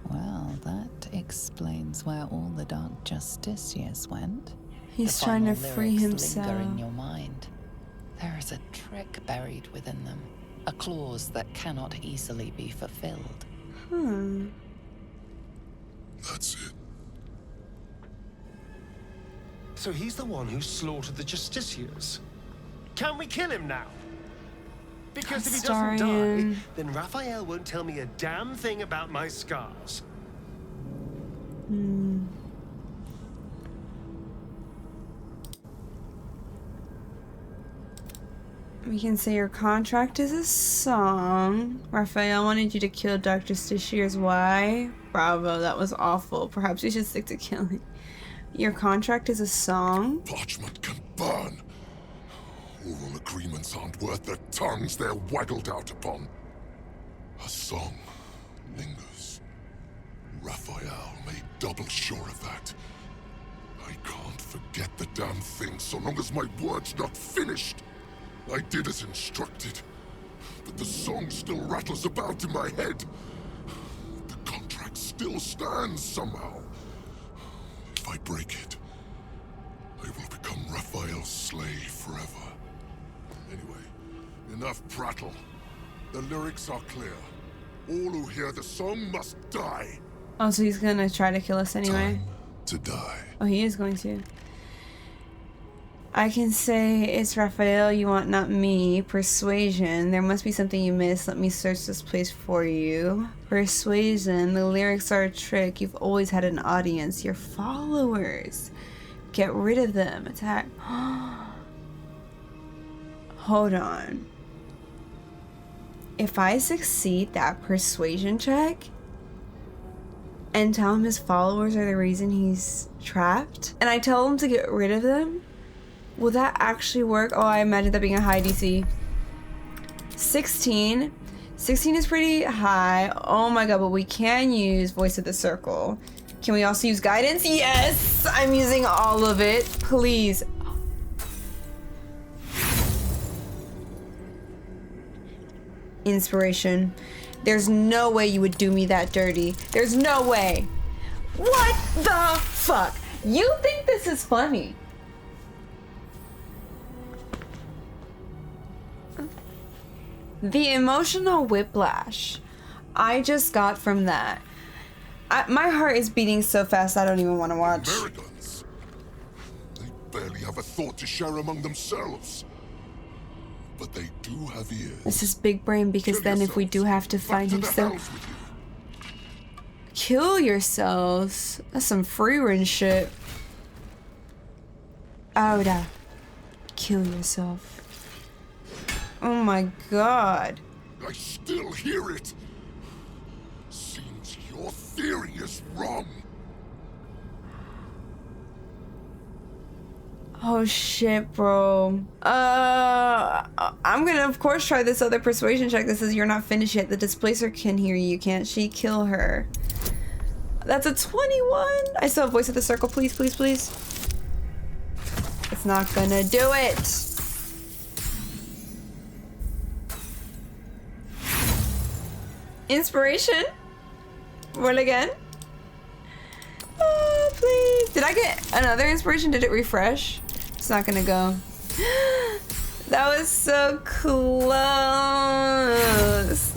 Well, that explains where all the Dark Justiciars went. He's The trying to final free lyrics linger himself. in your mind. There is a trick buried within them, a clause that cannot easily be fulfilled. That's it. So he's the one who slaughtered the Justiciars. Can we kill him now? Because if he doesn't die, Astarian. then Raphael won't tell me a damn thing about my scars. We can say your contract is a song. Raphael wanted you to kill Dr. Justiciars. Why? Bravo, that was awful. Perhaps you should stick to killing. Your contract is a song? Parchment can burn. Oral agreements aren't worth the tongues they're waggled out upon. A song lingers. Raphael made double sure of that. I can't forget the damn thing so long as my word's not finished. I did as instructed, but the song still rattles about in my head. The contract still stands somehow. If I break it, I will become Raphael's slave forever. Anyway, enough prattle. The lyrics are clear. All who hear the song must die. Oh, so he's gonna try to kill us anyway? To die. Oh, he is going to. I can say it's Raphael you want, not me. Persuasion. There must be something you missed. Let me search this place for you. Persuasion. The lyrics are a trick. You've always had an audience. Your followers. Get rid of them. Attack. Hold on. If I succeed that persuasion check and tell him his followers are the reason he's trapped, and I tell him to get rid of them, will that actually work? Oh, I imagine that being a high DC. 16. 16 is pretty high. Oh my god, but we can use Voice of the Circle. Can we also use Guidance? Yes! I'm using all of it. Please. Inspiration. There's no way you would do me that dirty. There's no way. What the fuck? You think this is funny? The emotional whiplash I just got from that. My heart is beating so fast I don't even want to watch. Americans. They barely have a thought to share among themselves. But they do have ears. This is big brain because then if we do have to find him still. Kill yourselves. That's some free run shit. Oda. Kill yourself. Oh my god. I still hear it. Seems your theory is wrong. Oh shit, bro. I'm gonna of course try this other persuasion check that says you're not finished yet. The displacer can hear you. Can't she kill her? That's a 21. I still have Voice of the Circle. Please, please, please. It's not gonna do it. Inspiration? Roll again. Oh, please. Did I get another inspiration? Did it refresh? It's not gonna go. That was so close.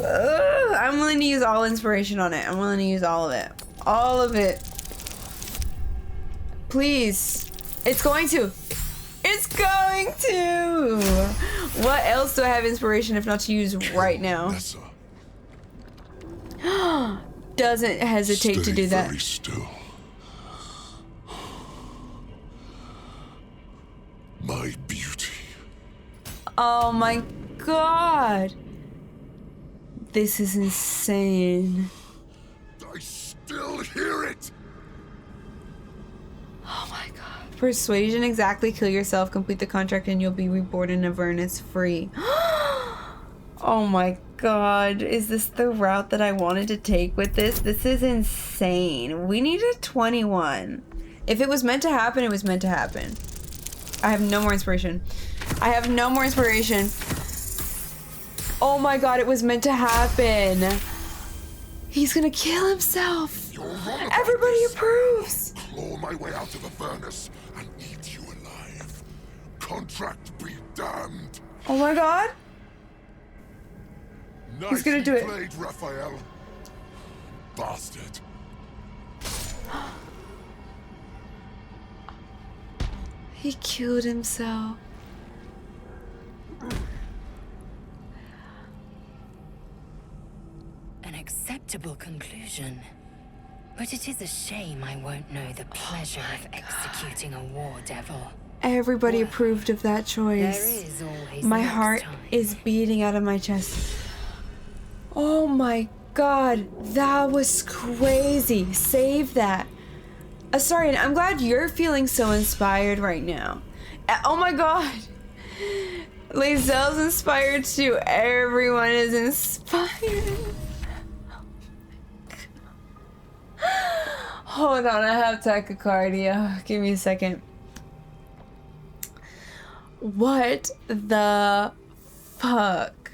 I'm willing to use all inspiration on it. I'm willing to use all of it. All of it. Please. It's going to. It's going to. What else do I have inspiration if not to use right now? Doesn't hesitate to do that. Very still. My beauty. Oh my god. This is insane. I still hear it. Oh my god. Persuasion, exactly. Kill yourself, complete the contract, and you'll be reborn in Avernus free. Oh my god. Is this the route that I wanted to take with this? This is insane. We need a 21. If it was meant to happen, it was meant to happen. I have no more inspiration. I have no more inspiration. Oh my god, it was meant to happen. He's gonna kill himself. Everybody approves. Claw my way out of Avernus and eat you alive. Contract be damned. Oh my god. He's gonna do it. Played, Raphael. Bastard. He killed himself. An acceptable conclusion. But it is a shame I won't know the pleasure of executing a war devil. Everybody approved of that choice. There is always My next heart time. is beating out of my chest. Oh my god, that was crazy. Save that. Sorry, I'm glad you're feeling so inspired right now. Oh my god. Lae'zel's inspired too. Everyone is inspired. Hold on, I have tachycardia. Give me a second. What the fuck?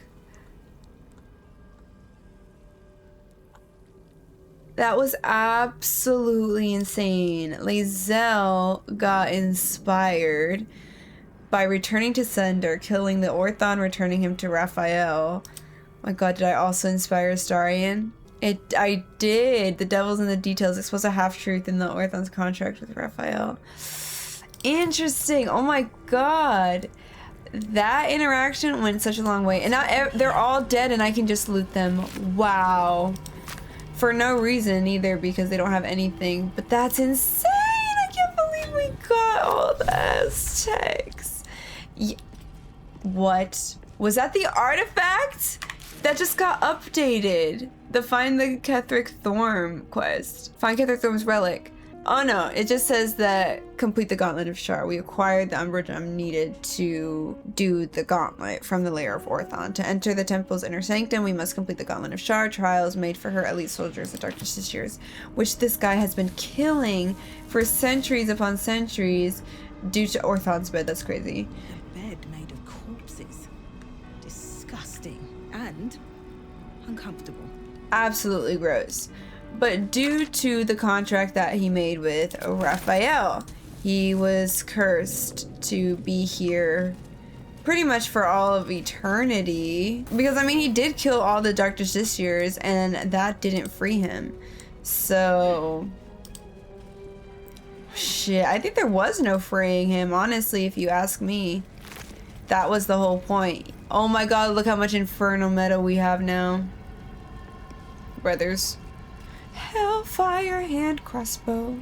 That was absolutely insane. Lae'zel got inspired by returning to Sender, killing the Orthon, returning him to Raphael. Oh my god, did I also inspire Astarion? I did. The devil's in the details. Expose a half-truth in the Orthon's contract with Raphael. Interesting. Oh my god. That interaction went such a long way. And now they're all dead and I can just loot them. Wow. For no reason either, because they don't have anything. But that's insane. I can't believe we got all the Aztecs. What? Was that the artifact? That just got updated. The Find the Ketheric Thorm quest. Find Ketheric Thorm's relic. Oh no, it just says that complete the Gauntlet of Shar. We acquired the Umbra Gem needed to do the gauntlet from the lair of Orthon. To enter the temple's inner sanctum, we must complete the Gauntlet of Shar. Trials made for her elite soldiers, the Dark Justiciars, which this guy has been killing for centuries upon centuries due to Orthon's bed. That's crazy. A bed made of corpses. Disgusting and uncomfortable. Absolutely gross. But due to the contract that he made with Raphael, he was cursed to be here pretty much for all of eternity. Because, I mean, he did kill all the Dark Justiciars, and that didn't free him. So... shit, I think there was no freeing him, honestly, if you ask me. That was the whole point. Oh my god, look how much Infernal Metal we have now. Brothers. Hellfire hand crossbow.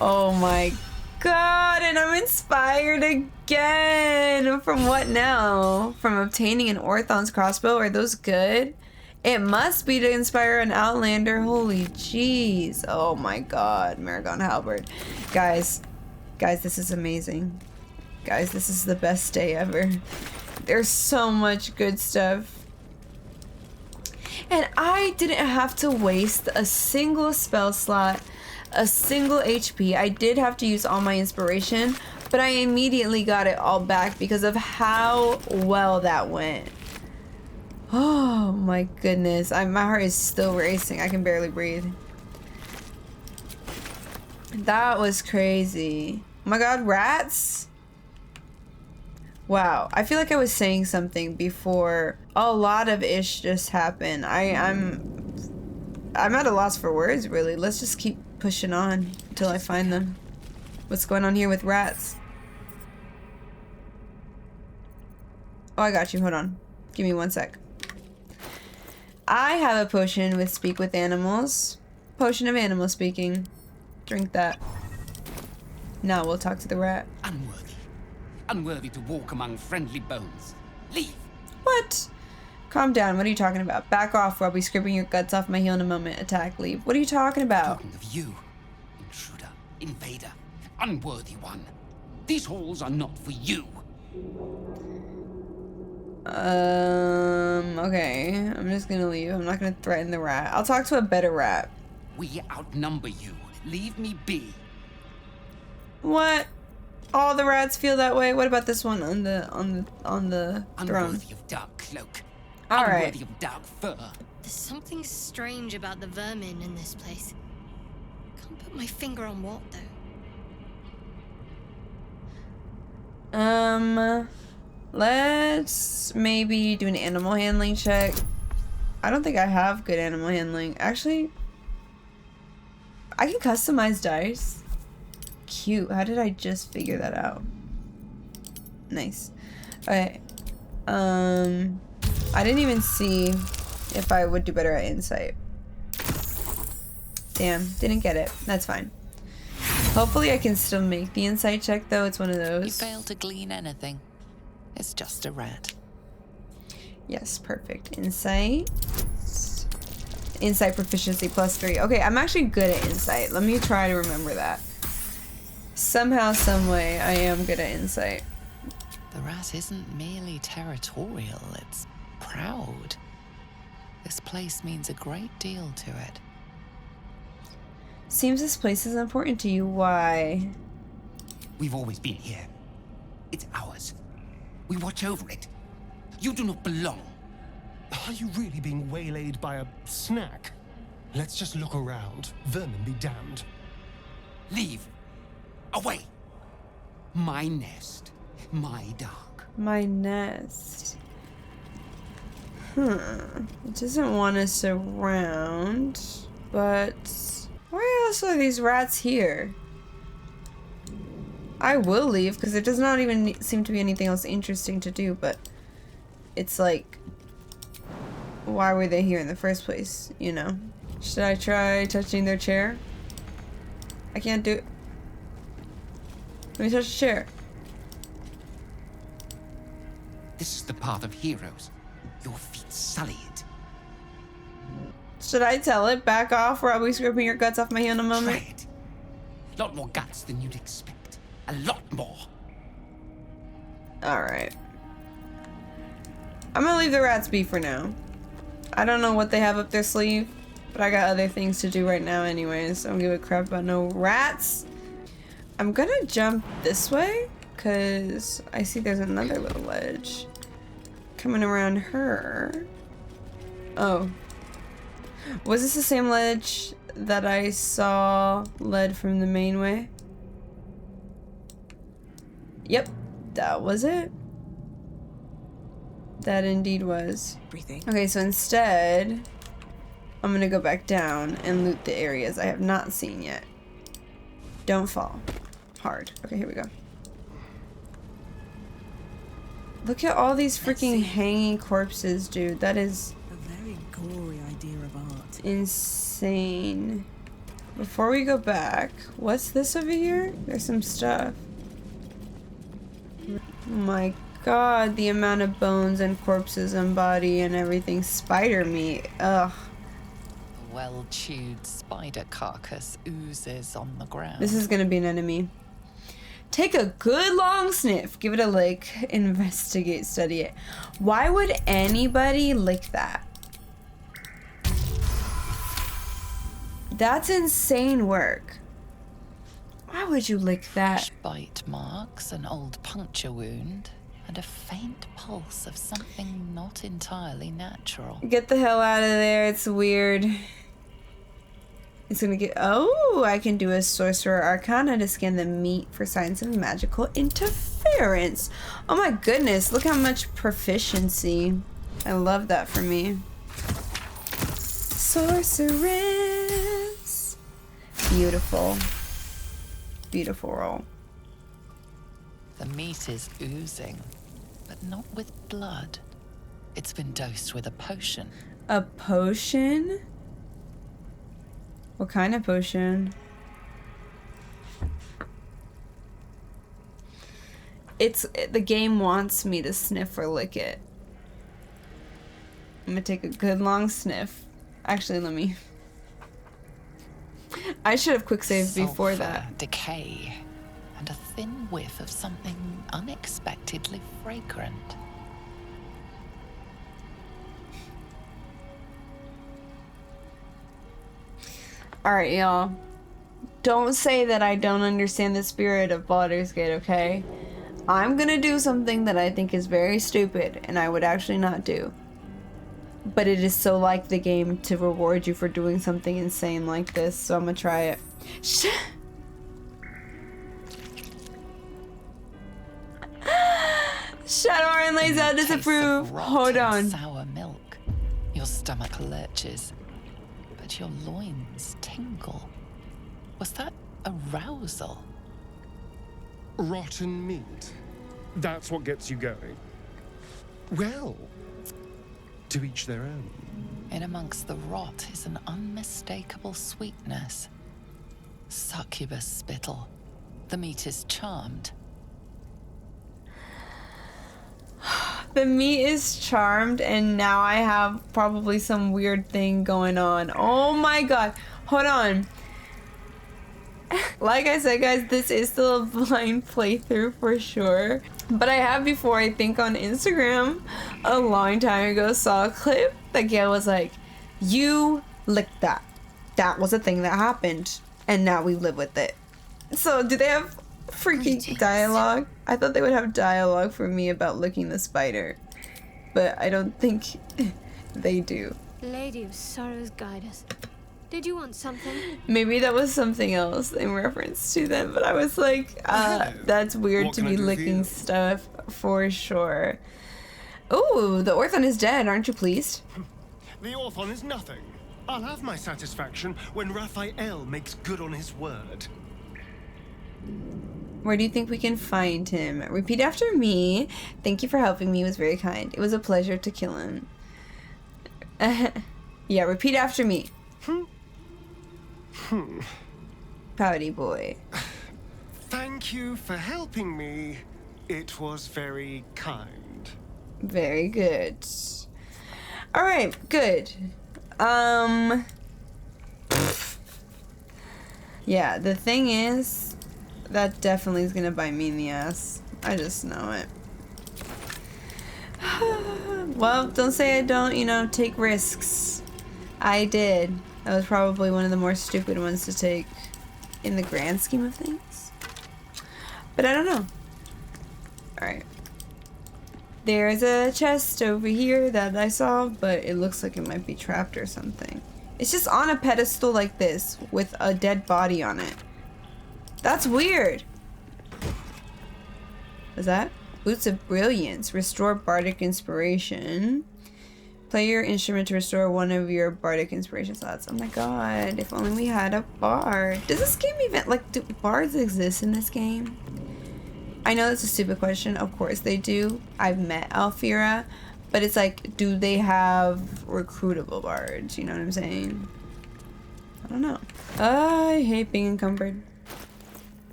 Oh my god, and I'm inspired again. From what now? From obtaining an Orthon's crossbow? Are those good? It must be to inspire an Outlander. Holy jeez. Oh my god, Maragon Halberd. Guys, this is amazing. Guys, this is the best day ever. There's so much good stuff. And I didn't have to waste a single spell slot, a single HP. I did have to use all my inspiration, but I immediately got it all back because of how well that went. Oh my goodness. My heart is still racing. I can barely breathe. That was crazy. Oh my god, rats? Wow, I feel like I was saying something before a lot of ish just happened. I'm at a loss for words, really. Let's just keep pushing on until I find them. What's going on here with rats? Oh, I got you. Hold on. Give me 1 sec. I have a potion with Speak with Animals. Potion of animal speaking. Drink that. Now we'll talk to the rat. Unworthy to walk among friendly bones. Leave. What? Calm down. What are you talking about? Back off or I'll be scraping your guts off my heel in a moment. Attack. Leave. What are you talking about? Talking of you. Intruder. Invader. Unworthy one. These halls are not for you. Okay. I'm just gonna leave. I'm not gonna threaten the rat. I'll talk to a better rat. We outnumber you. Leave me be. What? All the rats feel that way? What about this one on the throne? Unworthy of dark cloak. All right. Unworthy of dark fur. There's something strange about the vermin in this place. Can't put my finger on what, though. Let's maybe do an animal handling check. I don't think I have good animal handling. Actually, I can customize dice. Cute. How did I just figure that out? Nice. Okay. I didn't even see if I would do better at insight. Damn, didn't get it. That's fine. Hopefully I can still make the insight check though. It's one of those. You fail to glean anything. It's just a rat. Yes, perfect. Insight. Insight proficiency +3. Okay, I'm actually good at insight. Let me try to remember that. Somehow, someway, I am good at insight. The rat isn't merely territorial, it's proud. This place means a great deal to it. Seems this place is important to you. Why? We've always been here. It's ours. We watch over it. You do not belong. Are you really being waylaid by a snack? Let's just look around. Vermin be damned. Leave. Away. My nest. My dark. My nest. It doesn't want us around, but why else are these rats here? I will leave because there does not even seem to be anything else interesting to do, but it's like, why were they here in the first place, you know? Should I try touching their chair? I can't do it. Let me touch the chair. This is the path of heroes. Your feet sully it. Should I tell it? Back off, or I'll be scraping your guts off my hand in a moment. Try it. Lot more guts than you'd expect. A lot more. Alright. I'm gonna leave the rats be for now. I don't know what they have up their sleeve, but I got other things to do right now anyways, so I don't give a crap about no rats. I'm gonna jump this way, because I see there's another little ledge coming around her. Oh. Was this the same ledge that I saw led from the main way? Yep, that was it. That indeed was. Everything. Okay, so instead, I'm gonna go back down and loot the areas I have not seen yet. Don't fall. Hard. Okay, here we go. Look at all these freaking hanging corpses, dude. That is A very gory idea of art. insane. Before we go back, what's this over here? There's some stuff. Oh my god, the amount of bones and corpses and body and everything. Spider meat. Ugh. A well-chewed spider carcass oozes on the ground. This is gonna be an enemy. Take a good long sniff. Give it a lick. Investigate, study it. Why would anybody lick that? That's insane work. Why would you lick that? Bite marks, an old puncture wound, and a faint pulse of something not entirely natural. Get the hell out of there. It's weird. It's gonna get... Oh, I can do a sorcerer arcana to scan the meat for signs of magical interference. Oh my goodness, look how much proficiency. I love that for me. Sorceress. Beautiful. Beautiful roll. The meat is oozing, but not with blood. It's been dosed with a potion. A potion? What kind of potion? The game wants me to sniff or lick it. I'm gonna take a good long sniff. Actually, let me... I should have quick saved before that. Decay, and a thin whiff of something unexpectedly fragrant. Alright, y'all. Don't say that I don't understand the spirit of Baldur's Gate, okay? I'm gonna do something that I think is very stupid, and I would actually not do. But it is so like the game to reward you for doing something insane like this, so I'm gonna try it. Shadowrun lays out disapprove. Hold on. Sour milk. Your stomach lurches, but your loins tingle. Was that arousal? Rotten meat. That's what gets you going. Well, to each their own. In amongst the rot is an unmistakable sweetness. Succubus spittle. The meat is charmed. The meat is charmed, and now I have probably some weird thing going on. Oh my god. Hold on. Like I said, guys, this is still a blind playthrough for sure. But I have before, I think on Instagram, a long time ago, saw a clip that Gail was like, you licked that. That was a thing that happened. and now we live with it. So do they have freaking dialogue? I thought they would have dialogue for me about licking the spider, but I don't think they do. Lady of Sorrows, guide us. Did you want something? Maybe that was something else in reference to them, but I was like, that's weird What to can I be do for licking you? stuff for sure. Ooh, the Orthon is dead. Aren't you pleased? The Orthon is nothing. I'll have my satisfaction when Raphael makes good on his word. Where do you think we can find him? Repeat after me. Thank you for helping me. It was very kind. It was a pleasure to kill him. Yeah, repeat after me. Pouty boy. Thank you for helping me. It was very kind. Very good. All right, good. Yeah, the thing is, that definitely is gonna bite me in the ass. I just know it. Well, don't say I don't, you know, take risks. I did. That was probably one of the more stupid ones to take in the grand scheme of things. But I don't know. Alright. There's a chest over here that I saw, but it looks like it might be trapped or something. It's just on a pedestal like this with a dead body on it. That's weird. What's that? Boots of Brilliance. Restore bardic inspiration. Play your instrument to restore one of your bardic inspiration slots. Oh my god, if only we had a bard. Does this game even, like, do bards exist in this game? I know that's a stupid question. Of course they do. I've met Alfira, but it's like, do they have recruitable bards? You know what I'm saying? I don't know. I hate being encumbered.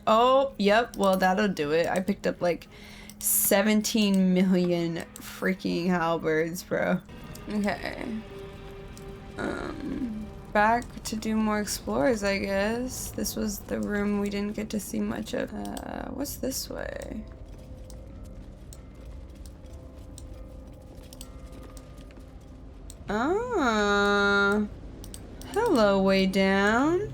Oh, yep. Well, that'll do it. I picked up like 17 million freaking halberds, bro. Okay. Back to do more explorers, I guess. This was the room we didn't get to see much of. What's this way? Ah. Hello, way down.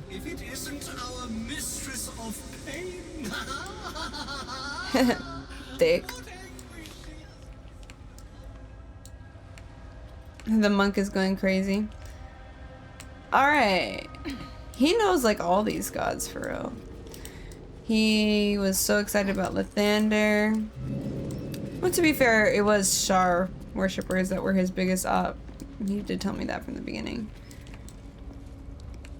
If it isn't our mistress of pain. Thick. The monk is going crazy. Alright. He knows like all these gods for real. He was so excited about Lathander. But to be fair, it was Shar worshippers that were his biggest op. He did tell me that from the beginning.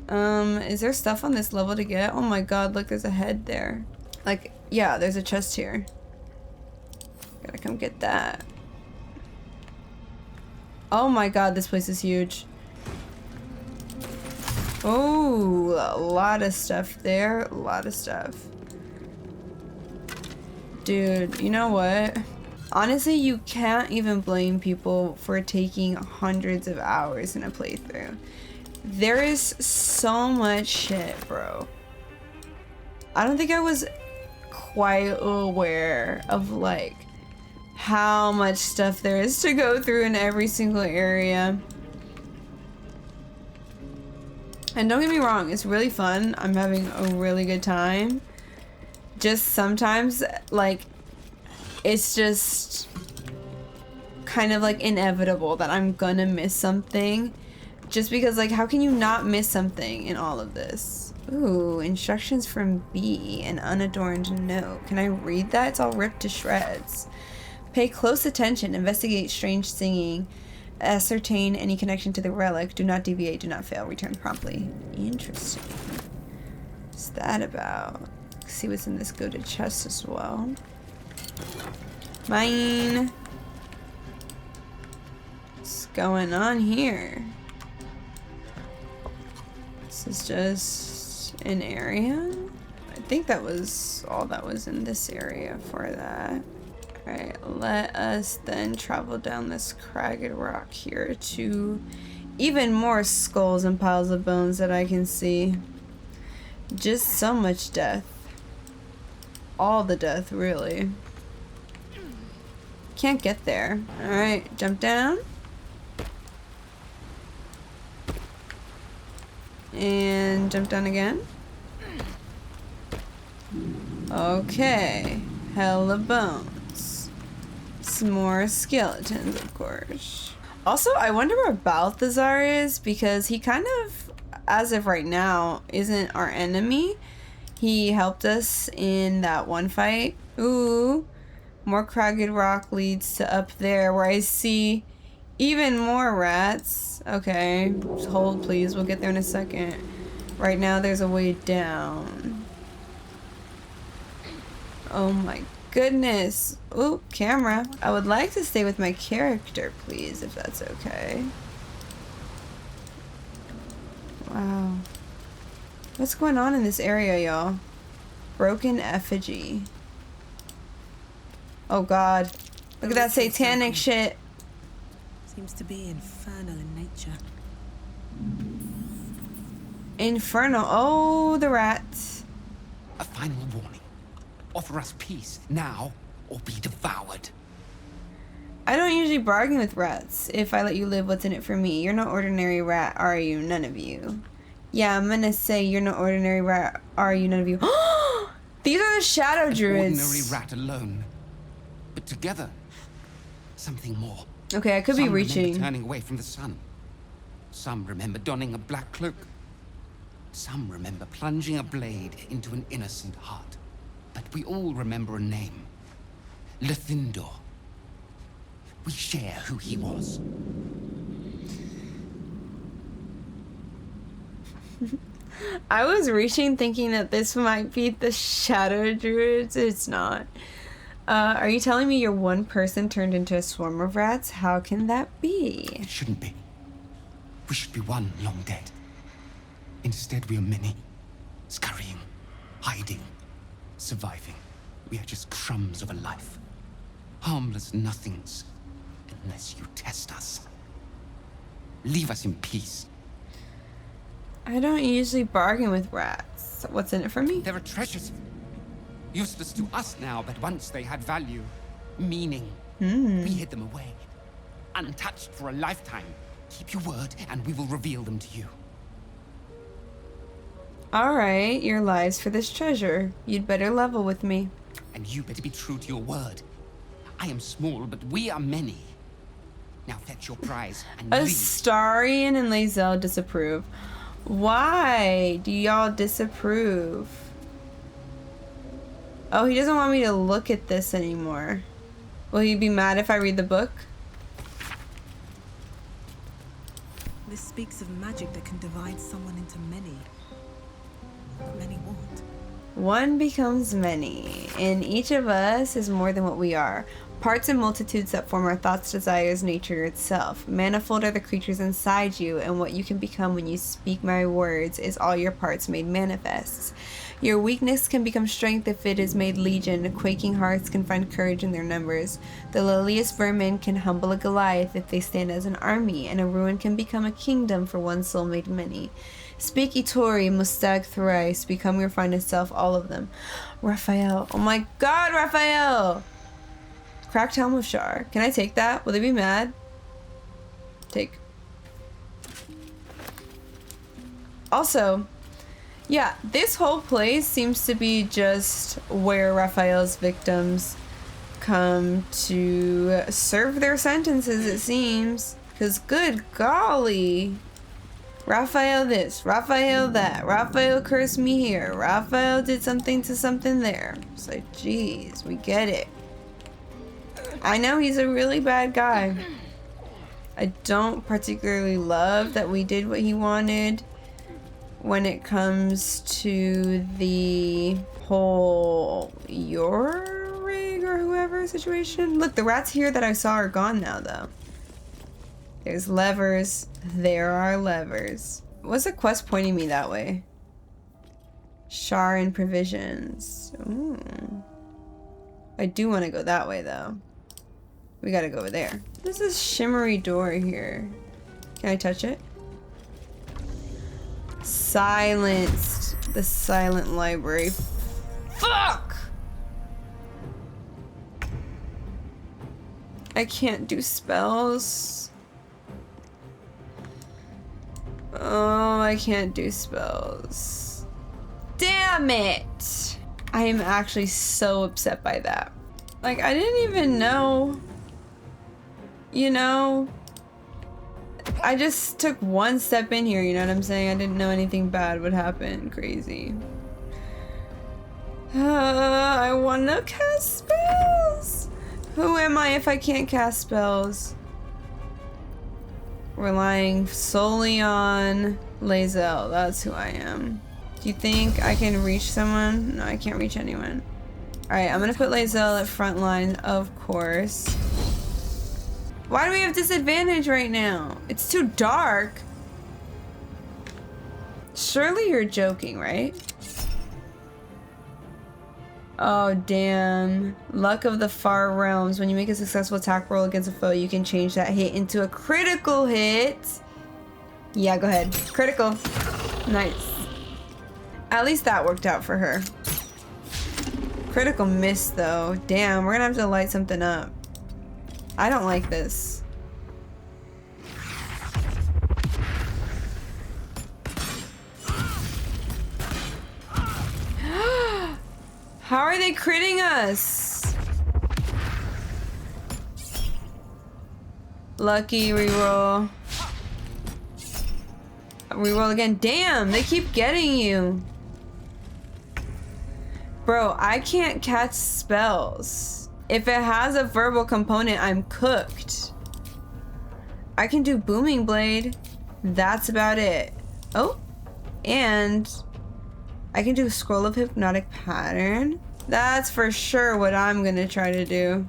Is there stuff on this level to get? Oh my god, look, there's a head there. Like, yeah, there's a chest here. Gotta come get that. Oh my god, this place is huge. Oh, a lot of stuff there. A lot of stuff. Dude, you know what? Honestly, you can't even blame people for taking hundreds of hours in a playthrough. There is so much shit, bro. I don't think I was quite aware of like how much stuff there is to go through in every single area. And don't get me wrong, it's really fun. I'm having a really good time. Just sometimes, like, it's just kind of like inevitable that I'm gonna miss something. Just because, like, how can you not miss something in all of this? Ooh, instructions from B, an unadorned note. Can I read that? It's all ripped to shreds. Pay close attention, investigate strange singing, ascertain any connection to the relic, do not deviate, do not fail, return promptly. Interesting. What's that about? See what's in this goated chest as well. Mine. What's going on here? This is just an area. I think that was all that was in this area for that. Alright, let us then travel down this cragged rock here to even more skulls and piles of bones that I can see. Just so much death. All the death, really. Can't get there. Alright, jump down. And jump down again. Okay. Hella bones. Some more skeletons, of course. Also, I wonder where Balthazar is, because he kind of, as of right now, isn't our enemy. He helped us in that one fight. Ooh. More cragged rock leads to up there, where I see even more rats. Okay. Just hold, please. We'll get there in a second. Right now, there's a way down. Oh my goodness. Ooh, camera. I would like to stay with my character, please, if that's okay. Wow. What's going on in this area, y'all? Broken effigy. Oh god. Look at that satanic shit. Seems to be infernal in nature. Infernal. Oh, the rats. A final warning. Offer us peace now, or be devoured. I don't usually bargain with rats. If I let you live, what's in it for me? You're no ordinary rat, are you? None of you. Yeah, I'm gonna say you're no ordinary rat, are you? None of you. These are the shadow druids. Ordinary rat alone, but together, something more. Okay, I could be reaching. Remember turning away from the sun. Some remember donning a black cloak. Some remember plunging a blade into an innocent heart. But we all remember a name. Lethindor. We share who he was. I was reaching thinking that this might be the shadow druids. It's not. Are you telling me you're one person turned into a swarm of rats? How can that be? It shouldn't be. We should be one long dead. Instead, we are many. Scurrying. Hiding. Surviving. We are just crumbs of a life. Harmless nothings. Unless you test us. Leave us in peace. I don't usually bargain with rats. What's in it for me? There are treasures. Useless to us now, but once they had value. Meaning. We hid them away. Untouched for a lifetime. Keep your word, and we will reveal them to you. Alright, your lives for this treasure. You'd better level with me. And you better be true to your word. I am small, but we are many. Now fetch your prize and leave. Astarion and Lae'zel disapprove. Why do y'all disapprove? Oh, he doesn't want me to look at this anymore. Will he be mad if I read the book? This speaks of magic that can divide someone into many. But many won't. One becomes many, and each of us is more than what we are. Parts and multitudes that form our thoughts, desires, nature itself. Manifold are the creatures inside you, and what you can become when you speak my words is all your parts made manifest. Your weakness can become strength if it is made legion. Quaking hearts can find courage in their numbers. The lowliest vermin can humble a Goliath if they stand as an army, and a ruin can become a kingdom for one soul made many. Speak Itori, Mustag thrice, become your finest self, all of them. Raphael. Oh my god, Raphael! Cracked helm of Shar. Can I take that? Will they be mad? Take. Also, yeah, this whole place seems to be just where Raphael's victims come to serve their sentences, it seems. Because good golly. Raphael this, Raphael that, Raphael cursed me here, Raphael did something to something there. It's like, geez, we get it. I know he's a really bad guy. I don't particularly love that we did what he wanted when it comes to the whole Yorig or whoever situation. Look, the rats here that I saw are gone now, though. There's levers. There are levers. What's the quest pointing me that way? Shar and provisions. Ooh. I do want to go that way, though. We gotta go over there. There's this shimmery door here. Can I touch it? Silenced. The silent library. Fuck! I can't do spells. Oh, I can't do spells. Damn it! I am actually so upset by that. Like, I didn't even know. You know? I just took one step in here, you know what I'm saying? I didn't know anything bad would happen. Crazy. I wanna cast spells! Who am I if I can't cast spells? Relying solely on Lae'zel. That's who I am. Do you think I can reach someone? No, I can't reach anyone. Alright, I'm gonna put Lae'zel at front line, of course. Why do we have disadvantage right now? It's too dark. Surely you're joking, right? Oh, damn. Luck of the Far Realms. When you make a successful attack roll against a foe, you can change that hit into a critical hit. Yeah, go ahead. Critical. Nice. At least that worked out for her. Critical miss, though. Damn, we're gonna have to light something up. I don't like this. How are they critting us? Lucky reroll. Reroll again. Damn, they keep getting you. Bro, I can't catch spells. If it has a verbal component, I'm cooked. I can do Booming Blade. That's about it. Oh, and I can do Scroll of Hypnotic Pattern. That's for sure what I'm gonna try to do.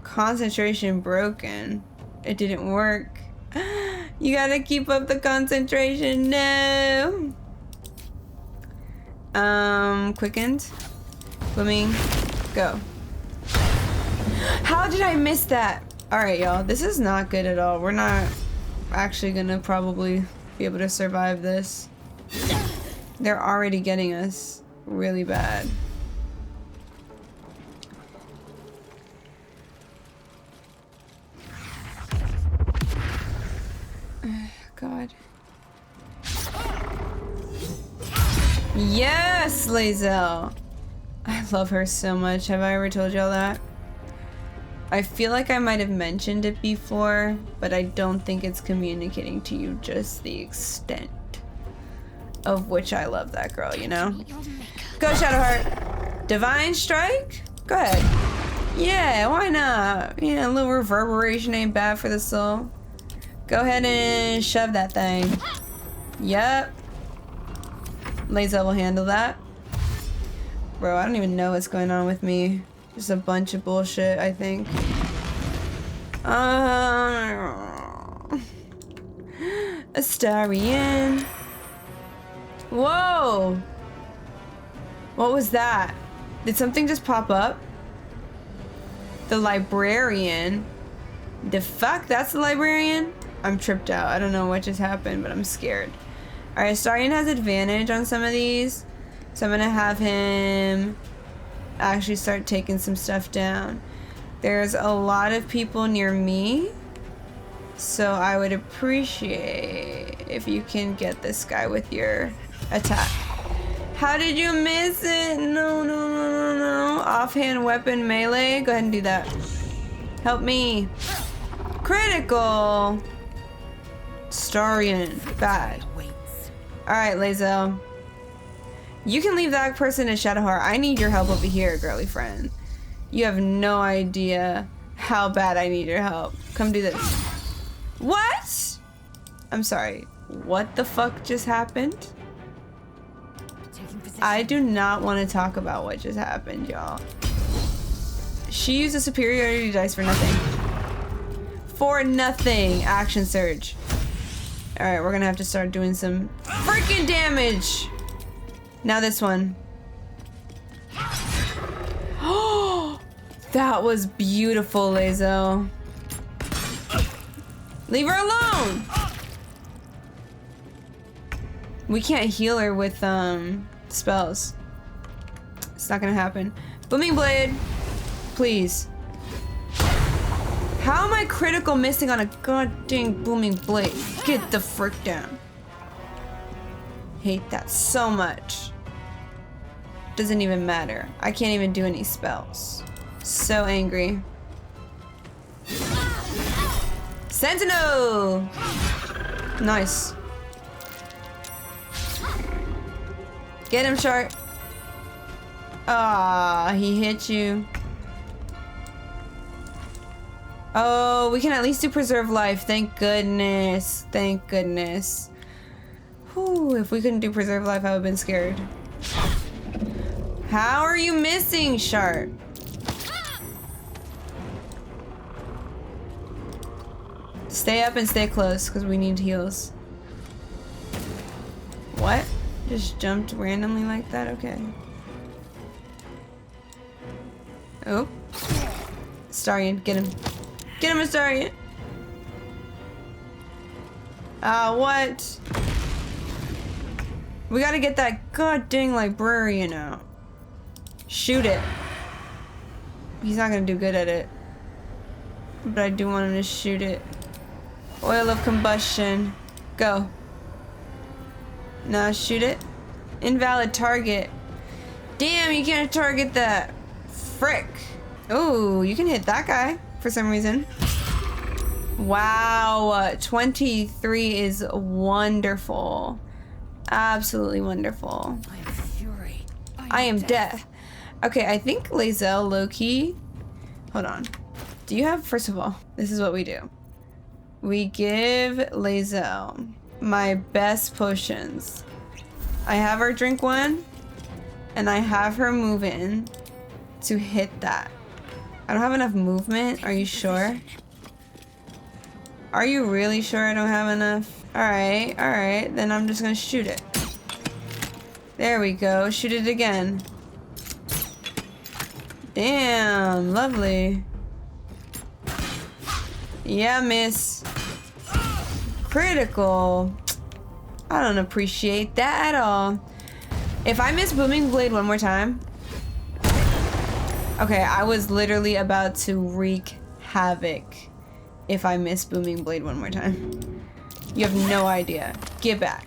Concentration broken. It didn't work. You gotta keep up the concentration. No. Quickened. Swimming. Go. How did I miss that? Alright, y'all. This is not good at all. We're not actually gonna probably be able to survive this. They're already getting us really bad. God. Yes, Lae'zel. I love her so much. Have I ever told y'all that? I feel like I might have mentioned it before, but I don't think it's communicating to you just the extent of which I love that girl, you know? Go, Shadowheart. Divine Strike? Go ahead. Yeah, why not? Yeah, a little reverberation ain't bad for the soul. Go ahead and shove that thing. Yep. Lae'zel will handle that. Bro, I don't even know what's going on with me. Just a bunch of bullshit, I think. Astarion. Whoa! What was that? Did something just pop up? The librarian. The fuck? That's the librarian? I'm tripped out. I don't know what just happened, but I'm scared. Alright, Astarion has advantage on some of these. So I'm gonna have him actually start taking some stuff down. There's a lot of people near me. So I would appreciate if you can get this guy with your attack. How did you miss it? No, no, no, no, no. Offhand weapon melee. Go ahead and do that. Help me. Critical. Astarion. Bad. Alright, Lae'zel. You can leave that person in Shadowheart. I need your help over here, girly friend. You have no idea how bad I need your help. Come do this. What? I'm sorry. What the fuck just happened? I do not want to talk about what just happened, y'all. She used a superiority dice for nothing. For nothing. Action surge. Alright, we're gonna have to start doing some freaking damage. Now this one. Oh, that was beautiful, Lae'zel. Leave her alone. We can't heal her with spells. It's not gonna happen. Booming Blade, please. How am I critical missing on a goddamn booming blade? Get the frick down. Hate that so much. Doesn't even matter. I can't even do any spells. So angry. Sentinel! Nice. Get him, Shark. Ah, he hit you. Oh, we can at least do preserve life. Thank goodness. Thank goodness. Whew, if we couldn't do preserve life, I would have been scared. How are you missing, Shark? Stay up and stay close, because we need heals. What? Just jumped randomly like that? Okay. Oh. Astarion, get him. Get him, Astarion! What? We gotta get that goddamn librarian out. Shoot it. He's not gonna do good at it. But I do want him to shoot it. Oil of combustion. Go. Now shoot it. Invalid target. Damn, you can't target that. Frick. Oh, you can hit that guy for some reason. Wow. 23 is wonderful. Absolutely wonderful. I am fury. I am death. Okay, I think Lae'zel, low-key. Hold on. Do you have, first of all, this is what we do. We give Lae'zel my best potions. I have her drink one, and I have her move in to hit that. I don't have enough movement. Are you sure? Are you really sure I don't have enough? Alright, alright. Then I'm just gonna shoot it. There we go. Shoot it again. Damn, lovely. Yeah, miss. Critical. I don't appreciate that at all. If I miss Booming Blade one more time. Okay, I was literally about to wreak havoc if I miss Booming Blade one more time. You have no idea. Get back.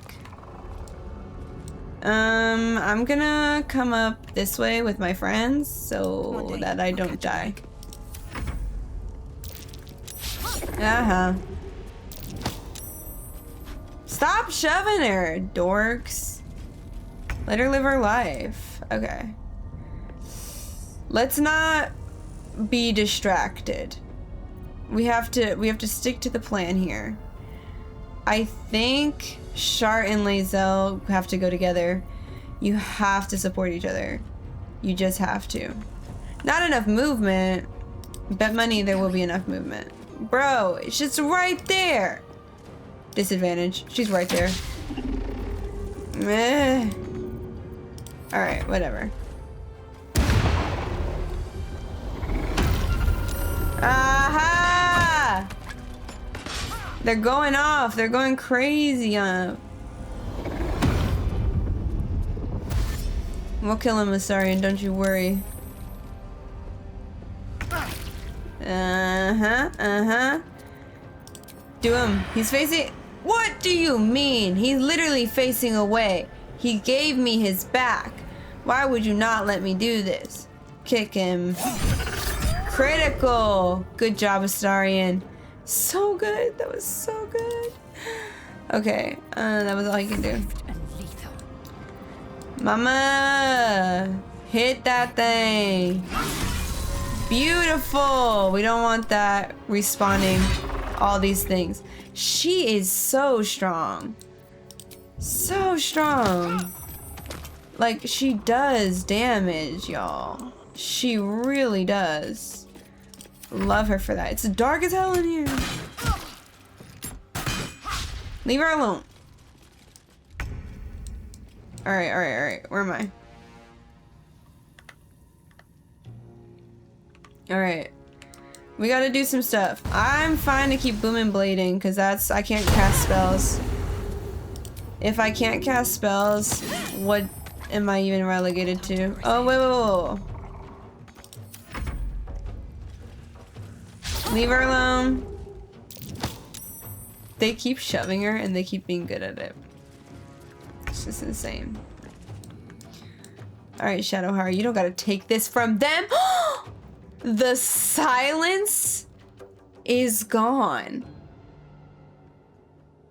I'm gonna come up this way with my friends so that I don't die. Uh-huh. Stop shoving her, dorks. Let her live her life. Okay. Let's not be distracted. We have to stick to the plan here. I think Shart and Lae'zel have to go together. You have to support each other. You just have to. Not enough movement. Bet money there will be enough movement. Bro, it's just right there. Disadvantage. She's right there. Meh. Alright, whatever. Aha! They're going off. They're going crazy on. We'll kill him, Astarion, don't you worry. Do him. He's facing... What do you mean? He's literally facing away. He gave me his back. Why would you not let me do this? Kick him. Critical. Good job, Astarion. So good. That was so good. Okay. That was all he can do. Mama. Hit that thing. Beautiful. We don't want that respawning all these things. She is so strong. So strong. Like, she does damage, y'all. She really does. Love her for that. It's dark as hell in here. Leave her alone. Alright, alright, alright. Where am I? Alright. We gotta do some stuff. I'm fine to keep booming blading because I can't cast spells. If I can't cast spells, what am I even relegated to? Oh, wait. Leave her alone. They keep shoving her and they keep being good at it. It's just insane. Alright, Shadowheart, you don't gotta take this from them. The silence is gone.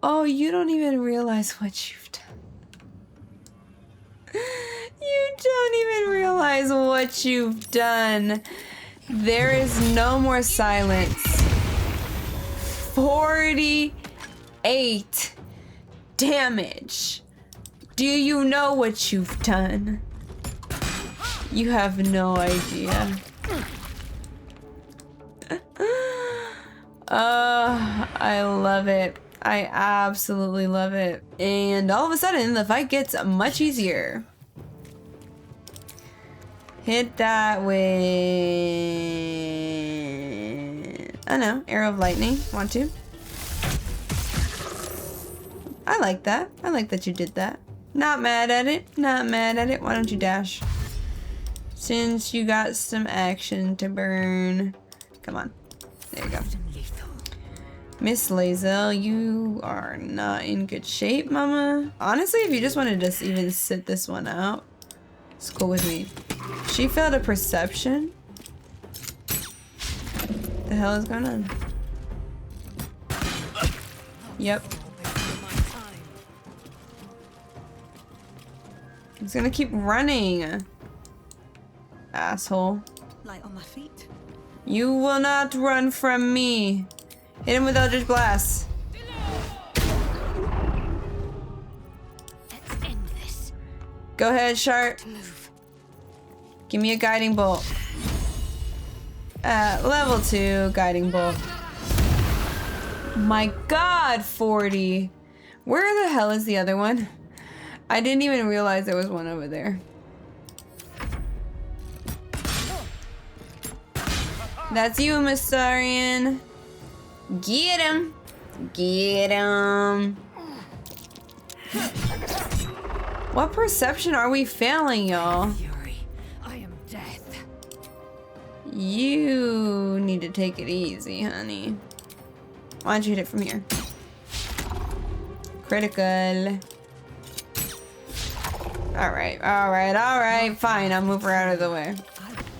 Oh, you don't even realize what you've done. You don't even realize what you've done. There is no more silence. 48 damage. Do you know what you've done? You have no idea. I love it. I absolutely love it. And all of a sudden, the fight gets much easier. Hit that with... I know, arrow of lightning. Want to? I like that. I like that you did that. Not mad at it. Not mad at it. Why don't you dash? Since you got some action to burn. Come on. There you go. Miss Lae'zel, you are not in good shape, mama. Honestly, if you just wanted to just even sit this one out, it's cool with me. She failed a perception? The hell is going on? Yep. He's gonna keep running. Asshole. Light on my feet. You will not run from me. Hit him with Eldritch Blast. Let's end this. Go ahead, Sharp. Give me a guiding bolt. Level 2 guiding bolt. My god, 40. Where the hell is the other one? I didn't even realize there was one over there. That's you, Mystarian. Get him. Get him. What perception are we failing, y'all? I am death. You need to take it easy, honey. Why don't you hit it from here? Critical. Alright, fine. I'll move her out of the way.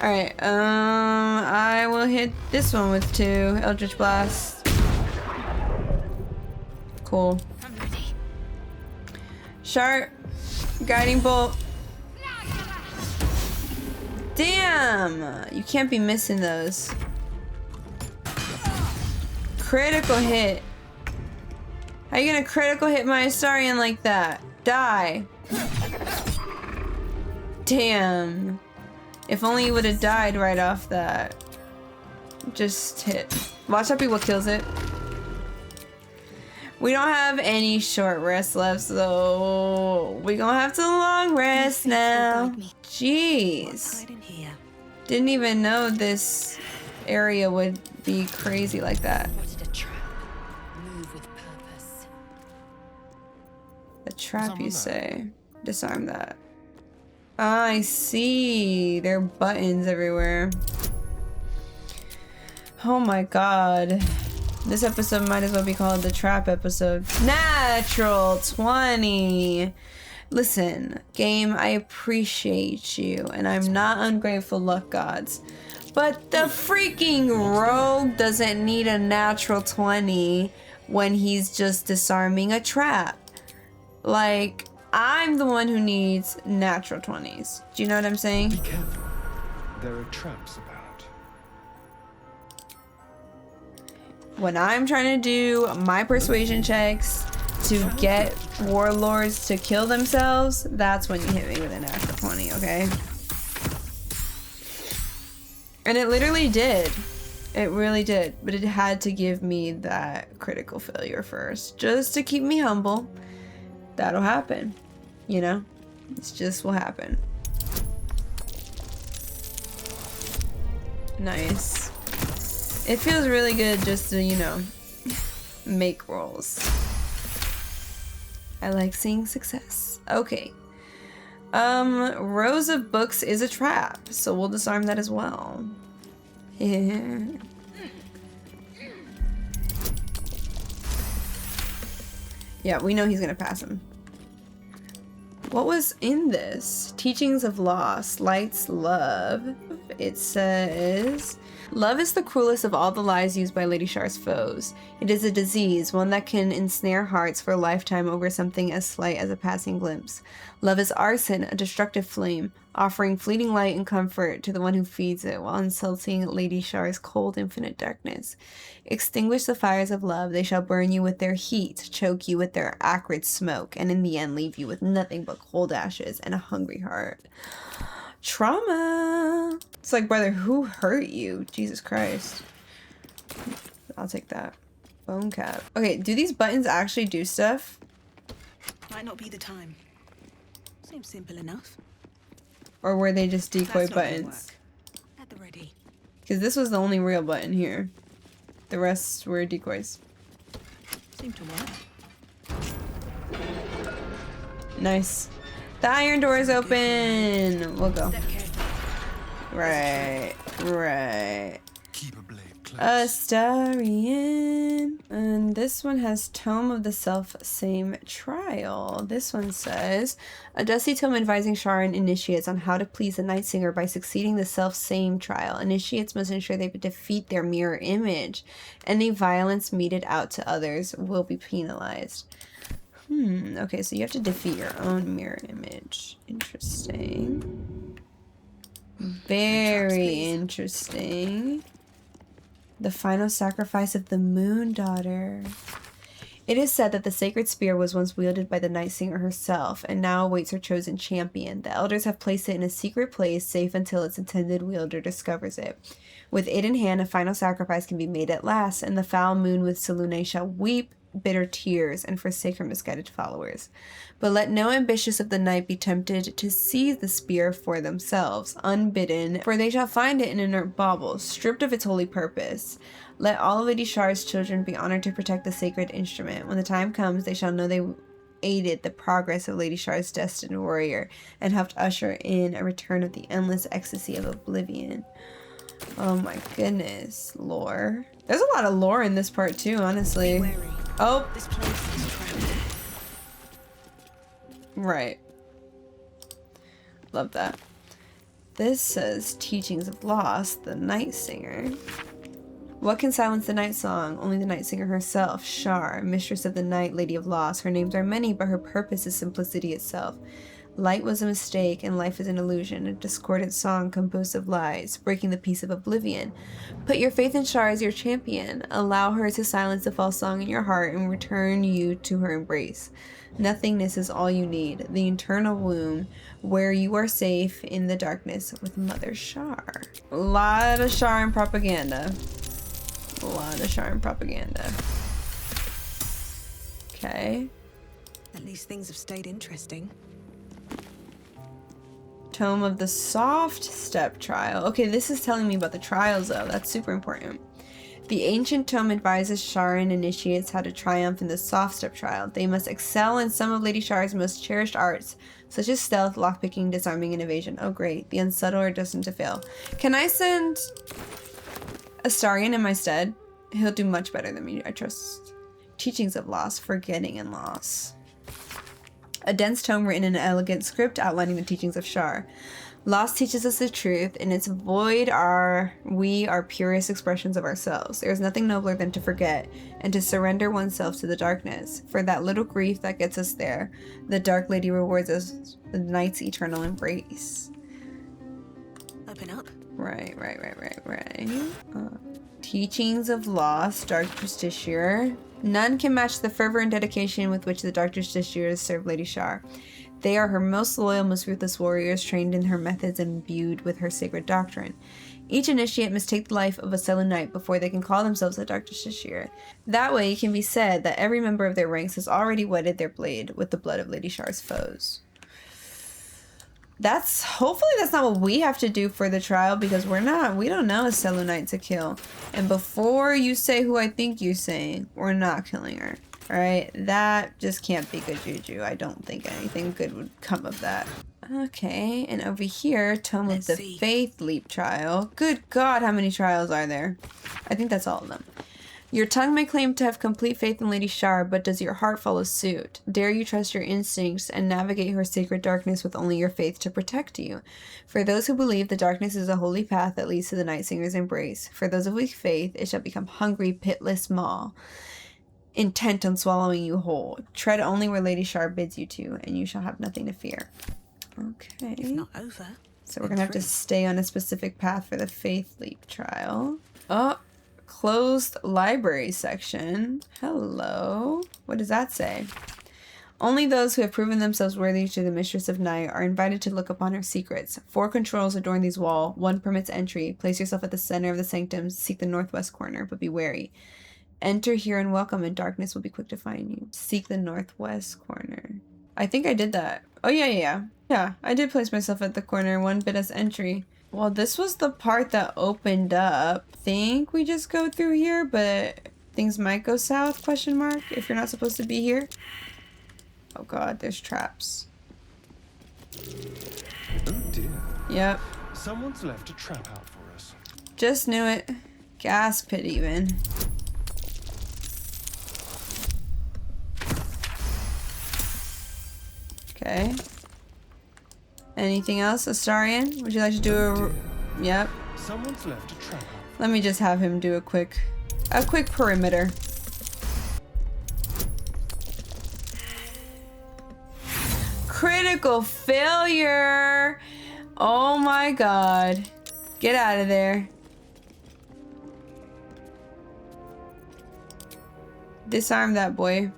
Alright, I will hit this one with 2 Eldritch Blast. Cool. I'm ready. Sharp. Guiding bolt. Damn! You can't be missing those. Critical hit. How you gonna critical hit my Astarion like that? Die. Damn. If only you would have died right off that. Just hit. Watch out, be what kills it. We don't have any short rest left, so we're gonna have to long rest now. Jeez. Didn't even know this area would be crazy like that. What a trap. Move with purpose. A trap, you say? Disarm that. I see. There are buttons everywhere. Oh my god. This episode might as well be called the trap episode. Natural 20. Listen, game, I appreciate you, and I'm not ungrateful, luck gods. But the freaking rogue doesn't need a natural 20 when he's just disarming a trap. Like, I'm the one who needs natural 20s. Do you know what I'm saying? Be careful. There are traps about. When I'm trying to do my persuasion checks to get warlords to kill themselves, that's when you hit me with a natural 20, okay? And it literally did. It really did. But it had to give me that critical failure first, just to keep me humble. That'll happen. You know? It's just will happen. Nice. It feels really good just to, you know, make rolls. I like seeing success. Okay. Rows of books is a trap, so we'll disarm that as well. Yeah. Yeah, we know he's gonna pass him. What was in this? Teachings of Loss, Light's Love. It says, love is the cruelest of all the lies used by Lady Shar's foes. It is a disease, one that can ensnare hearts for a lifetime over something as slight as a passing glimpse. Love is arson, a destructive flame, offering fleeting light and comfort to the one who feeds it while insulting Lady Shar's cold, infinite darkness. Extinguish the fires of love, they shall burn you with their heat, choke you with their acrid smoke, and in the end leave you with nothing but cold ashes and a hungry heart. Trauma! It's like, brother, who hurt you? Jesus Christ. I'll take that. Bone cap. Okay, do these buttons actually do stuff? Might not be the time. Seems simple enough. Or were they just decoy That's not gonna buttons? At the ready. Because this was the only real button here. The rest were decoys. Seem to work. Nice. The iron door is open. We'll go. Right. Keep a blade close. Astarian. And this one has Tome of the Self-Same Trial. This one says, a dusty tome advising Sharan initiates on how to please the Night Singer by succeeding the self-same trial. Initiates must ensure they defeat their mirror image. Any violence meted out to others will be penalized. Okay, so you have to defeat your own mirror image. Interesting. Very interesting. The final sacrifice of the Moon Daughter. It is said that the sacred spear was once wielded by the Night Singer herself, and now awaits her chosen champion. The elders have placed it in a secret place, safe until its intended wielder discovers it. With it in hand, a final sacrifice can be made at last, and the foul moon with Selûne shall weep bitter tears and forsake her misguided followers. But let no ambitious of the night be tempted to seize the spear for themselves, unbidden, for they shall find it an inert bauble, stripped of its holy purpose. Let all of Lady Shar's children be honored to protect the sacred instrument. When the time comes, they shall know they aided the progress of Lady Shar's destined warrior, and helped usher in a return of the endless ecstasy of oblivion. Oh my goodness, lore. There's a lot of lore in this part too, honestly. Oh. This place is trapped. Right. Love that. This says Teachings of Loss, the Night Singer. What can silence the night song? Only the Night Singer herself, Shar, mistress of the night, lady of loss. Her names are many, but her purpose is simplicity itself. Light was a mistake, and life is an illusion, a discordant song composed of lies, breaking the peace of oblivion. Put your faith in Shar as your champion. Allow her to silence the false song in your heart and return you to her embrace. Nothingness is all you need, the eternal womb, where you are safe in the darkness with Mother Shar. A lot of Shar and propaganda. A lot of Shar and propaganda. Okay. At least things have stayed interesting. Tome of the Soft Step Trial. Okay, this is telling me about the trials though. That's super important. The ancient tome advises Sharan initiates how to triumph in the Soft Step Trial. They must excel in some of Lady Shar's most cherished arts, such as stealth, lockpicking, disarming, and evasion. Oh great, the unsubtle are destined to fail. Can I send Astarian in my stead? He'll do much better than me, I trust. Teachings of Loss, Forgetting and Loss. A dense tome written in an elegant script outlining the teachings of Shar. Loss teaches us the truth. In its void are we our purest expressions of ourselves. There is nothing nobler than to forget and to surrender oneself to the darkness. For that little grief that gets us there, the Dark Lady rewards us with night's eternal embrace. Open up. Right. Teachings of Loss, Dark Justiciar. None can match the fervor and dedication with which the Dark Justiciars serve Lady Shar. They are her most loyal, most ruthless warriors, trained in her methods and imbued with her sacred doctrine. Each initiate must take the life of a Selûnite before they can call themselves a Dark Justiciar. That way, it can be said that every member of their ranks has already wetted their blade with the blood of Lady Shar's foes. Hopefully that's not what we have to do for the trial, because we don't know a Selûnite to kill. And before you say who I think you're saying, we're not killing her. Alright, that just can't be good juju. I don't think anything good would come of that. Okay, and over here, Tome of the Faith Leap Trial. Good God, how many trials are there? I think that's all of them. Your tongue may claim to have complete faith in Lady Shar, but does your heart follow suit? Dare you trust your instincts and navigate her sacred darkness with only your faith to protect you? For those who believe, the darkness is a holy path that leads to the Night Singer's embrace. For those of weak faith, it shall become hungry, pitless maw, intent on swallowing you whole. Tread only where Lady Shar bids you to, and you shall have nothing to fear. Okay. If not over. So we're gonna have to stay on a specific path for the Faith Leap trial. Oh, closed library section. Hello. What does that say? Only those who have proven themselves worthy to the Mistress of Night are invited to look upon her secrets. 4 controls adorn these walls. 1 permits entry. Place yourself at the center of the sanctum. Seek the northwest corner, but be wary. Enter here and welcome, and darkness will be quick to find you. Seek the northwest corner. I think I did that. Oh, yeah. Yeah, I did place myself at the corner. 1 bid us entry. Well, this was the part that opened up. Think we just go through here, but things might go south, question mark, if you're not supposed to be here. Oh god, there's traps. Oh dear. Yep. Someone's left a trap out for us. Just knew it. Gas pit even. Okay. Anything else, Astarion? Would you like to do a... Yep. Someone's left a trap out. Let me just have him do a quick perimeter. Critical failure! Oh my god. Get out of there. Disarm that boy.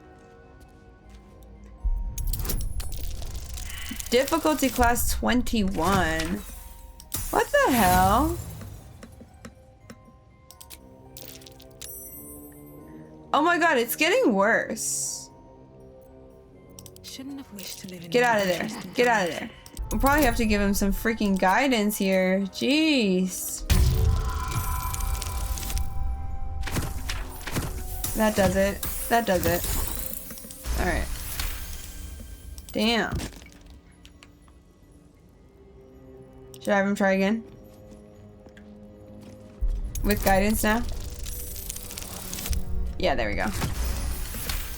Difficulty class 21. What the hell? Oh my god, it's getting worse. Shouldn't have wished to live in. Get out of there. Get out of there. We'll probably have to give him some freaking guidance here. Jeez. That does it. That does it. Alright. Damn. Should I have him try again? With guidance now? Yeah, there we go.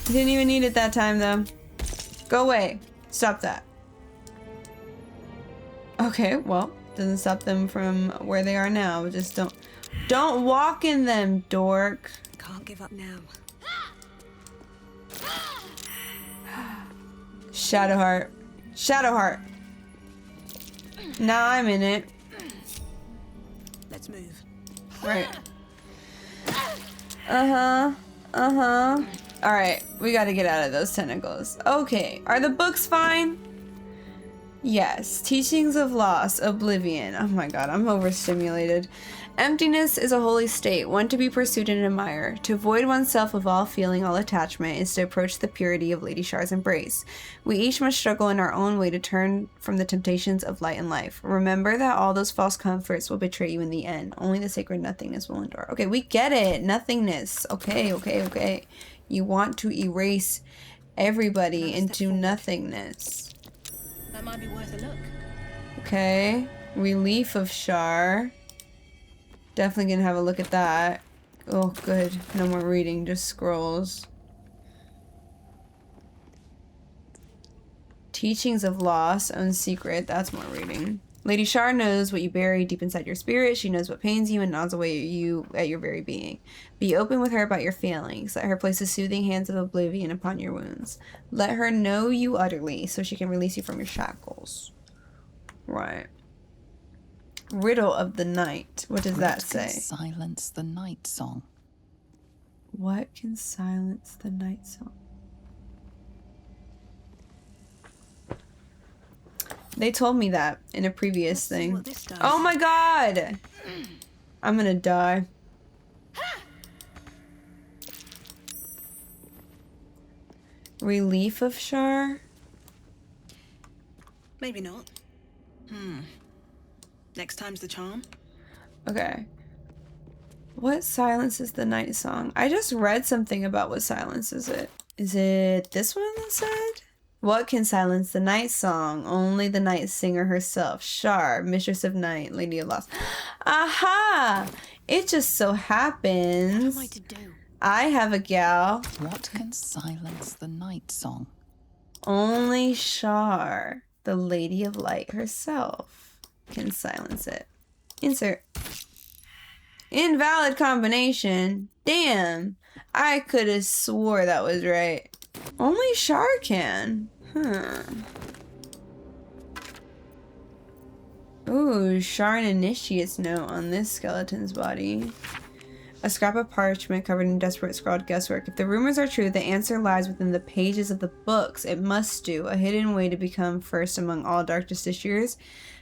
Didn't even need it that time, though. Go away. Stop that. Okay, well, doesn't stop them from where they are now. Just don't walk in them, dork. Can't give up now. Shadowheart. Shadowheart. Now I'm in it. Let's move. Right. Alright, we gotta get out of those tentacles. Okay, are the books fine? Yes. Teachings of Loss, Oblivion. Oh my god, I'm overstimulated. Emptiness is a holy state, one to be pursued and admired. To void oneself of all feeling, all attachment, is to approach the purity of Lady Shar's embrace. We each must struggle in our own way to turn from the temptations of light and life. Remember that all those false comforts will betray you in the end. Only the sacred nothingness will endure. Okay, we get it. Nothingness. Okay. You want to erase everybody into nothingness. That might be worth a look. Okay. Relief of Shar. Definitely gonna have a look at that. Oh, good. No more reading, just scrolls. Teachings of Loss, Own Secret. That's more reading. Lady Shar knows what you bury deep inside your spirit. She knows what pains you and gnaws away you at your very being. Be open with her about your failings. Let her place the soothing hands of oblivion upon your wounds. Let her know you utterly so she can release you from your shackles. Right. Riddle of the Night. What does that say? Silence the night song. What can silence the night song? They told me that in a previous thing. Oh my god! I'm gonna die. Relief of Shar? Maybe not. Next time's the charm. Okay. What silences the night song? I just read something about what silences it. Is it this one that said? What can silence the night song? Only the night singer herself. Shar, Mistress of Night, Lady of Loss. Aha! It just so happens. What am I to do? I have a gal. What can silence the night song? Only Shar, the Lady of Light herself, can silence it. Insert. Invalid combination. Damn. I could have swore that was right. Only Shar can. Huh. Ooh, Shar an initiate's note on this skeleton's body. A scrap of parchment covered in desperate scrawled guesswork. If the rumors are true, the answer lies within the pages of the books. It must do. A hidden way to become first among all dark justiciars.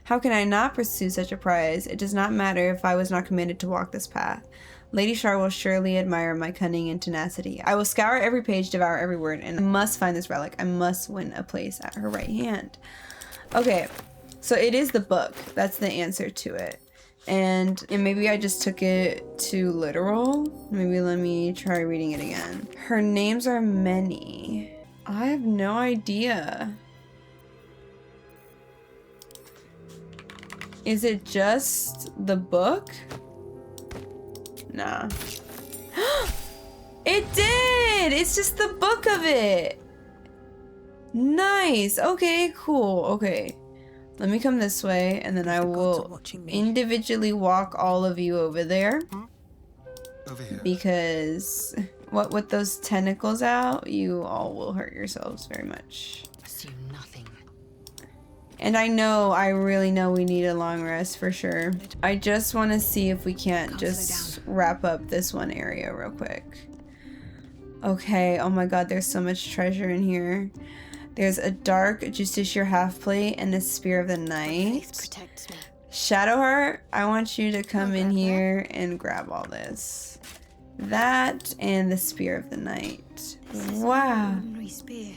How can I not pursue such a prize? It does not matter if I was not commanded to walk this path. Lady Shar will surely admire my cunning and tenacity. I will scour every page, devour every word, and I must find this relic. I must win a place at her right hand. Okay, so it is the book. That's the answer to it. And maybe I just took it too literal. Maybe let me try reading it again. Her names are many. I have no idea. Is it just the book? Nah. It did! It's just the book of it! Nice! Okay, cool. Okay. Let me come this way, and then I will individually walk all of you over there. Over here. Because what with those tentacles out, you all will hurt yourselves very much. Assume nothing. And I really know we need a long rest for sure. I just want to see if we can't just wrap up this one area real quick. Okay, oh my god, there's so much treasure in here. There's a dark justiciar half plate and a spear of the night. Shadowheart, I want you to come in here and grab all this. That and the spear of the night. Wow. Spear.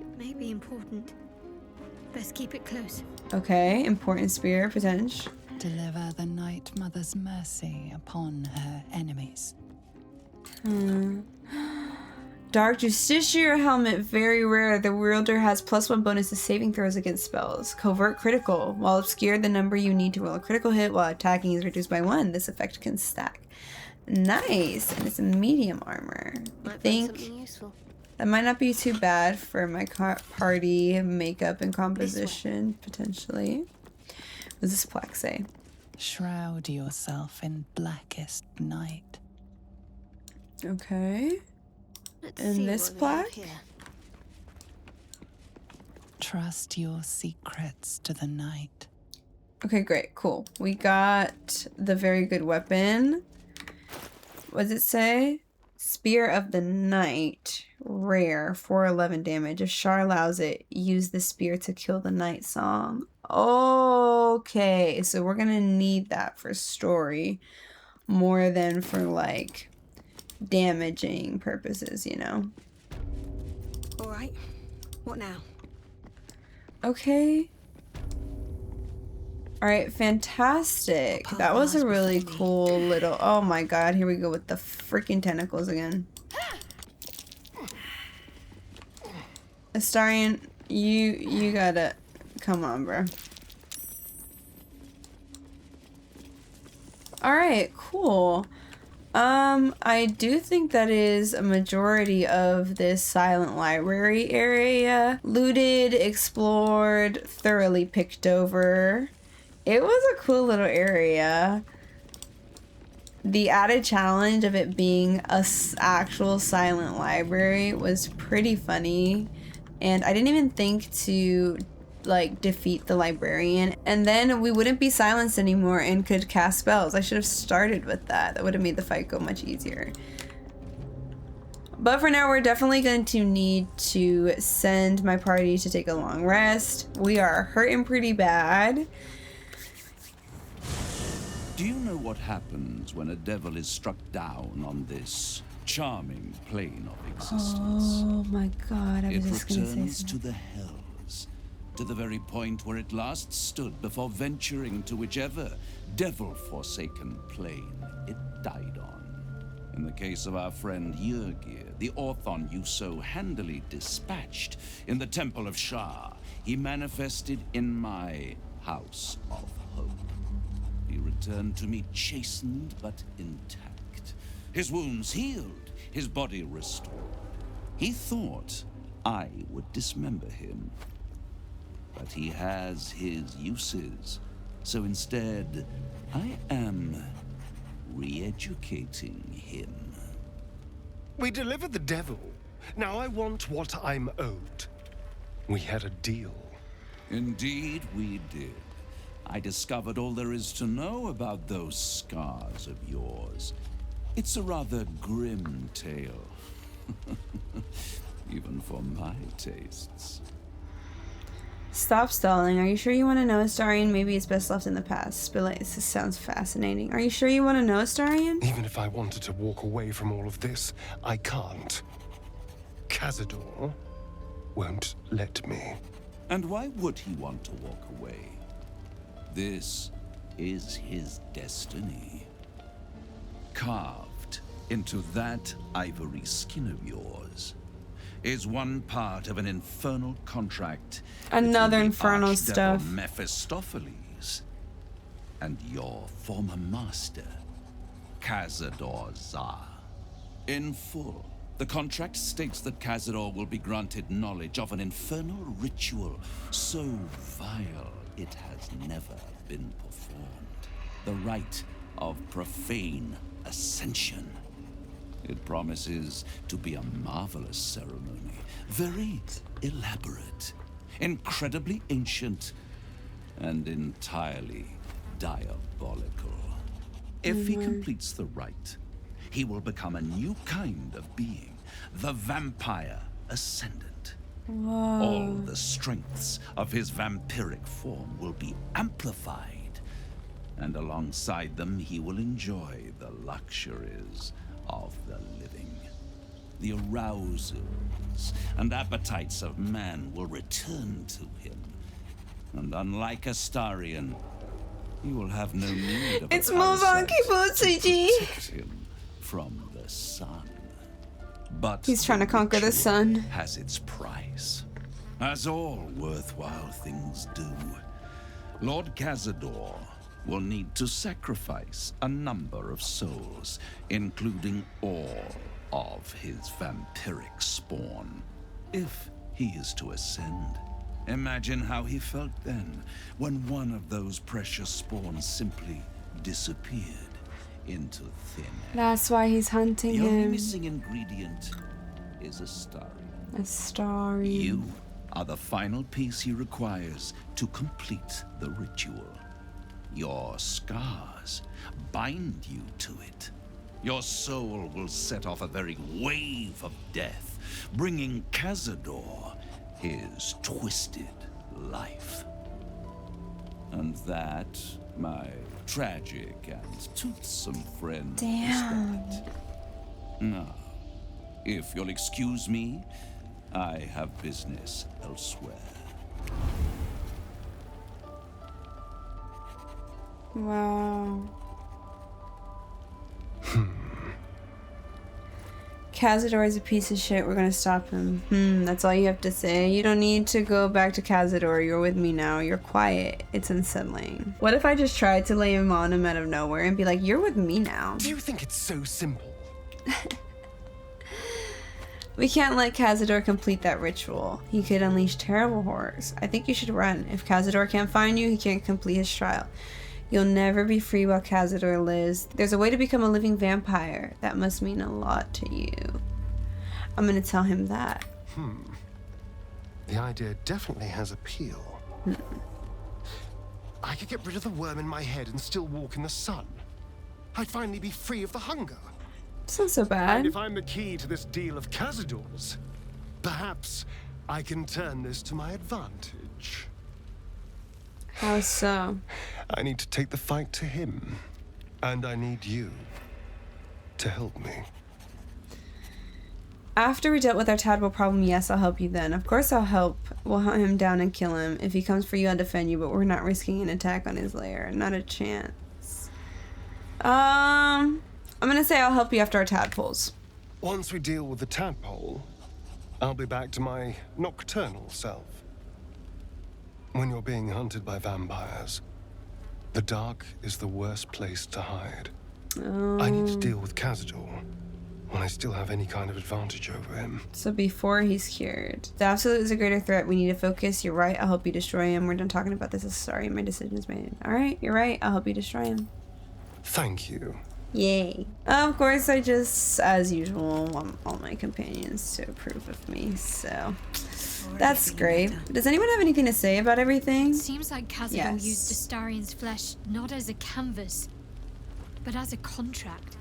It may be important. Best keep it close. Okay, important spear, potential. Deliver the Night Mother's mercy upon her enemies. Dark Justiciar helmet, very rare. The wielder has +1 bonus to saving throws against spells. Covert critical. While obscured, the number you need to roll a critical hit while attacking is reduced by 1. This effect can stack. Nice, and it's a medium armor. I think that might not be too bad for my party makeup and composition, potentially. What does this plaque say? Shroud yourself in blackest night. Okay. And this plaque? Trust your secrets to the night. Okay, great, cool. We got the very good weapon. What does it say? Spear of the Night. Rare. 411 damage. If Shar allows it, use the spear to kill the night song. Okay, so we're gonna need that for story more than for like damaging purposes, you know? Alright, what now? Okay. Alright, fantastic. That was a really cool little... Oh my god, here we go with the freaking tentacles again. Astarion, you gotta... Come on, bro. Alright, cool. I do think that is a majority of this silent library area. Looted, explored, thoroughly picked over. It was a cool little area. The added challenge of it being a actual silent library was pretty funny. And I didn't even think to like defeat the librarian, and then we wouldn't be silenced anymore and could cast spells. I should have started with that. That would have made the fight go much easier. But for now, we're definitely going to need to send my party to take a long rest. We are hurting pretty bad. Do you know what happens when a devil is struck down on this charming plane of existence? Oh my god, I was just gonna say It returns something. to the hells, to the very point where it last stood before venturing to whichever devil-forsaken plane it died on. In the case of our friend Yrgir, the Orthon you so handily dispatched in the Temple of Shar, he manifested in my House of Hope. He returned to me chastened but intact, his wounds healed, his body restored. He thought I would dismember him. But he has his uses, so instead, I am re-educating him. We delivered the devil. Now I want what I'm owed. We had a deal. Indeed, we did. I discovered all there is to know about those scars of yours. It's a rather grim tale. Even for my tastes. Stop stalling. Are you sure you want to know, Astarion? Maybe it's best left in the past. Spill it. This sounds fascinating. Are you sure you want to know, Astarion? Even if I wanted to walk away from all of this, I can't. Cazador won't let me. And why would he want to walk away? This is his destiny. Carved into that ivory skin of yours is one part of an infernal contract. Another infernal Archdevil stuff. Mephistopheles and your former master, Cazador Zar. In full, the contract states that Cazador will be granted knowledge of an infernal ritual so vile it has never been performed. The rite of profane ascension. It promises to be a marvelous ceremony, very elaborate, incredibly ancient, and entirely diabolical. If he completes the rite, he will become a new kind of being, the Vampire Ascendant. Whoa. All the strengths of his vampiric form will be amplified, and alongside them he will enjoy the luxuries of the living. The arousals and appetites of man will return to him, and unlike Astarion, he will have no need of It's a move on, parasite keep on, to CG. protect him from the sun. But He's trying to conquer the ritual sun. has its price, as all worthwhile things do. Lord Cazador will need to sacrifice a number of souls, including all of his vampiric spawn, if he is to ascend. Imagine how he felt then, when one of those precious spawns simply disappeared into thin air. That's why he's hunting The only him. missing ingredient is Astarion. Astarion. You are the final piece he requires to complete the ritual. Your scars bind you to it. Your soul will set off a very wave of death, bringing Cazador his twisted life. And that, my tragic and toothsome friend, Damn. is that. Now, if you'll excuse me, I have business elsewhere. Wow. Cazador is a piece of shit. We're gonna stop him. That's all you have to say. You don't need to go back to Cazador. You're with me now. You're quiet. It's unsettling. What if I just tried to lay him on him out of nowhere and be like, you're with me now? Do you think it's so simple? We can't let Cazador complete that ritual. He could unleash terrible horrors. I think you should run. If Cazador can't find you, he can't complete his trial. You'll never be free while Cazador lives. There's a way to become a living vampire. That must mean a lot to you. I'm gonna tell him that. The idea definitely has appeal. I could get rid of the worm in my head and still walk in the sun. I'd finally be free of the hunger. It's not so bad. And if I'm the key to this deal of Cazador's, perhaps I can turn this to my advantage. How so? I need to take the fight to him. And I need you to help me. After we dealt with our tadpole problem, yes, I'll help you then. Of course I'll help. We'll hunt him down and kill him. If he comes for you, I'll defend you, but we're not risking an attack on his lair. Not a chance. I'm gonna say I'll help you after our tadpoles. Once we deal with the tadpole, I'll be back to my nocturnal self. When you're being hunted by vampires, the dark is the worst place to hide. I need to deal with Cazador when I still have any kind of advantage over him. So before he's cured. The Absolute is a greater threat. We need to focus. You're right. I'll help you destroy him. We're done talking about this. Sorry, my decision is made. Alright, you're right. I'll help you destroy him. Thank you. Yay. Of course, I just, as usual, want all my companions to approve of me, so that's great. Does anyone have anything to say about everything? Seems like Cazador used Astarian's flesh not as a canvas, but as a contract.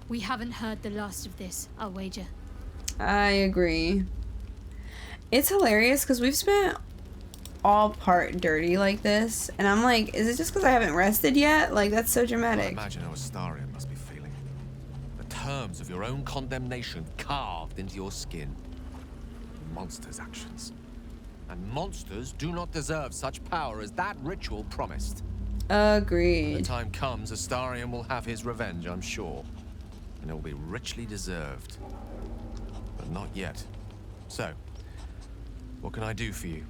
We haven't heard the last of this, I'll wager. I agree. It's hilarious because we've spent all part dirty like this, and I'm like, is it just because I haven't rested yet? Like, that's so dramatic. I imagine how Astarian must be feeling. The terms of your own condemnation carved into your skin. Monsters' actions. And monsters do not deserve such power as that ritual promised. Agreed. When the time comes, Astarian will have his revenge, I'm sure. And it will be richly deserved. But not yet. So, what can I do for you?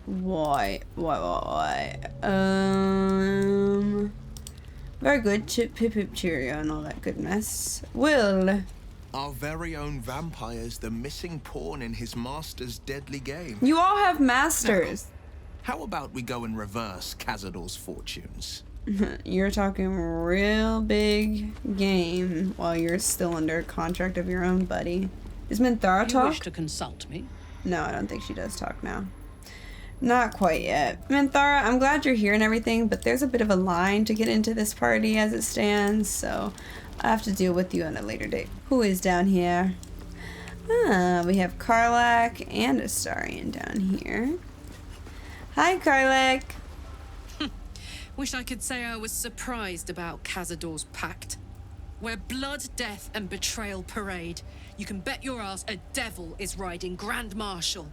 Why? Very good. Chip, pip, pip, cheerio, and all that goodness. Will. Our very own vampire's the missing pawn in his master's deadly game. You all have masters. Now, how about we go and reverse Cazador's fortunes? You're talking real big game while you're still under contract of your own, buddy. Does Minthara talk? You wish to consult me? No, I don't think she does talk now. Not quite yet. Minthara, I'm glad you're here and everything, but there's a bit of a line to get into this party as it stands, so I have to deal with you on a later date. Who is down here? We have Karlach and Astarian down here. Hi, Karlach. Wish I could say I was surprised about Cazador's pact. Where blood, death, and betrayal parade, you can bet your ass a devil is riding Grand Marshal.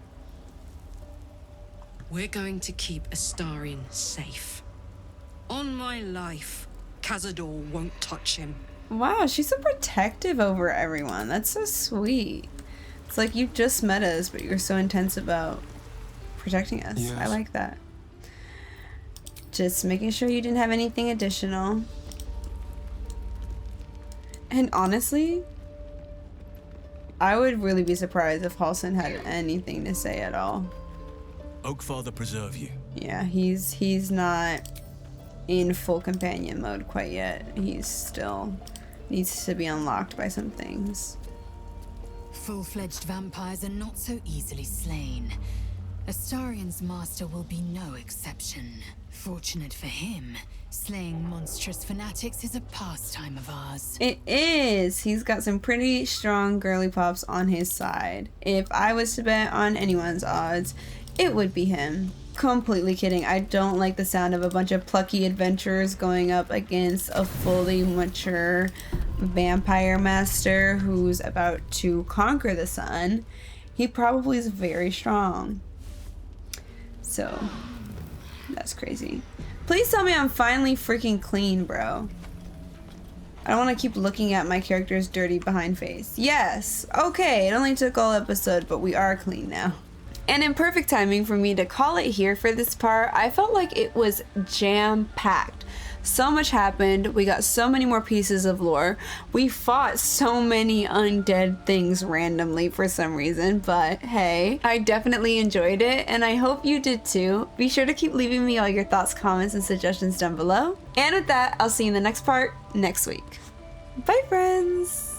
We're going to keep Astarian safe. On my life, Cazador won't touch him. Wow, she's so protective over everyone. That's so sweet. It's like you just met us, but you're so intense about protecting us. Yes. I like that. Just making sure you didn't have anything additional. And honestly, I would really be surprised if Halsin had anything to say at all. Oakfather preserve you. Yeah, he's not in full companion mode quite yet. He's still needs to be unlocked by some things. Full-fledged vampires are not so easily slain. Astarian's master will be no exception. Fortunate for him, slaying monstrous fanatics is a pastime of ours. It is! He's got some pretty strong girly pops on his side. If I was to bet on anyone's odds, it would be him. Completely kidding. I don't like the sound of a bunch of plucky adventurers going up against a fully mature vampire master who's about to conquer the sun. He probably is very strong. So, that's crazy. Please tell me I'm finally freaking clean, bro. I don't want to keep looking at my character's dirty behind face. Yes! Okay, it only took all episode, but we are clean now. And in perfect timing for me to call it here for this part, I felt like it was jam-packed. So much happened, we got so many more pieces of lore, we fought so many undead things randomly for some reason, but hey, I definitely enjoyed it, and I hope you did too. Be sure to keep leaving me all your thoughts, comments, and suggestions down below. And with that, I'll see you in the next part next week. Bye, friends!